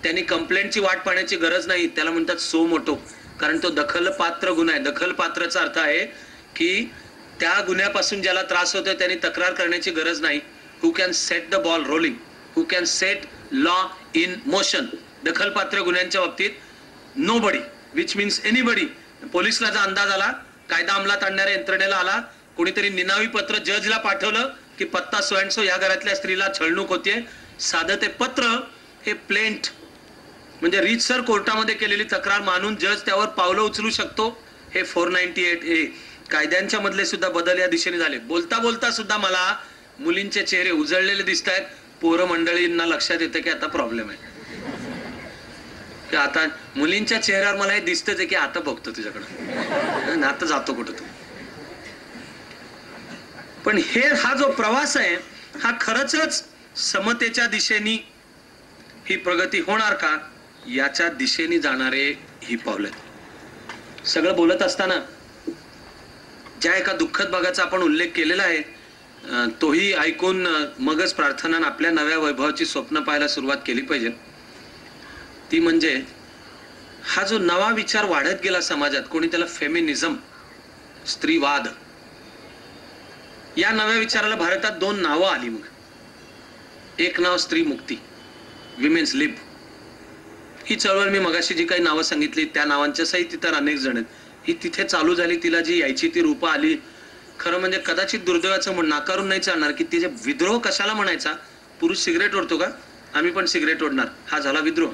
[SPEAKER 1] त्यांनी कंप्लेंटची वाट पाहण्याची गरज नाही. त्याला म्हणतात सो मोटो, कारण तो दखलपात्र गुन्हा आहे. दखलपात्रचा अर्थ आहे की त्या गुन्ह्यापासून ज्याला त्रास होतोय त्यांनी तक्रार करण्याची गरज नाही. Who can set the ball rolling, who can set law in motion. दखलपात्र गुन्ह्यांच्या बाबतीत नोबडी विच मीन्स एनीबडी. पोलिसला जर अंदाज आला, कायदा अंमलात आणणाऱ्या यंत्रणेला आला, कोणीतरी निनावी पत्र जजला पाठवलं की पत्ता सो अँड सो या घरातल्या स्त्रीला छळणूक होतीये, साधं ते पत्र हे प्लेंट म्हणजे रीतसर कोर्टामध्ये केलेली तक्रार मानून जज त्यावर पावलं उचलू शकतो. हे 498A कायद्यांच्या मधले सुद्धा बदल या दिशेने झाले. बोलता बोलता सुद्धा मला मुलींचे चेहरे उजळलेले दिसत आहेत. पोरं मंडळींना लक्षात येतं की आता प्रॉब्लेम आहे, की आता मुलींच्या चेहऱ्यावर मला हे दिसतच आहे की आता बघतो तुझ्याकडं, आता जातो कुठं तू. पण हा जो प्रवास आहे हा खरंच समतेच्या दिशेने ही प्रगती होणार का, याच्या दिशेने जाणारे ही पावलं. सगळं बोलत असताना ज्या एका दुःखद भागाचा आपण उल्लेख केलेला आहे, तोही ऐकून मगच प्रार्थना आपल्या नव्या वैभवाची स्वप्न पाहायला सुरुवात केली पाहिजे. ती म्हणजे हा जो नवा विचार वाढत गेला समाजात, कोणी त्याला फेमिनिझम, स्त्रीवाद, या नव्या विचाराला भारतात 2 नावं आली. मग एक नाव स्त्री मुक्ती, विमेन्स लिब. ही चळवळ मी मगाशी जी काही नावं सांगितली त्या नावांच्या सहित इतर अनेक जण आहेत. ही तिथे चालू झाली, तिला जी यायची ती रूपं आली. खरं म्हणजे कदाचित दुर्दैवाचं नाकारून नाही चालणार की तिचे विद्रोह कशाला म्हणायचा. पुरुष सिगरेट ओढतो का, आम्ही पण सिगरेट ओढणार, हा झाला विद्रोह.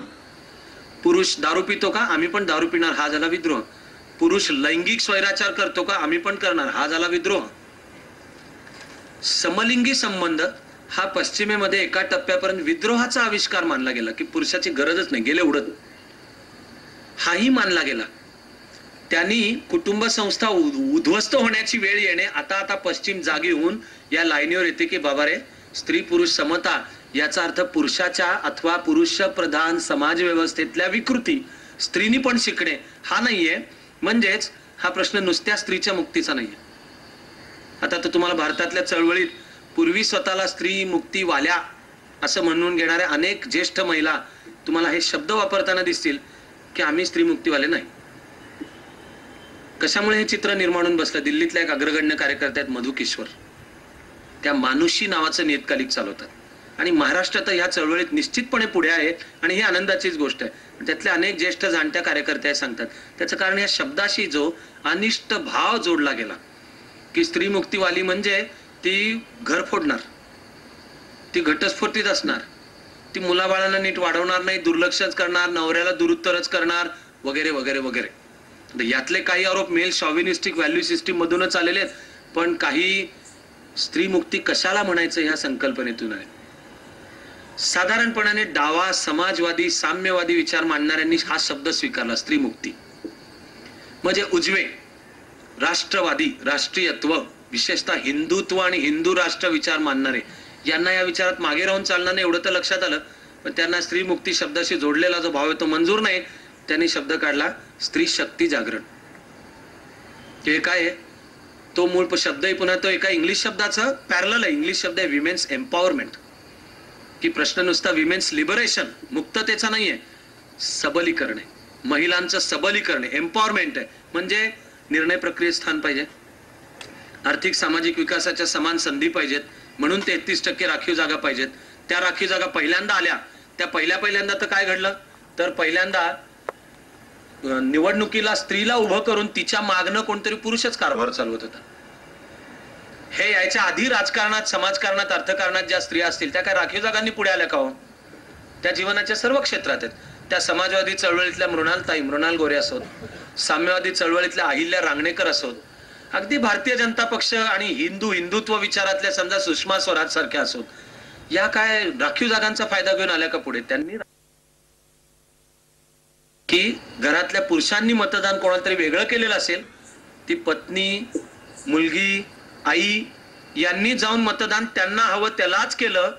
[SPEAKER 1] पुरुष दारू पितो का, आम्ही पण दारू पिणार, हा झाला विद्रोह. पुरुष लैंगिक स्वैराचार करतो का, आम्ही पण करणार, हा झाला विद्रोह. समलिंगी संबंध हा पश्चिमेमध्ये एका टप्प्यापर्यंत विद्रोहाचा आविष्कार मानला गेला, की पुरुषाची गरजच नाही, गेले उडत, हाही मानला गेला. त्यांनी कुटुंब संस्था उद्ध्वस्त होण्याची वेळ येणे, आता पश्चिम जागी होऊन या लाईनीवर येते की बाबा रे, स्त्री पुरुष समता याचा अर्थ पुरुषाच्या अथवा पुरुष प्रधान समाज व्यवस्थेतल्या विकृती स्त्रीनी पण शिकणे हा नाहीये. म्हणजेच हा प्रश्न नुसत्या स्त्रीच्या मुक्तीचा नाहीये. आता तर तुम्हाला भारतातल्या चळवळीत पूर्वी स्वतःला स्त्री मुक्ती वाल्या असं म्हणून घेणाऱ्या अनेक ज्येष्ठ महिला तुम्हाला हे शब्द वापरताना दिसतील की आम्ही स्त्री मुक्तीवाले नाही. कशामुळे हे चित्र निर्माण होऊन बसलं. दिल्लीतल्या एक अग्रगण्य कार्यकर्ते आहेत मधु किश्वर, त्या मानुषी नावाचं नियतकालिक चालवतात आणि महाराष्ट्रात या चळवळीत निश्चितपणे पुढे आहे आणि ही आनंदाचीच गोष्ट आहे. त्यातल्या अनेक ज्येष्ठ जाणत्या कार्यकर्त्या सांगतात त्याचं कारण या शब्दाशी जो अनिष्ट भाव जोडला गेला की स्त्री मुक्तीवाली म्हणजे ती घर फोडणार, ती घटस्फोटीत असणार, ती मुलाबाळांना नीट वाढवणार नाही, दुर्लक्षच करणार, नवऱ्याला दुरुत्तरच करणार वगैरे वगैरे वगैरे. यातले काही आरोप मेल शॉव्हिनिस्टिक व्हॅल्यू सिस्टीम मधूनच आलेले आहेत, पण काही स्त्री मुक्ती कशाला म्हणायचं ह्या संकल्पनेतून आहे. साधारणपणाने डावा, समाजवादी, साम्यवादी विचार मांडणाऱ्यांनी हा शब्द स्वीकारला, स्त्री मुक्ती. म्हणजे उजवे, राष्ट्रवादी, राष्ट्रीयत्व, विशेषतः हिंदुत्व आणि हिंदू राष्ट्र विचार मानणारे यांना या विचारात मागे राहून चालणार नाही एवढं तर लक्षात आलं. पण त्यांना स्त्री मुक्ती शब्दाशी जोडलेला जो भाव आहे तो मंजूर नाही. त्यांनी शब्द काढला स्त्री शक्ती जागरण. हे काय आहे, तो मूळ शब्द आहे पुन्हा तो एका इंग्लिश शब्दाचं पॅरलल आहे. इंग्लिश शब्द आहे विमेन्स एम्पॉवरमेंट, की प्रश्न नुसता विमेन्स लिबरेशन मुक्ततेचा नाहीये, सबलीकरण आहे, महिलांचं सबलीकरण आहे. एम्पॉवरमेंट आहे म्हणजे निर्णय प्रक्रियेत स्थान पाहिजे, आर्थिक सामाजिक विकासाच्या समान संधी पाहिजेत, म्हणून 33% राखीव जागा पाहिजेत. त्या राखीव जागा पहिल्यांदा आल्या, त्या पहिल्यांदा तर काय घडलं, तर पहिल्यांदा निवडणुकीला स्त्रीला उभं करून तिच्या मागणं कोणतरी पुरुषच कारभार चालवत होता. हे याच्या आधी राजकारणात, समाजकारणात, अर्थकारणात ज्या स्त्रिया असतील त्या काय राखीव जागांनी पुढे आल्या का हो? त्या जीवनाच्या सर्व क्षेत्रात आहेत. त्या समाजवादी चळवळीतल्या मृणाल गोरे असोत, साम्यवादी चळवळीतल्या अहिल्या रांगणेकर असोत, अगदी भारतीय जनता पक्ष आणि हिंदुत्व विचारातल्या समजा सुषमा स्वराज सारख्या असोत, या काय राखीव जागांचा फायदा घेऊन आल्या का पुढे? त्यांनी की घरातल्या पुरुषांनी मतदान कोणाला तरी वेगळं केलेलं असेल, ती पत्नी, मुलगी, आई यांनी जाऊन मतदान त्यांना हवं त्यालाच केलं.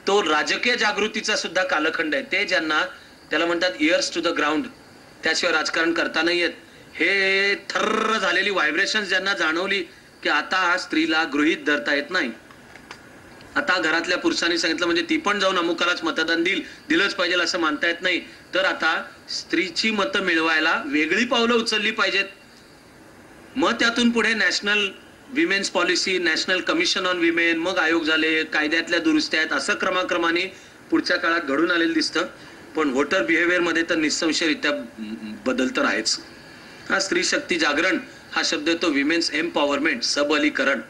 [SPEAKER 1] तो राजकीय जागृतीचा सुद्धा कालखंड आहे. ते ज्यांना त्याला म्हणतात इयर्स टू द ग्राउंड, त्याशिवाय राजकारण करता नाही येत, हे थर्र झालेली व्हायब्रेशन ज्यांना जाणवली की आता स्त्रीला गृहीत धरता येत नाही, आता घरातल्या पुरुषांनी सांगितलं म्हणजे ती पण जाऊन अमुकालाच मतदान दिलंच पाहिजे असं मानता येत नाही, तर आता स्त्रीची मतं मिळवायला वेगळी पावलं उचलली पाहिजेत. मग त्यातून पुढे national women's policy, national commission on women, मग आयोग झाले, कायद्यातल्या दुरुस्त्या आहेत, असं क्रमाक्रमाने पुढच्या काळात घडून आलेलं दिसतं. पण व्होटर बिहेवियर मध्ये तर निसंशयरित्या बदल तर आहेच. हा स्त्री शक्ती जागरण हा शब्द येतो विमेन्स एम्पॉवरमेंट, सबलीकरण.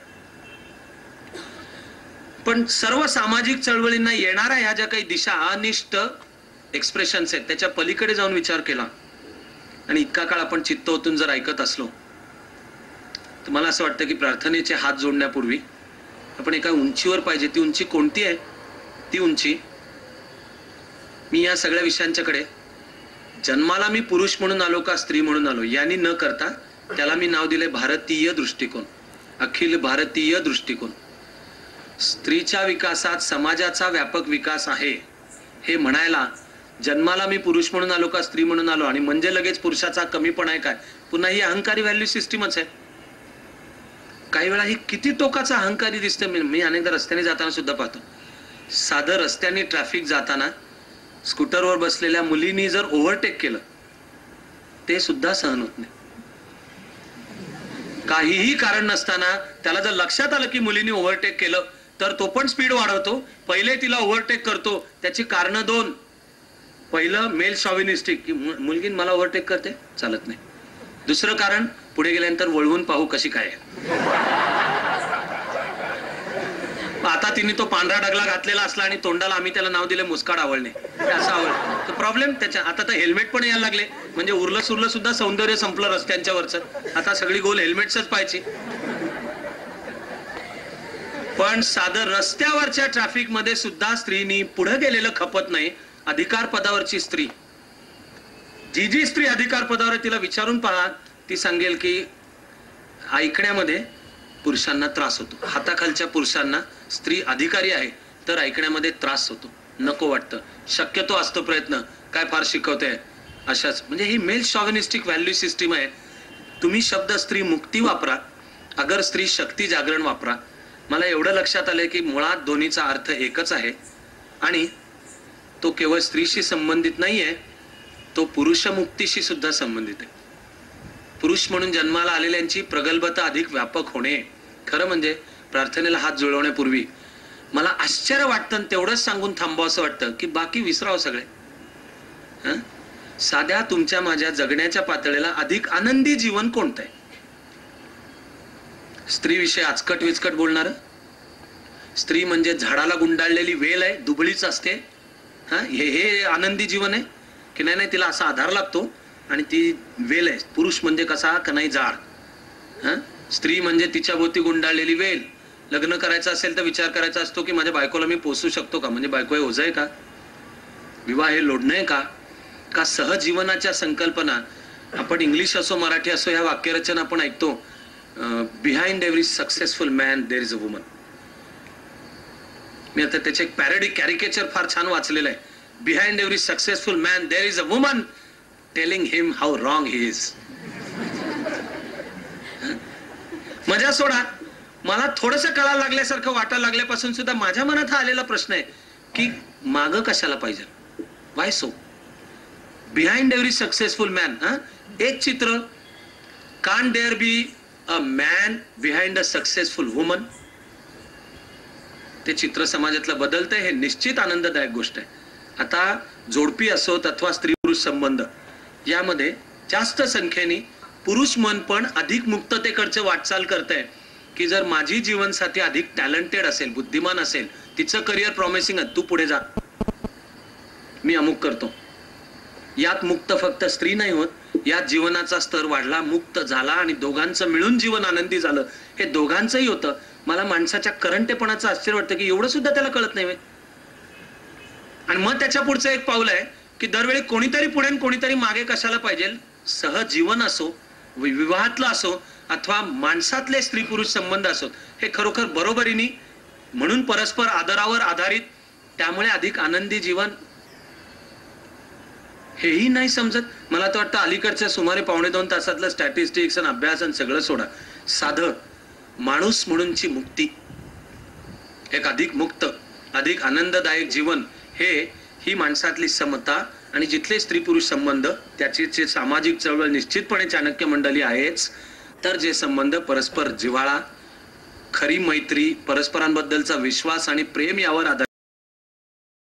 [SPEAKER 1] पण सर्व सामाजिक चळवळींना येणाऱ्या ह्या ज्या काही दिशा अनिष्ट एक्सप्रेशन्स आहेत त्याच्या पलीकडे जाऊन विचार केला आणि इतका काळ आपण चित्त ओतून जर ऐकत असलो तर मला असं वाटतं की प्रार्थनेचे हात जोडण्यापूर्वी आपण एका उंचीवर पाहिजे. ती उंची कोणती आहे? ती उंची मी या सगळ्या विषयांच्याकडे जन्माला मी पुरुष म्हणून आलो का स्त्री म्हणून आलो यांनी न करता त्याला मी नाव दिले भारतीय दृष्टिकोन, अखिल भारतीय दृष्टिकोन. स्त्रीच्या विकासात समाजाचा व्यापक विकास आहे हे म्हणायला जन्माला मी पुरुष म्हणून आलो का स्त्री म्हणून आलो आणि म्हणजे लगेच पुरुषाचा कमीपणा आहे काय? पुन्हा ही अहंकारी व्हॅल्यू सिस्टीमच आहे. काही वेळा ही किती टोकाचा अहंकारी दिसते. मी अनेकदा रस्त्याने जाताना सुद्धा पाहतो. साधं रस्त्याने ट्रॅफिक जाताना स्कूटरवर बसलेल्या मुलींनी जर ओव्हरटेक केलं ते सुद्धा सहन होत नाही. काहीही कारण नसताना त्याला जर लक्षात आलं की मुलींनी ओव्हरटेक केलं तर तो पण स्पीड वाढवतो. पहिले तिला ओव्हरटेक करतो. त्याची कारण दोन. पहिलं मेल शॉव्हिनिस्टिक की मुलगी मला ओव्हरटेक करते, चालत नाही. दुसरं कारण पुढे गेल्यानंतर वळवून पाहू कशी काय. आता तिने तो पांढरा डगला घातलेला असला आणि तोंडाला आम्ही त्याला नाव दिले मुस्काड आवळणे, असं आवड. तर प्रॉब्लेम त्याच्या आता तर हेल्मेट पण यायला लागले. म्हणजे उरलं सुरलं सुद्धा सौंदर्य संपलं रस्त्यांच्या वरचं. आता सगळी गोल हेल्मेट्सच पाहिजे. पण साधं रस्त्यावरच्या ट्रॅफिक मध्ये सुद्धा स्त्रीनी पुढे गेलेलं खपत नाही. अधिकार पदावरची स्त्री, जी स्त्री अधिकार पदावर आहे तिला विचारून पहा, ती सांगेल की ऐकण्यामध्ये पुरुषांना त्रास होतो. हाताखालच्या पुरुषांना स्त्री अधिकारी आहे तर ऐकण्यामध्ये त्रास होतो, नको वाटतं. शक्यतो असतो प्रयत्न, काय फार शिकवते अशाच. म्हणजे ही मेल शॉव्हिनिस्टिक व्हॅल्यू सिस्टीम आहे. तुम्ही शब्द स्त्री मुक्ती वापरा, अगर स्त्री शक्ती जागरण वापरा. मला एवढं लक्षात आलंय की मुळात दोन्हीचा अर्थ एकच आहे आणि तो केवळ स्त्रीशी संबंधित नाहीये, तो पुरुष मुक्तीशी सुद्धा संबंधित आहे. पुरुष म्हणून जन्माला आलेल्यांची प्रगल्भता अधिक व्यापक होणे. खरं म्हणजे प्रार्थनेला हात जुळवण्यापूर्वी मला आश्चर्य वाटतं, तेवढंच सांगून थांबावं असं वाटतं की बाकी विसरावं सगळे. साध्या तुमच्या माझ्या जगण्याच्या पातळीला अधिक आनंदी जीवन कोणतं आहे? स्त्रीविषयी आचकट विचकट बोलणार. स्त्री म्हणजे झाडाला गुंडाळलेली वेल आहे, दुबळीच असते. हे आनंदी जीवन आहे की नाही? तिला असा आधार लागतो आणि ती वेल आहे. पुरुष म्हणजे कसा का नाही झाड. स्त्री म्हणजे तिच्या भोवती गुंडाळलेली वेल. लग्न करायचं असेल तर विचार करायचा असतो की माझ्या बायकोला मी पोसू शकतो का? म्हणजे बायको हे ओझं आहे का? विवाह हे लोढणं आहे का? का सहजीवनाच्या संकल्पना आपण इंग्लिश असो मराठी असो ह्या वाक्यरचना आपण ऐकतो. Behind every successful man there is a woman. मी आता त्याचे एक पॅरोडी कॅरिकेचर फार छान वाचलेलं आहे. Behind every successful man there is a woman telling him how wrong he is. मजा सोडा. मला थोडंसं कळायला लागल्यासारखं वाटायला लागल्यापासून सुद्धा माझ्या मनात हा आलेला प्रश्न आहे की मागं कशाला पाहिजे? Why so? Behind every successful man एक चित्र. Can't there be a man behind a successful woman? ते चित्र समाजातलं बदलतंय, हे निश्चित आनंददायक गोष्ट आहे. आता जोडपी असोत अथवा स्त्री पुरुष संबंध यामध्ये जास्त संख्येने पुरुष मन पण अधिक मुक्ततेकडचं वाटचाल करतंय की जर माझी जीवनसाथी अधिक टॅलेंटेड असेल, बुद्धिमान असेल, तिचं करिअर प्रॉमिसिंग आहे, तू पुढे जा, मी अमुक करतो. यात मुक्त फक्त स्त्री नाही होत, यात जीवनाचा स्तर वाढला, मुक्त झाला आणि दोघांचं मिळून जीवन आनंदी झालं. हे दोघांचंही होतं. मला माणसाच्या करंटेपणाचं आश्चर्य वाटतं की एवढं सुद्धा त्याला कळत नाही. आणि मग त्याच्या पुढचं एक पाऊल आहे की दरवेळी कोणीतरी पुढे कोणीतरी मागे कशाला पाहिजे. सहजीवन असो, विवाहातलं असो अथवा माणसातले स्त्री पुरुष संबंध असो, हे खरोखर बरोबरीने म्हणून परस्पर आदरावर आधारित, त्यामुळे अधिक आनंदी जीवन. हेही नाही समजत. मला तर वाटतं अलीकडच्या सुमारे 1.5-2 तासातलं स्टॅटिस्टिक्स आणि अभ्यास आणि सगळं सोडा, साधं माणूस म्हणूनची मुक्ती, एक अधिक मुक्त अधिक आनंददायक जीवन, ही माणसातली समता आणि जिथले स्त्री पुरुष संबंध त्याची सामाजिक चळवळ निश्चितपणे चाणक्य मंडळी आहेच. तर जे संबंध परस्पर जिव्हाळा, खरी मैत्री, परस्परांबद्दलचा विश्वास आणि प्रेम यावर आधारित